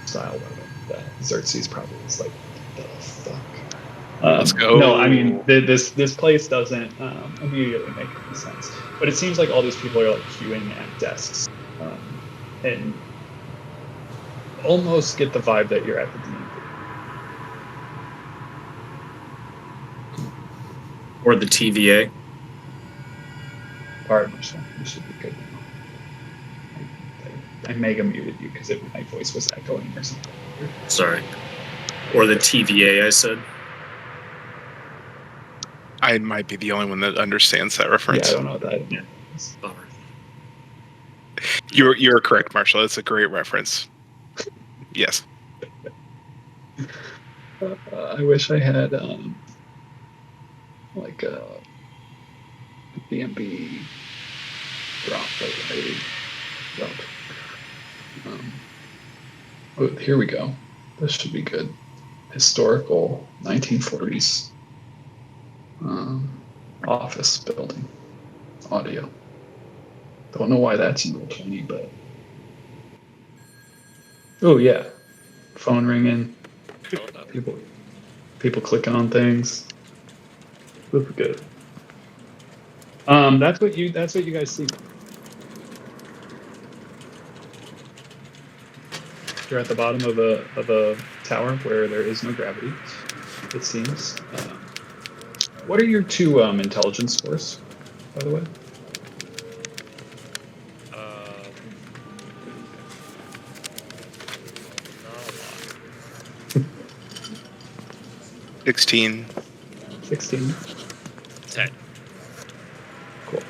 style weapon that Xerxes probably was like, what the fuck? Let's go. No, I mean this place doesn't immediately make any sense, but it seems like all these people are like queuing at desks, and almost get the vibe that you're at the DMV. Or the TVA. Pardon, Michelle. You should be good now. I mega muted you because my voice was echoing or something. Sorry. Or the TVA, I said. I might be the only one that understands that reference. Yeah, I don't know what that is. Bummer. You're correct, Marshall. It's a great reference. Yes. I wish I had like a DMB drop that I wrote. Oh, here we go. This should be good. Historical 1940s office building audio. Don't know why that's in Roll20, but oh yeah, phone ringing, people clicking on things. This is good. That's what you guys see. You're at the bottom of a tower where there is no gravity, it seems. What are your two intelligence scores, by the way? Not a lot. 16. 16. 10. Cool.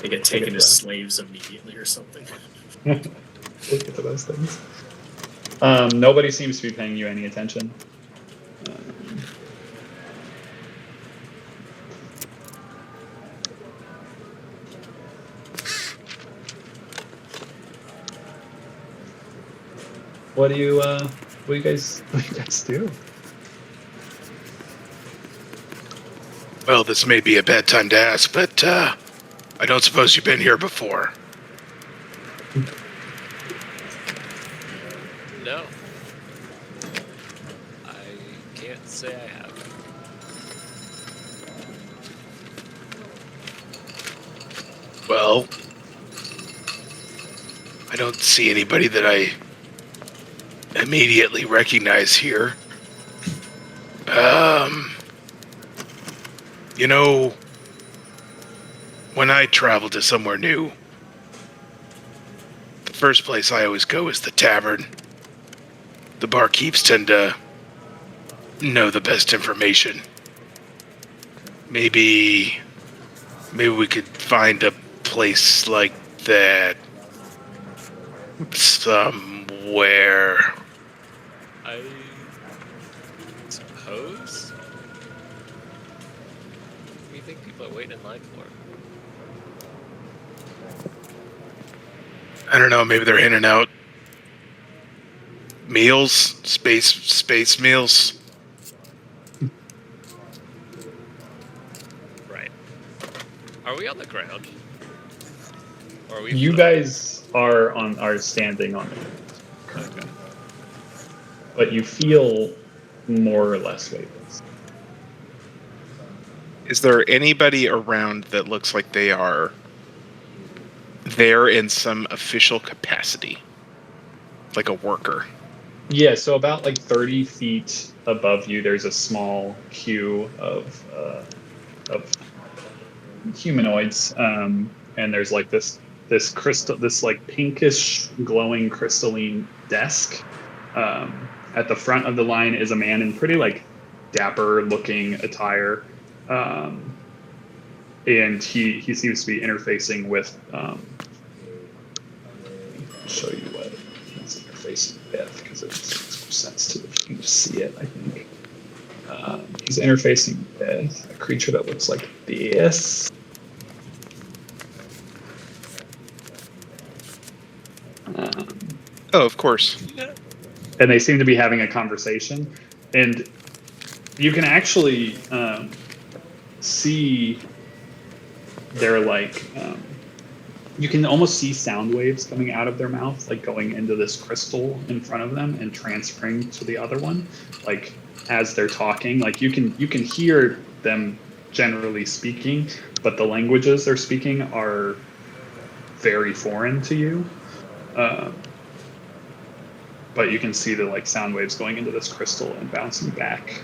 They get Take a taken as breath. slaves immediately or something. We'll get to those things. Nobody seems to be paying you any attention. What do you guys do? Well, this may be a bad time to ask, but I don't suppose you've been here before. No. I can't say I have. Well, I don't see anybody that I immediately recognize here. You know, when I travel to somewhere new, the first place I always go is the tavern. The barkeeps tend to know the best information. Maybe we could find a place like that somewhere. I suppose? What do you think people are waiting in line for? I don't know, maybe they're handing out meals, space meals. Right. Are we on the ground? Or are we You floating? guys are standing on it, Okay. but you feel more or less weightless. Is there anybody around that looks like they are there in some official capacity? Like a worker? Yeah, so about like 30 feet above you, there's a small queue of humanoids, and there's like this crystal, this like pinkish glowing crystalline desk. At the front of the line is a man in pretty like dapper looking attire, and he seems to be interfacing with. I'll show you what he's interfacing with because it makes more sense to if you can just see it. I think he's interfacing with a creature that looks like this. Oh, of course. And they seem to be having a conversation, and you can actually see they're like you can almost see sound waves coming out of their mouth, like going into this crystal in front of them and transferring to the other one, like as they're talking. Like you can hear them generally speaking, but the languages they're speaking are very foreign to you. But you can see the like sound waves going into this crystal and bouncing back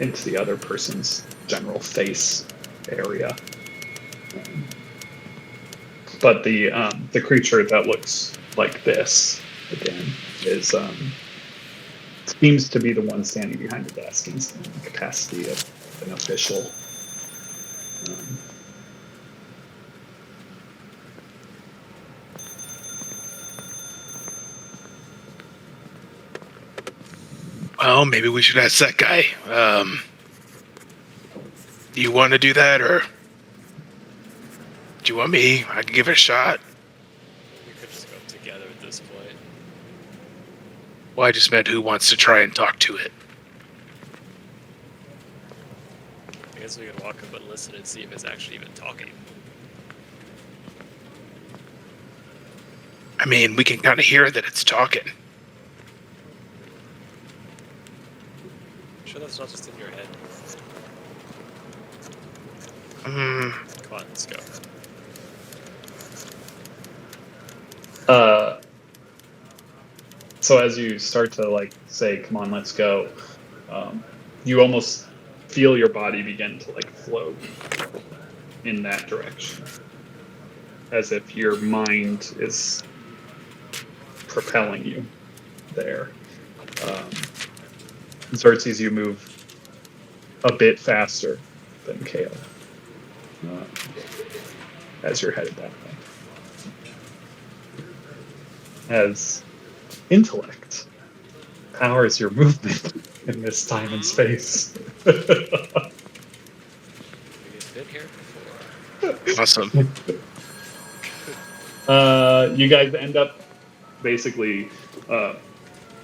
into the other person's general face area. But the creature that looks like this again is seems to be the one standing behind the desk in the capacity of an official. Well, maybe we should ask that guy. Do you want to do that, or do you want me? I can give it a shot. We could just go together at this point. Well, I just meant who wants to try and talk to it. I guess we could walk up and listen and see if it's actually even talking. I mean, we can kind of hear that it's talking. Sure that's not just in your head. Come on, let's go. So as you start to like say, "Come on, let's go," you almost feel your body begin to like float in that direction, as if your mind is propelling you there. Xerxes, you move a bit faster than Kale as you're headed that way. As intellect powers your movement in this time and space. We've been here before. Awesome. You guys end up basically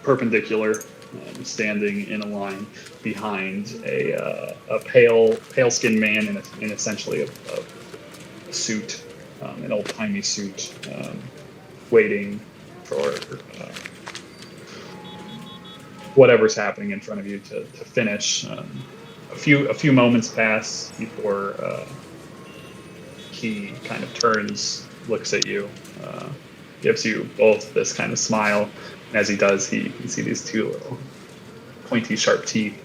perpendicular, standing in a line behind a pale-skinned man in essentially a suit, an old-timey suit, waiting for whatever's happening in front of you to finish. A few moments pass before he kind of turns, looks at you, gives you both this kind of smile. And as he does, you can see these two little pointy, sharp teeth,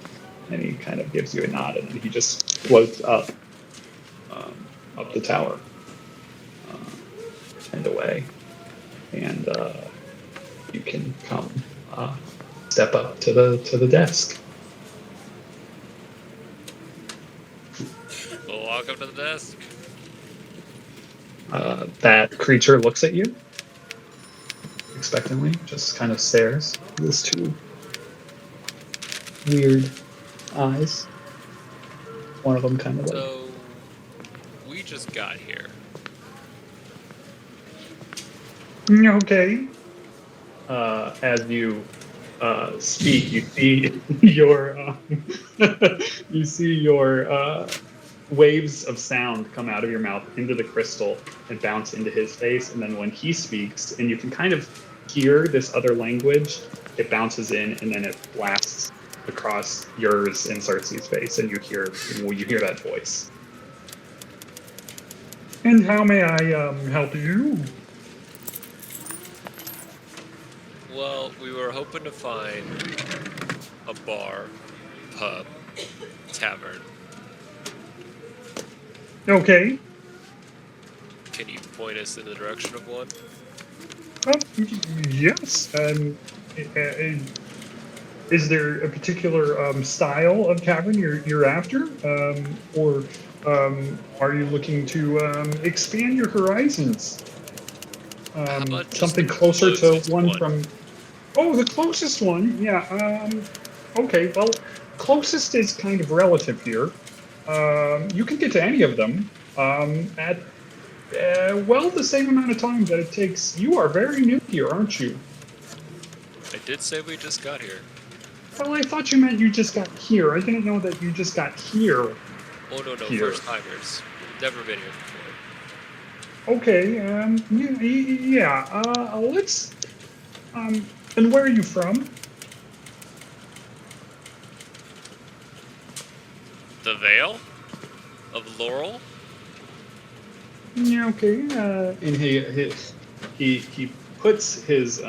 and he kind of gives you a nod, and then he just floats up the tower and away. And you can come step up to the desk. Well, welcome to the desk. That creature looks at you expectantly, just kind of stares. Those two weird eyes. One of them kind of like. So, we just got here. Okay. As you speak, you see your waves of sound come out of your mouth into the crystal and bounce into his face, and then when he speaks, and you can kind of hear this other language, it bounces in, and then it blasts across yours and Xerxes' face, and you hear that voice. And how may I help you? Well, we were hoping to find a bar, pub, tavern. Okay. Can you point us in the direction of one? Yes. Is there a particular style of tavern you're after, or are you looking to expand your horizons? How about just Something the closer to closest one one? from. Oh, the closest one. Yeah. Okay. Well, closest is kind of relative here. You can get to any of them at the same amount of time that it takes. You are very new here, aren't you? I did say we just got here. Well, I thought you meant you just got here. I didn't know that you just got here. Oh, no, Here. first timers. Never been here before. Okay, let's, and where are you from? The Vale? Of Laurel? Yeah, okay, and he puts his,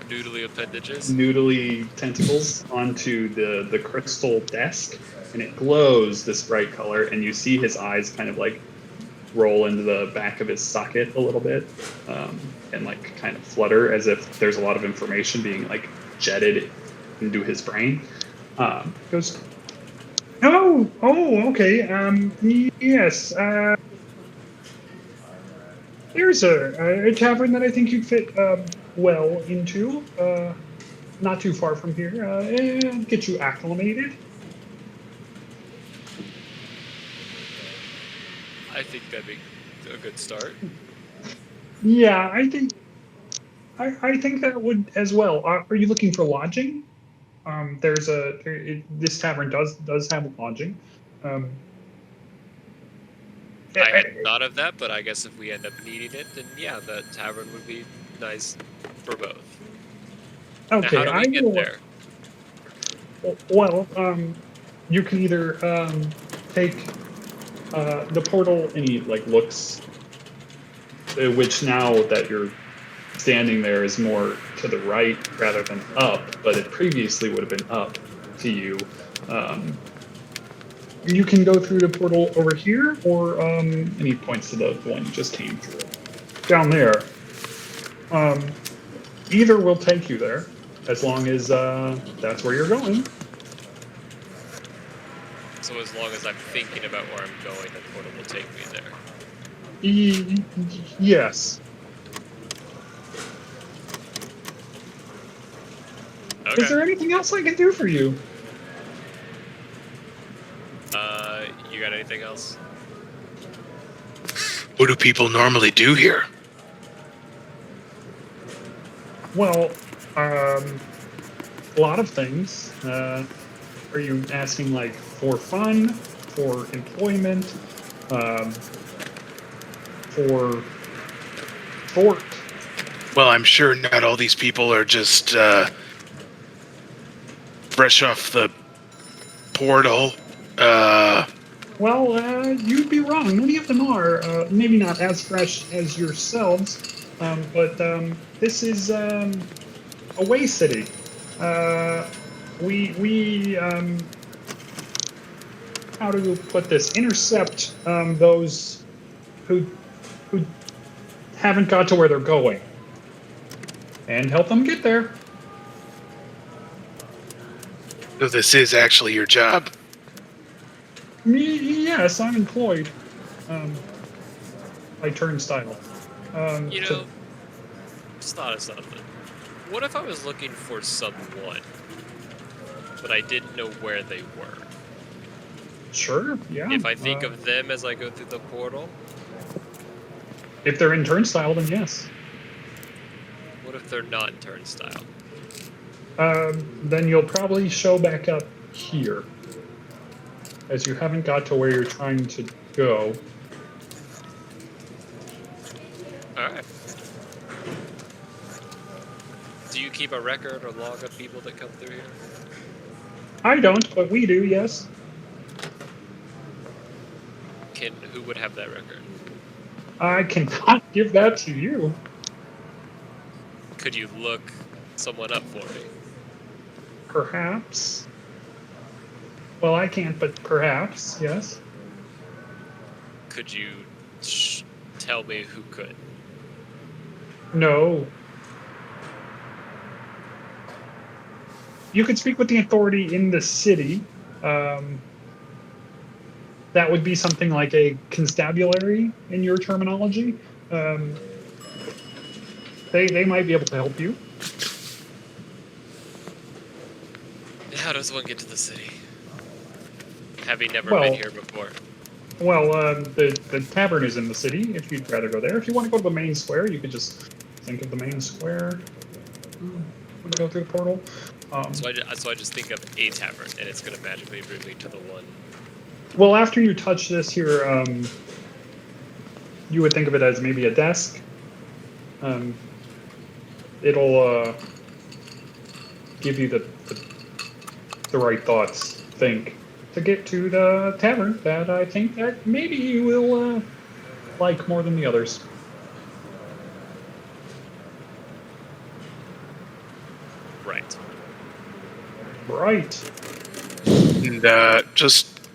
Noodly appendages? noodly tentacles onto the crystal desk, and it glows this bright color, and you see his eyes kind of like roll into the back of his socket a little bit, and like kind of flutter as if there's a lot of information being like jetted into his brain. Goes, oh, okay, yes, there's a tavern that I think you'd fit well into, not too far from here, and get you acclimated. I think that'd be a good start. Yeah, I think that would as well. Are you looking for lodging? This tavern does have lodging. I hadn't thought of that, but I guess if we end up needing it, then yeah, the tavern would be nice for both. Okay, Now, how do we get there? Well, you can either take the portal, and he like looks, which now that you're standing there is more to the right rather than up, but it previously would have been up to you. You can go through the portal over here, or and he points to the one you just came through. Down there. Either will take you there, as long as that's where you're going. So as long as I'm thinking about where I'm going, the portal will take me there. Yes. Okay. Is there anything else I can do for you? You got anything else? What do people normally do here? Well, a lot of things. Are you asking like for fun, for employment, for sport? Well, I'm sure not all these people are just fresh off the portal. Well, you'd be wrong. Many of them are. Maybe not as fresh as yourselves, but this is a way city. We how do you put this? Intercept those who haven't got to where they're going, and help them get there. So this is actually your job. Yes, I'm employed by Turnstile. You know, just thought of something. What if I was looking for someone, but I didn't know where they were? Sure, yeah. If I think of them as I go through the portal, if they're in Turnstile, then yes. what if they're not in Turnstile? Then you'll probably show back up here, as you haven't got to where you're trying to go. Alright. Do you keep a record or log of people that come through here? I don't, but we do, yes. Who would have that record? I cannot give that to you. Could you look someone up for me? Perhaps. Well, I can't, but perhaps, yes. Could you tell me who could? No. You could speak with the authority in the city. That would be something like a constabulary in your terminology. They might be able to help you. How does one get to the city? Having never Well, been here before. Well, the tavern is in the city, if you'd rather go there. If you want to go to the main square, you could just think of the main square. Want to go through the portal? So I just think of a tavern, and it's going to magically bring me to the one. Well, after you touch this here, you would think of it as maybe a desk. It'll give you the right thoughts, think, to get to the tavern that I think that maybe you will like more than the others. Right. Right. And just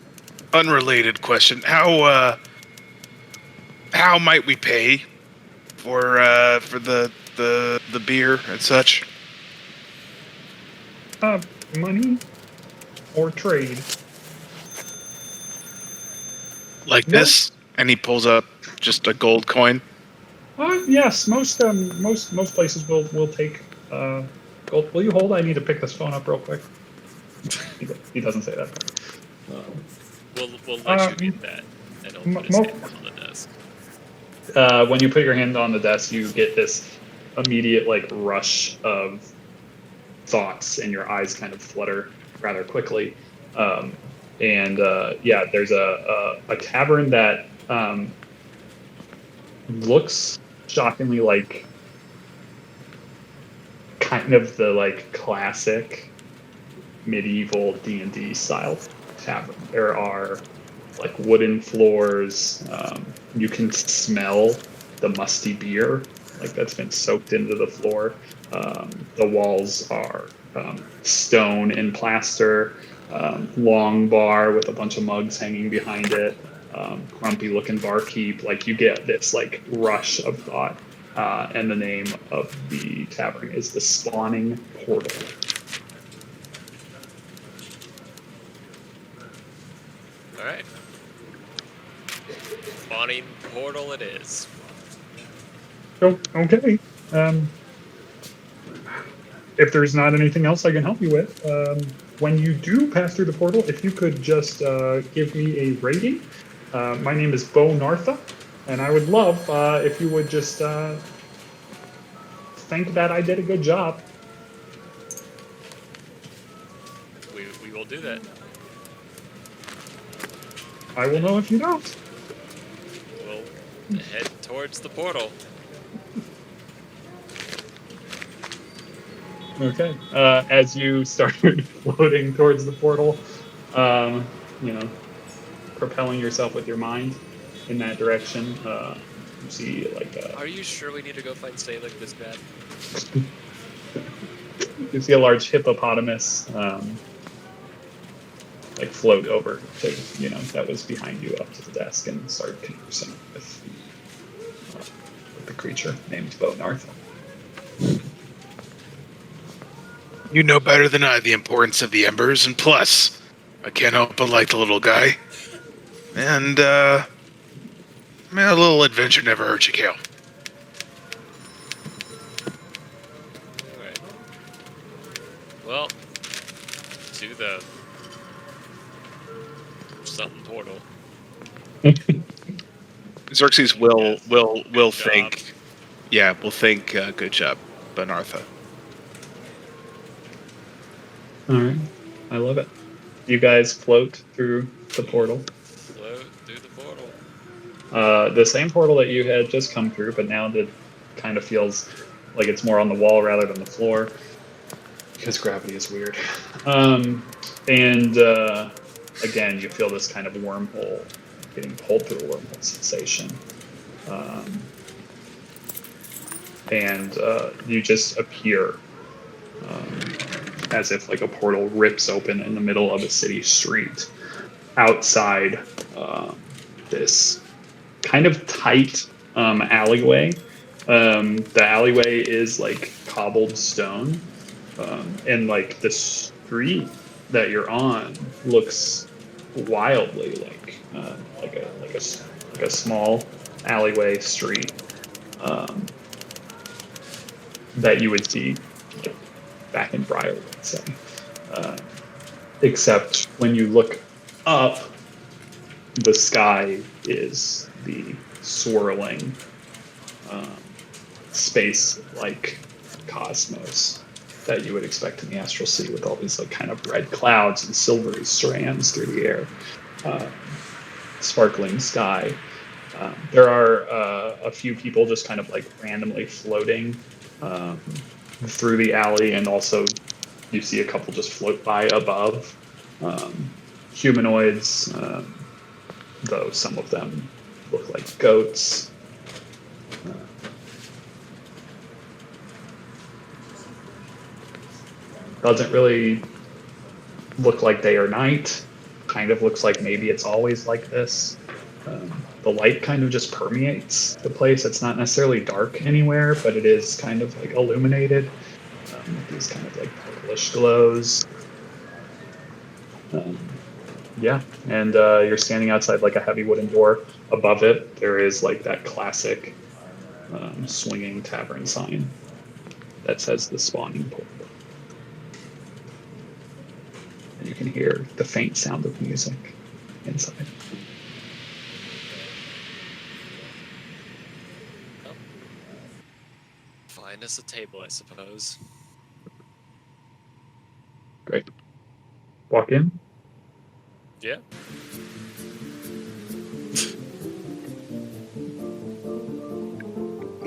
unrelated question: how might we pay for the beer and such? Money or trade. Like this? And he pulls up just a gold coin. Yes, most places will take gold. Will you hold? I need to pick this phone up real quick. He doesn't say that part. We'll let you get that, and I'll put his hand on the desk. When you put your hand on the desk, you get this immediate rush of thoughts, and your eyes kind of flutter rather quickly. There's a tavern that looks shockingly like kind of the classic medieval D&D style tavern. There are like wooden floors. You can smell the musty beer, like that's been soaked into the floor. The walls are stone and plaster. Long bar with a bunch of mugs hanging behind it. Grumpy looking barkeep. Like you get this like rush of thought. And the name of the tavern is the Spawning Portal. All right. Spawning portal it is. Oh, okay. If there's not anything else I can help you with, when you do pass through the portal, if you could just give me a rating. My name is Bo Nartha, and I would love if you would just think that I did a good job. We will do that. I will know if you don't. We'll head towards the portal. Okay. As you started floating towards the portal, you know, propelling yourself with your mind in that direction, you see like Are you sure we need to go find Salik this bad? you see a large hippopotamus like float over to, you know, that was behind you up to the desk and start conversing with the creature named Bo Nartha. You know better than I the importance of the embers, and plus, I can't help but like the little guy. And, a little adventure never hurts you, Kale. Alright. Well, to the something portal. Xerxes will Yes. will Good think. job. Yeah, we'll think. Good job, Benartha. All right. I love it. You guys float through the portal. Float through the portal. The same portal that you had just come through, but now that kind of feels like it's more on the wall rather than the floor because gravity is weird. Again, you feel this kind of wormhole, getting pulled through a wormhole sensation. You just appear as if like a portal rips open in the middle of a city street outside this kind of tight alleyway. The alleyway is like cobbled stone, and like the street that you're on looks wildly like a small alleyway street that you would see like, back in Briarwood, say. Except when you look up, the sky is the swirling space-like cosmos that you would expect in the Astral Sea, with all these like kind of red clouds and silvery strands through the air, sparkling sky. There are a few people just kind of like randomly floating through the alley, and also you see a couple just float by above. Humanoids, though some of them look like goats. Doesn't really look like day or night. Kind of looks like maybe it's always like this. The light kind of just permeates the place. It's not necessarily dark anywhere, but it is kind of like illuminated with these kind of like purplish glows. Yeah, and you're standing outside like a heavy wooden door. Above it, there is like that classic swinging tavern sign that says the Spawning Portal. And you can hear the faint sound of music inside. Well, find us a table, I suppose. Great. Walk in. Yeah.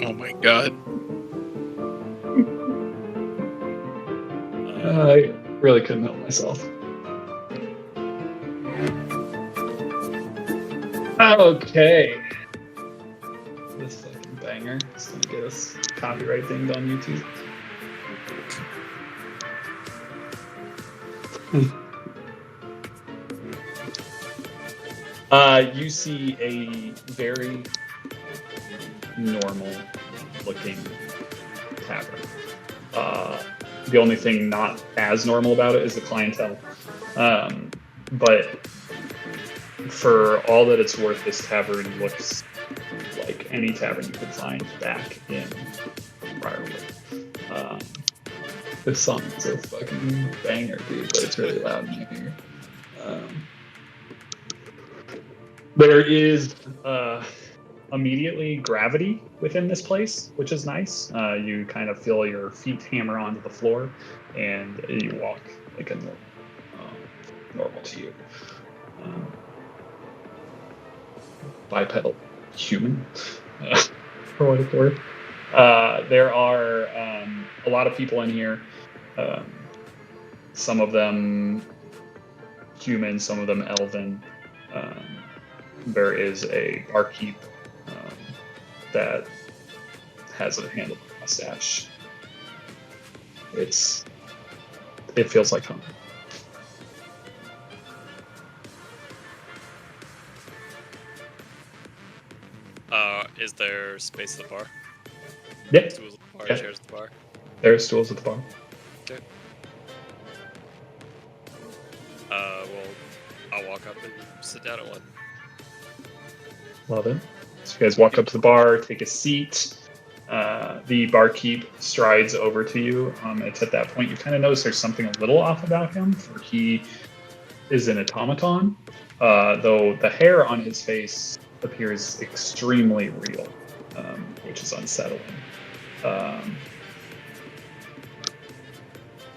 Oh my god. I really couldn't help myself. Okay. This fucking banger is gonna get us copyright dinged on YouTube. You see a very normal looking tavern. The only thing not as normal about it is the clientele. But for all that it's worth, this tavern looks like any tavern you could find back in Briarwood. This song is a fucking banger, dude, but it's really loud in here. There is immediately gravity within this place, which is nice. You kind of feel your feet hammer onto the floor, and you walk like a normal to you. Bipedal human, for what it's worth. There are a lot of people in here. Some of them human, some of them elven. There is a barkeep that has a handlebar mustache. It feels like home. Is there space at the bar? Yep. Stools at the bar, Yeah. chairs at the bar? There are stools at the bar. Okay. Well, I'll walk up and sit down at one. Love it. So you guys walk up to the bar, take a seat. The barkeep strides over to you. It's at that point you kind of notice there's something a little off about him, for he is an automaton, though the hair on his face appears extremely real, which is unsettling. Hi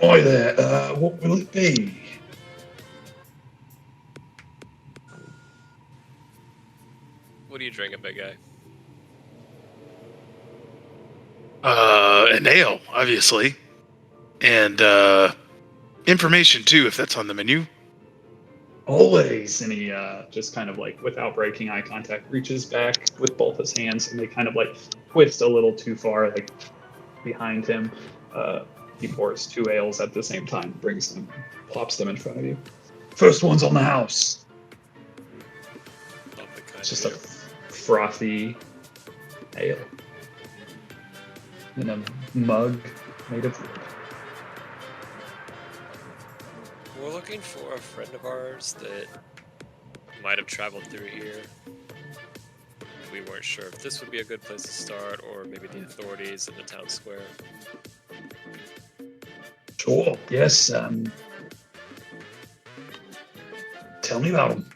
there, what will it be? What are you drinking, big guy? An ale, obviously. And, information, too, if that's on the menu. Always. And he just kind of like, without breaking eye contact, reaches back with both his hands, and they kind of like twist a little too far, like behind him. He pours two ales at the same time, brings them, plops them in front of you. First one's on the house. Love the kind It's just of a frothy ale in a mug made of wood. We're looking for a friend of ours that might have traveled through here. We weren't sure if this would be a good place to start, or maybe the authorities in the town square. Sure, yes. Tell me about him.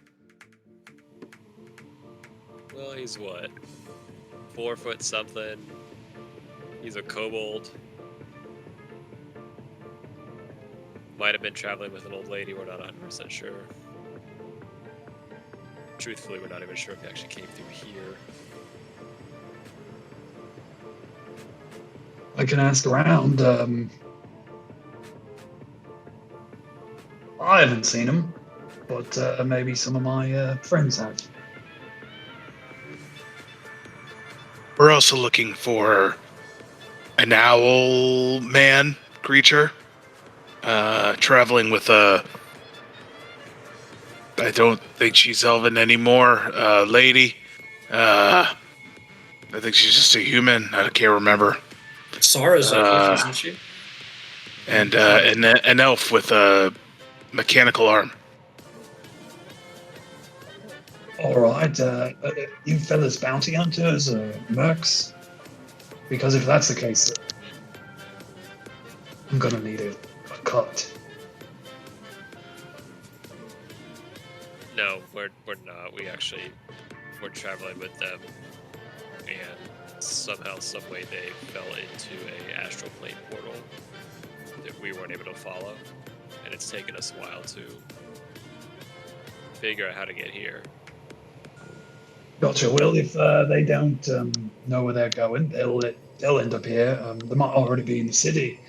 Well, he's what? 4 foot something. He's a kobold. Might have been traveling with an old lady, we're not 100% sure. Truthfully, we're not even sure if he actually came through here. I can ask around. I haven't seen him, but maybe some of my friends have. We're also looking for an owl man creature. Traveling with a... I don't think she's elven anymore. Lady. I think she's just a human. I can't remember. Sara's elf, isn't she? And an elf with a mechanical arm. All right, you fellas bounty hunters or mercs? Because if that's the case, I'm gonna need a cut. No, we're not. We're traveling with them, and somehow, some way, they fell into a astral plane portal that we weren't able to follow, and it's taken us a while to figure out how to get here. Gotcha. Well, if they don't know where they're going, they'll end up here. They might already be in the city.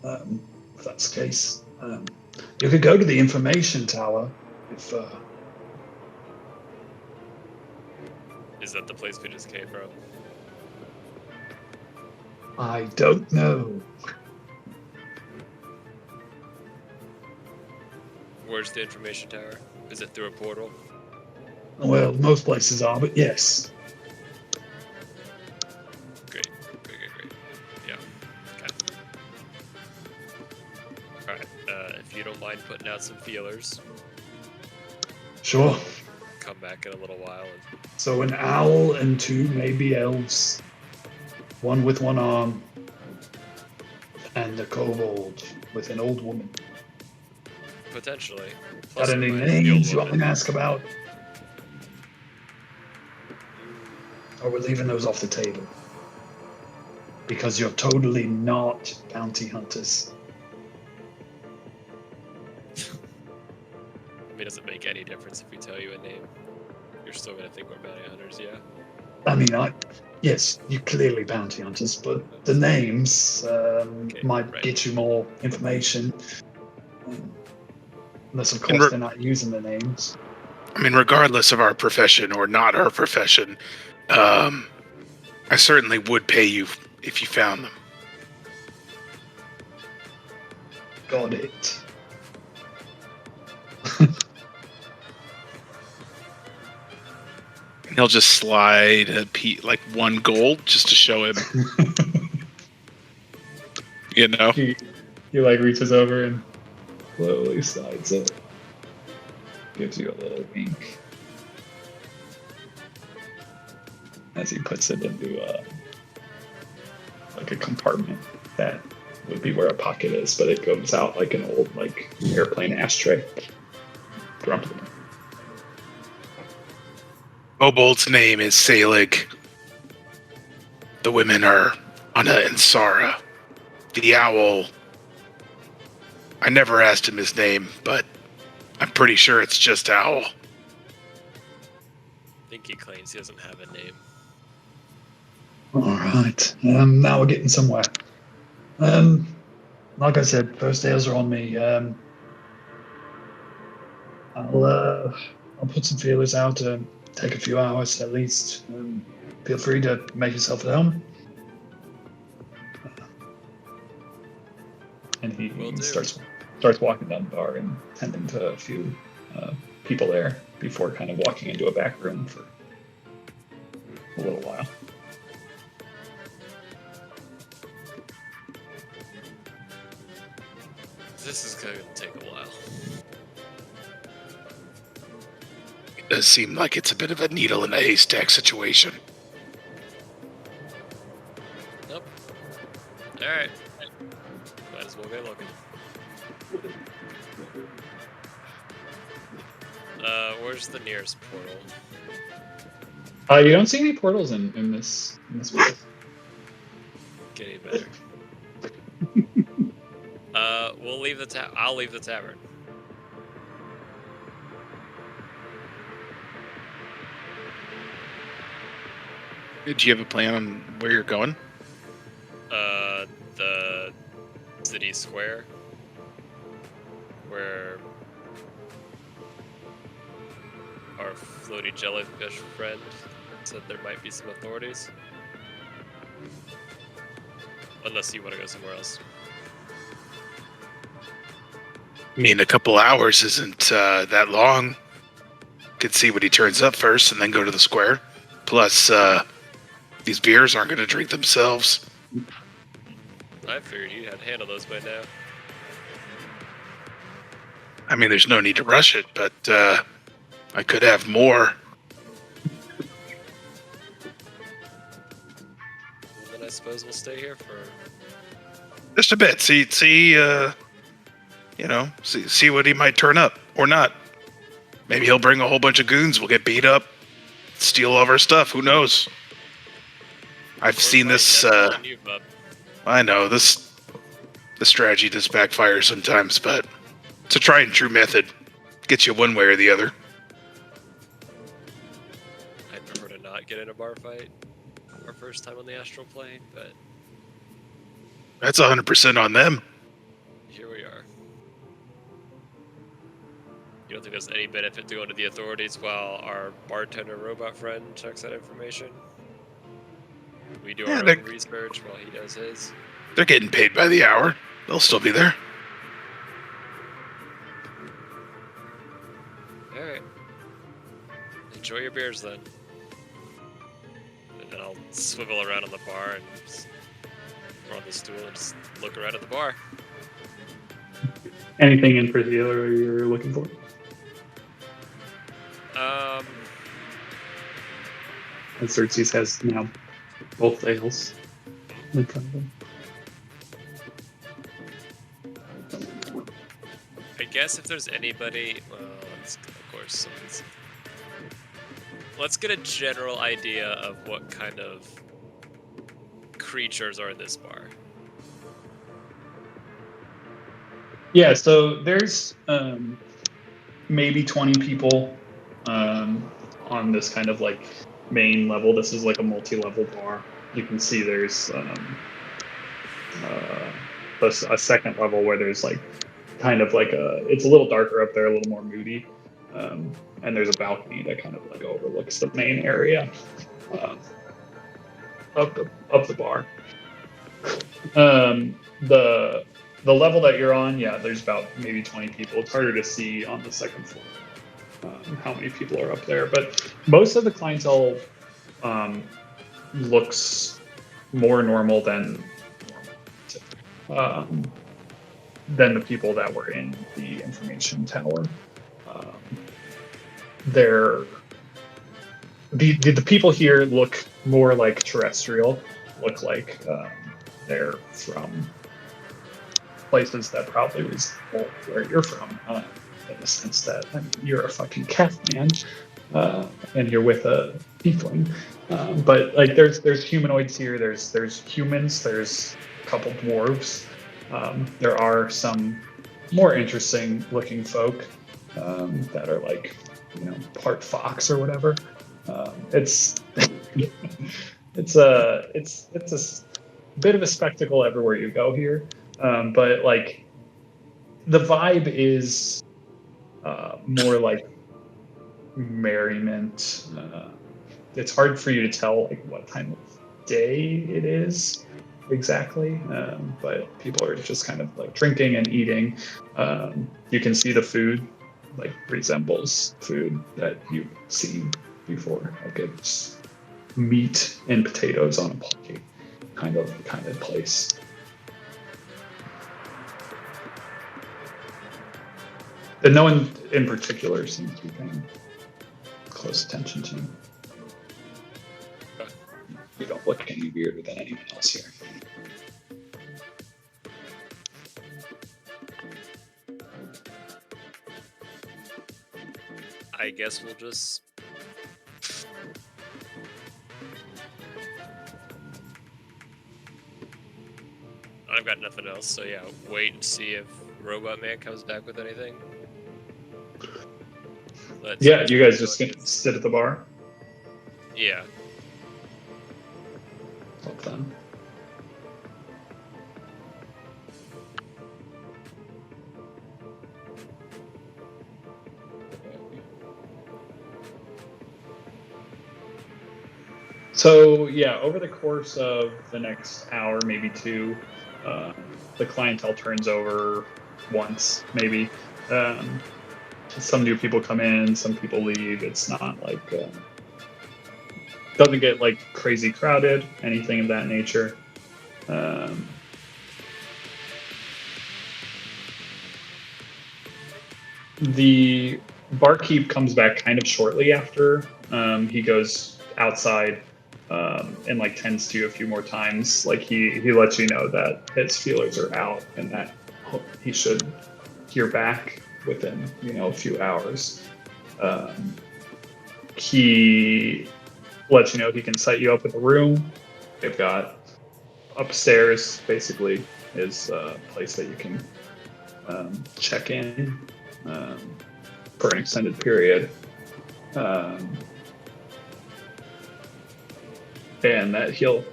If that's the case, you could go to the information tower if Is that the place we just came from? I don't know. Where's the information tower? Is it through a portal? Well, most places are, but yes. Great. Yeah. Okay. Alright, if you don't mind putting out some feelers, Sure. come back in a little while. And So an owl and two maybe elves. One with one arm. And a kobold with an old woman. potentially. Got Plus or any minus the old names you want me woman. to ask about? Or we're leaving those off the table? Because you're totally not bounty hunters. I mean, does it make any difference if we tell you a name? You're still gonna think we're bounty hunters, yeah? I mean, yes, you're clearly bounty hunters, but the names might right. get you more information. Unless, of And course, they're not using the names. I mean, regardless of our profession or not our profession, I certainly would pay you if you found them. Got it. And he'll just slide like 1 gold just to show him, you know? He like reaches over and slowly slides it. Gives you a little wink. As he puts it into like a compartment that would be where a pocket is, but it goes out like an old airplane ashtray. Grumpy. Kobold's name is Selig. The women are Anna and Sara. The owl, I never asked him his name, but I'm pretty sure it's just Owl. I think he claims he doesn't have a name. All right. Now we're getting somewhere. Like I said, first airs are on me. I'll put some feelers out to take a few hours at least. Feel free to make yourself at home. And he Will do. starts walking down the bar and tending to a few people there before kind of walking into a back room for a little while. This is going to take a while. It does seem like it's a bit of a needle in a haystack situation. Nope. Alright. Might as well get looking. Where's the nearest portal? You don't see any portals in this place. Getting better. We'll leave the I'll leave the tavern. Do you have a plan on where you're going? The city square, where our floaty jellyfish friend said there might be some authorities. Unless you want to go somewhere else. I mean, a couple hours isn't that long. Could see what he turns up first and then go to the square. Plus, these beers aren't going to drink themselves. I figured you had to handle those by now. I mean, there's no need to rush it, but I could have more. And then I suppose we'll stay here for... Just a bit. See, see what he might turn up or not. Maybe he'll bring a whole bunch of goons. We'll get beat up, steal all of our stuff. Who knows? I've seen this. I know the strategy does backfire sometimes, but it's a tried and true method. Gets you one way or the other. I'd prefer to not get in a bar fight our first time on the astral plane, but That's 100% on them. here we are. You don't think there's any benefit to going to the authorities while our bartender robot friend checks that information? We do Yeah, our own research while he does his. They're getting paid by the hour. They'll still be there. All right. Enjoy your beers then. And then I'll swivel around on the bar and just, or on the stool and just look around at the bar. Anything in particular you're looking for? And Xerxes has now both ales in front of him. I guess if there's anybody, well, of course, let's get a general idea of what kind of creatures are in this bar. Yeah, so there's maybe 20 people on this kind of like main level. This is like a multi-level bar. You can see there's a second level where there's like kind of like it's a little darker up there, a little more moody, and there's a balcony that kind of like overlooks the main area of the bar. The level that you're on, yeah, there's about maybe 20 people. It's harder to see on the second floor how many people are up there, but most of the clientele looks more normal than the people that were in the information tower. The people here look more like terrestrial, look like they're from places that probably was where you're from, in the sense that you're a fucking cat man, and you're with a tiefling. But like, there's humanoids here. There's humans. There's a couple dwarves. There are some more interesting looking folk that are like, part fox or whatever. It's it's a bit of a spectacle everywhere you go here. But like, the vibe is more like merriment. It's hard for you to tell like what time of day it is exactly, but people are just kind of like drinking and eating. You can see the food like resembles food that you've seen before. Like, it's meat and potatoes on a plate kind of place. And no one in particular seems to be paying close attention to him. You don't look any weirder than anyone else here. I guess we'll just... I've got nothing else, so yeah, wait and see if Robot Man comes back with anything. Yeah, you guys just gonna sit at the bar? Yeah. Well done. So yeah, over the course of the next hour, maybe two, the clientele turns over once, maybe. Some new people come in, some people leave. It's not like doesn't get like crazy crowded, anything of that nature. The barkeep comes back kind of shortly after. He goes outside and like tends to a few more times. Like, he lets you know that his feelers are out and that he should hear back within a few hours. He lets you know he can set you up with a room. They've got upstairs, basically, is a place that you can check in for an extended period. And that he'll,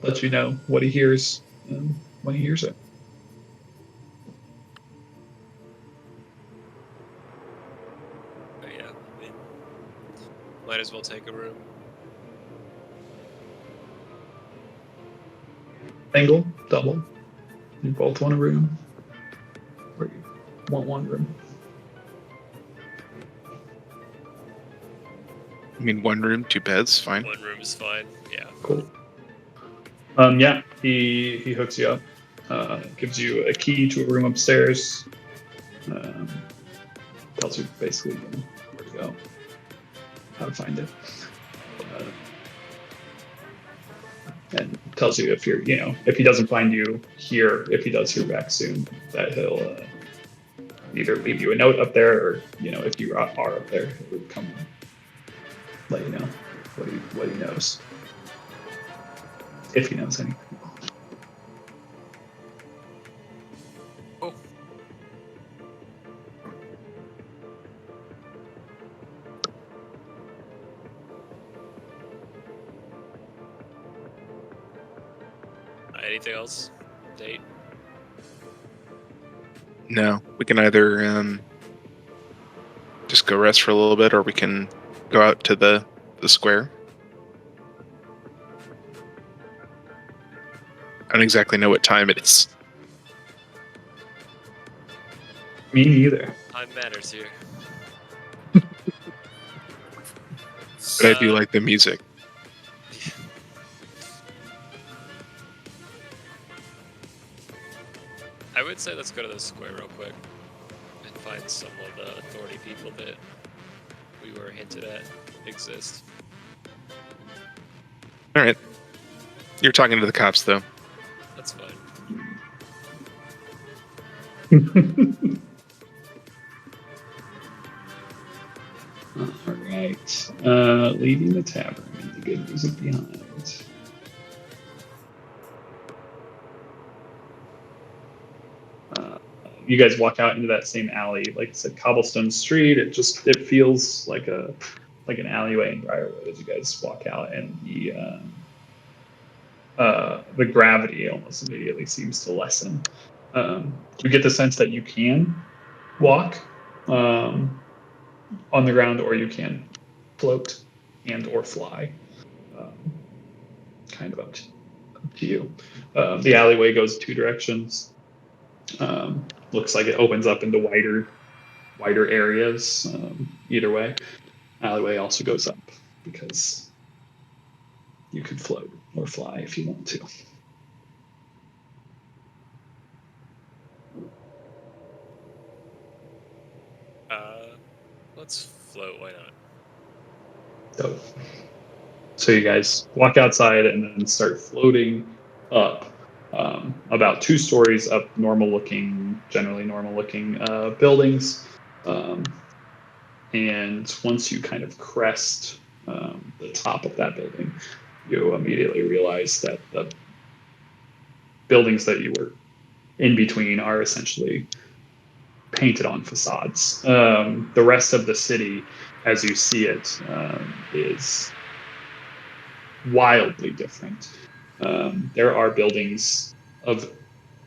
let you know what he hears when he hears it. Might as well take a room. Single, double. You both want a room, or you want one room? I mean, one room, two beds, fine. One room is fine. Yeah. Cool. Yeah, he hooks you up, gives you a key to a room upstairs, tells you basically where to go, how to find it, and tells you if you're, if he doesn't find you here, if he does hear back soon, that he'll either leave you a note up there, or if you are up there, he would come and let you know what he knows, if he knows anything. Oh. Anything else, Nate? No, we can either just go rest for a little bit, or we can go out to the square. I don't exactly know what time it is. Me neither. Time matters here. But I do like the music. I would say let's go to the square real quick and find some of the authority people that we were hinted at exist. All right. You're talking to the cops, though. That's fine. All right. Leaving the tavern and the good music behind. You guys walk out into that same alley, like I said, cobblestone street. It feels like an alleyway in Briarwood as you guys walk out, and the gravity almost immediately seems to lessen. You get the sense that you can walk on the ground, or you can float and or fly. Kind of up to you. The alleyway goes two directions. Looks like it opens up into wider areas. Either way, alleyway also goes up because you could float or fly if you want to. Let's float. Why not? So you guys walk outside and then start floating up, about 2 stories up generally normal looking buildings. And once you kind of crest the top of that building, you immediately realize that the buildings that you were in between are essentially painted on facades. The rest of the city, as you see it, is wildly different. There are buildings of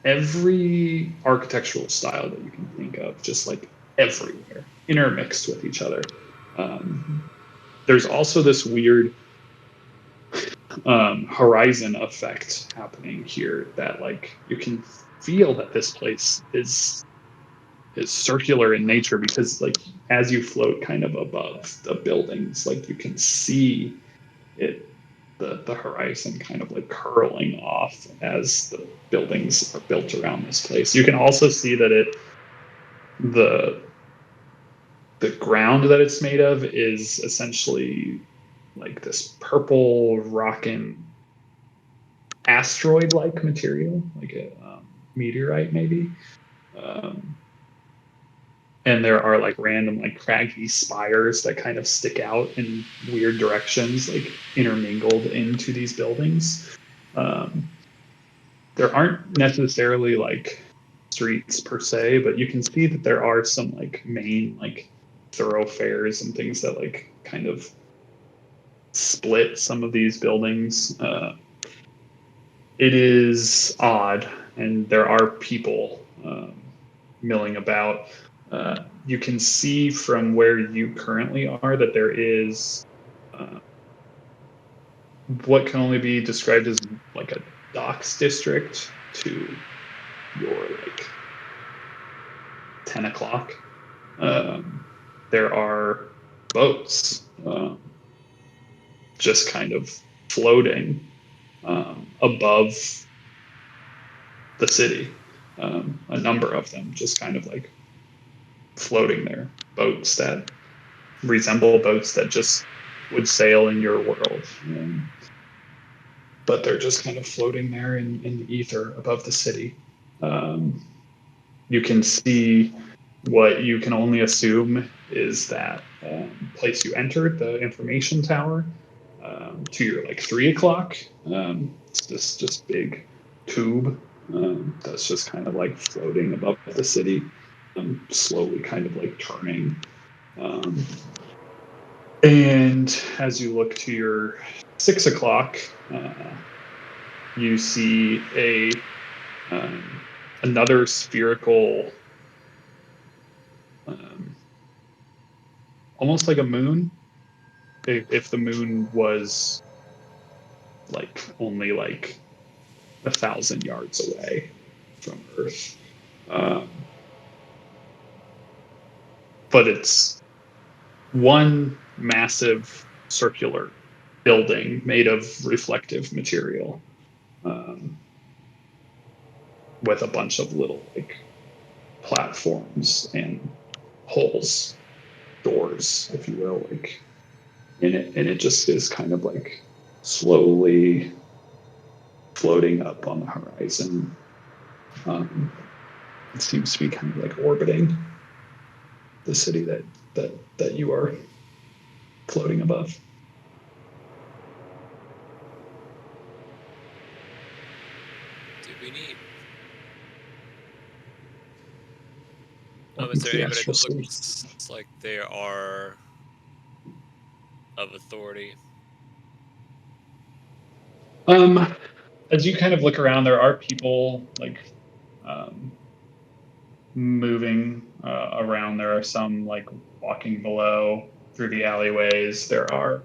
every architectural style that you can think of, just like everywhere, intermixed with each other. There's also this weird horizon effect happening here that, like, you can feel that this place is circular in nature, because, like, as you float kind of above the buildings, like, you can see it, the horizon kind of like curling off as the buildings are built around this place. You can also see that the ground that it's made of is essentially like this purple rockin' asteroid-like material, like a meteorite maybe. And there are like random like craggy spires that kind of stick out in weird directions, like intermingled into these buildings. There aren't necessarily like streets per se, but you can see that there are some like main like thoroughfares and things that like kind of split some of these buildings. It is odd, and there are people milling about. You can see from where you currently are that there is what can only be described as like a docks district to your like 10 o'clock. There are boats just kind of floating above the city. A number of them just kind of like floating there. Boats that resemble boats that just would sail in your world. But they're just kind of floating there in the ether above the city. You can see what you can only assume is that place you entered, the information tower, to your like 3 o'clock. It's this just big tube that's just kind of like floating above the city, slowly kind of like turning. And as you look to your 6 o'clock, you see another spherical, almost like a moon. If the moon was like only like 1,000 yards away from Earth, but it's one massive circular building made of reflective material, with a bunch of little like platforms and holes, doors, if you will, like in it, and it just is kind of like slowly floating up on the horizon. It seems to be kind of like orbiting the city that you are floating above. Do we need? Welcome Is to there the anybody Astral that Sea. looks like they are of authority? As you kind of look around, there are people like moving around. There are some like walking below through the alleyways. There are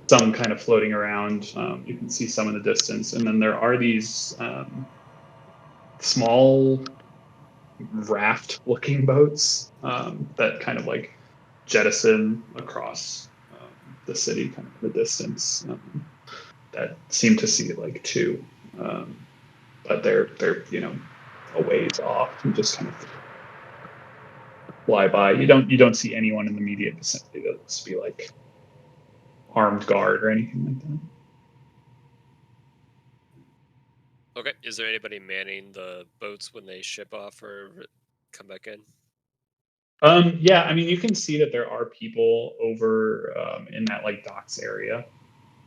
some kind of floating around. You can see some in the distance, and then there are these small raft-looking boats that kind of like jettison across the city, kind of in the distance. That seem to see like two, but they're a ways off and just kind of fly by. You don't see anyone in the immediate vicinity that looks to be like armed guard or anything like that. Okay. Is there anybody manning the boats when they ship off or come back in? Yeah, I mean, you can see that there are people over in that like docks area.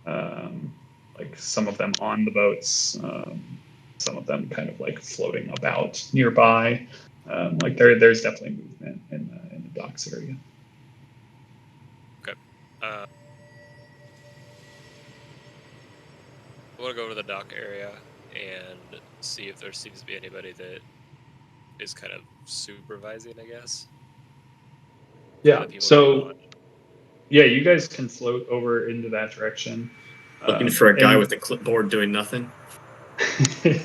Like some of them on the boats, some of them kind of like floating about nearby. Like there's definitely movement in the docks area. Okay. I want to go over to the dock area and see if there seems to be anybody that is kind of supervising, I guess. Yeah. People So going on. yeah, you guys can float over into that direction. Looking for a guy and- with a clipboard doing nothing.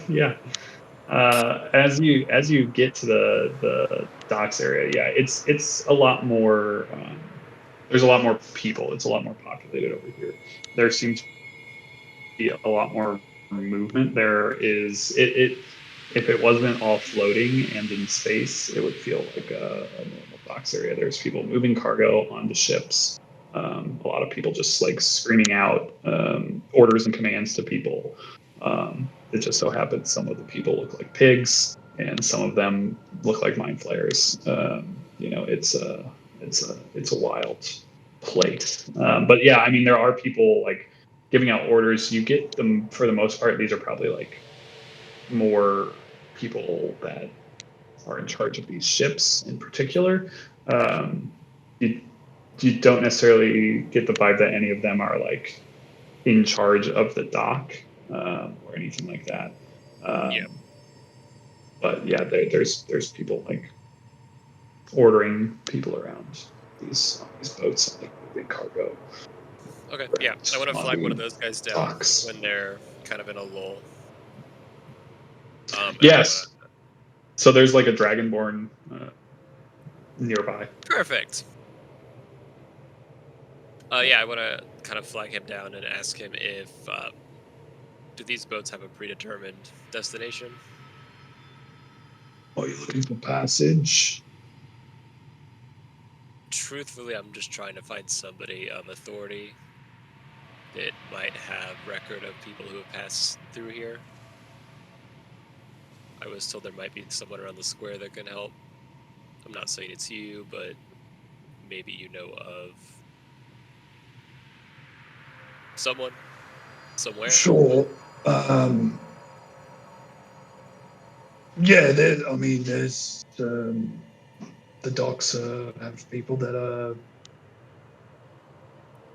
yeah. As you get to the docks area, yeah, it's a lot more. There's a lot more people. It's a lot more populated over here. There seems to be a lot more movement. There is it. If it wasn't all floating and in space, it would feel like a normal docks area. There's people moving cargo onto ships. A lot of people just like screaming out orders and commands to people. It just so happens some of the people look like pigs, and some of them look like mind flayers. It's a wild place. But yeah, I mean, there are people like giving out orders. You get them for the most part. These are probably like more people that are in charge of these ships in particular. You, you don't necessarily get the vibe that any of them are like in charge of the dock or anything like that. Yeah. But yeah, there's people like ordering people around these boats, like moving cargo. Okay, yeah, I want to flag one of those guys down Sucks. when they're kind of in a lull. And I Yes. So there's like a dragonborn nearby. Perfect. Yeah, I want to kind of flag him down and ask him if do these boats have a predetermined destination? Are you looking for passage? Truthfully, I'm just trying to find somebody of authority that might have record of people who have passed through here. I was told there might be someone around the square that can help. I'm not saying it's you, but maybe you know of someone somewhere. Sure. Yeah, there's the docks have people that are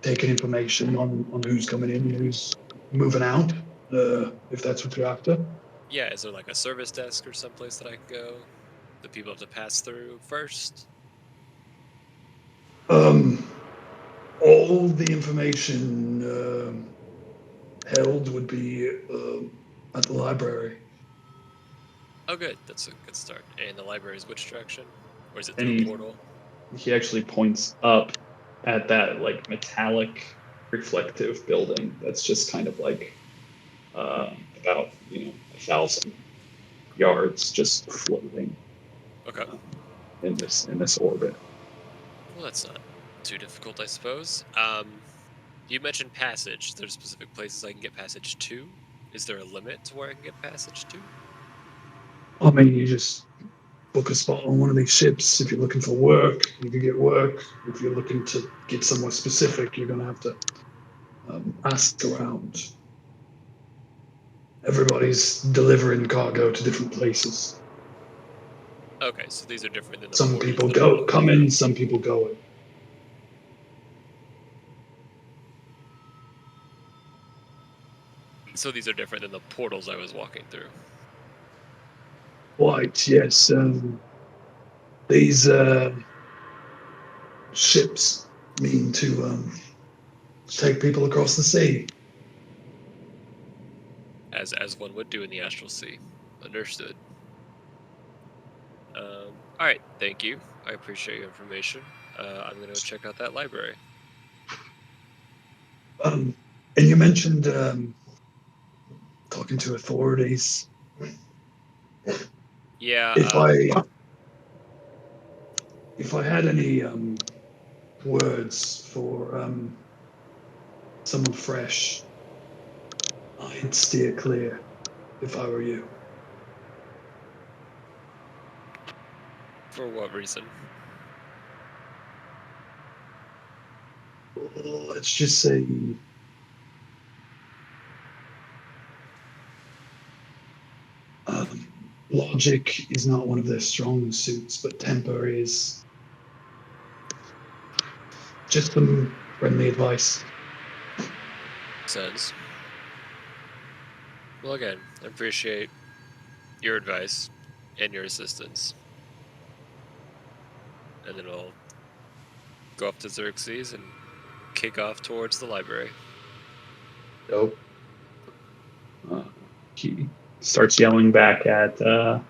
taking information on who's coming in and who's moving out, if that's what you're after. Yeah, is there like a service desk or someplace that I can go? The people have to pass through first? All the information held would be at the library. Oh, good. That's a good start. And the library is which direction? Or is it And through a portal? he actually points up at that like metallic reflective building that's just kind of like about 1,000 yards just floating Okay. in this orbit. Well, that's not too difficult, I suppose. You mentioned passage. There's specific places I can get passage to. Is there a limit to where I can get passage to? I mean, you just book a spot on one of these ships. If you're looking for work, you can get work. If you're looking to get somewhere specific, you're going to have to ask around. Everybody's delivering cargo to different places. Okay, so these are different than the Some portals people that I'm come walking in, some people go in. through. So these are different than the portals I was walking through. Quite, yes. These ships mean to take people across the sea. As one would do in the Astral Sea. Understood. All right, thank you. I appreciate your information. I'm going to check out that library. And you mentioned talking to authorities. Yeah. If I had any words for someone fresh, I'd steer clear if I were you. For what reason? Let's just say logic is not one of their strong suits, but temper is. Just some friendly advice. Sense. Well, again, I appreciate your advice and your assistance. And then I'll go up to Xerxes and kick off towards the library. Dope. He starts yelling back at the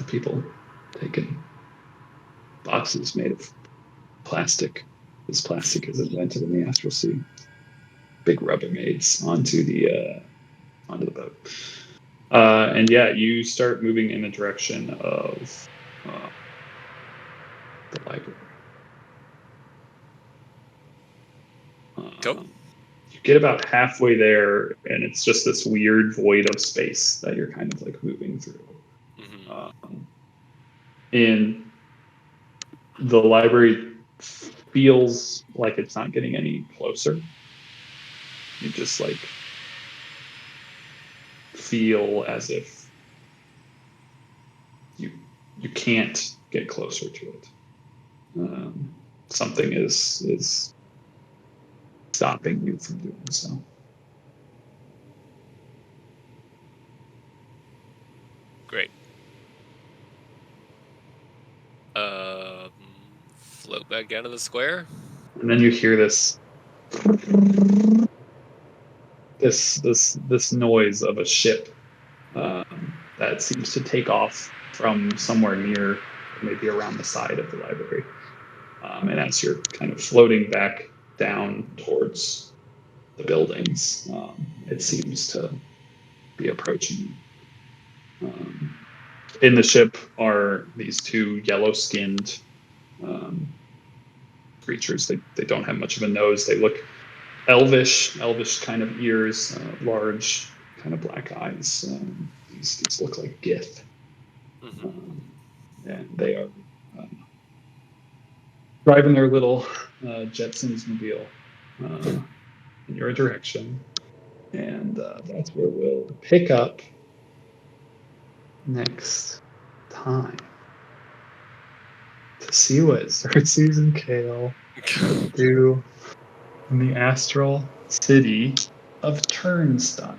people taking boxes made of plastic. This plastic is invented in the Astral Sea. Big Rubbermaids onto the boat. And yeah, you start moving in the direction of the library. Cool. You get about halfway there, and it's just this weird void of space that you're kind of like moving through. Mm-hmm. And the library feels like it's not getting any closer. You just like feel as if you can't get closer to it. Something is stopping you from doing so. Great. Float back down to the square. And then you hear this this noise of a ship that seems to take off from somewhere near, maybe around the side of the library. And as you're kind of floating back down towards the buildings, it seems to be approaching you. In the ship are these two yellow-skinned creatures. They don't have much of a nose. They look elvish kind of ears, large kind of black eyes. These look like Gith. And they are driving their little Jetsons mobile in your direction. And that's where we'll pick up next time to see what Xerxes and Kale do in the astral city of Turnstile.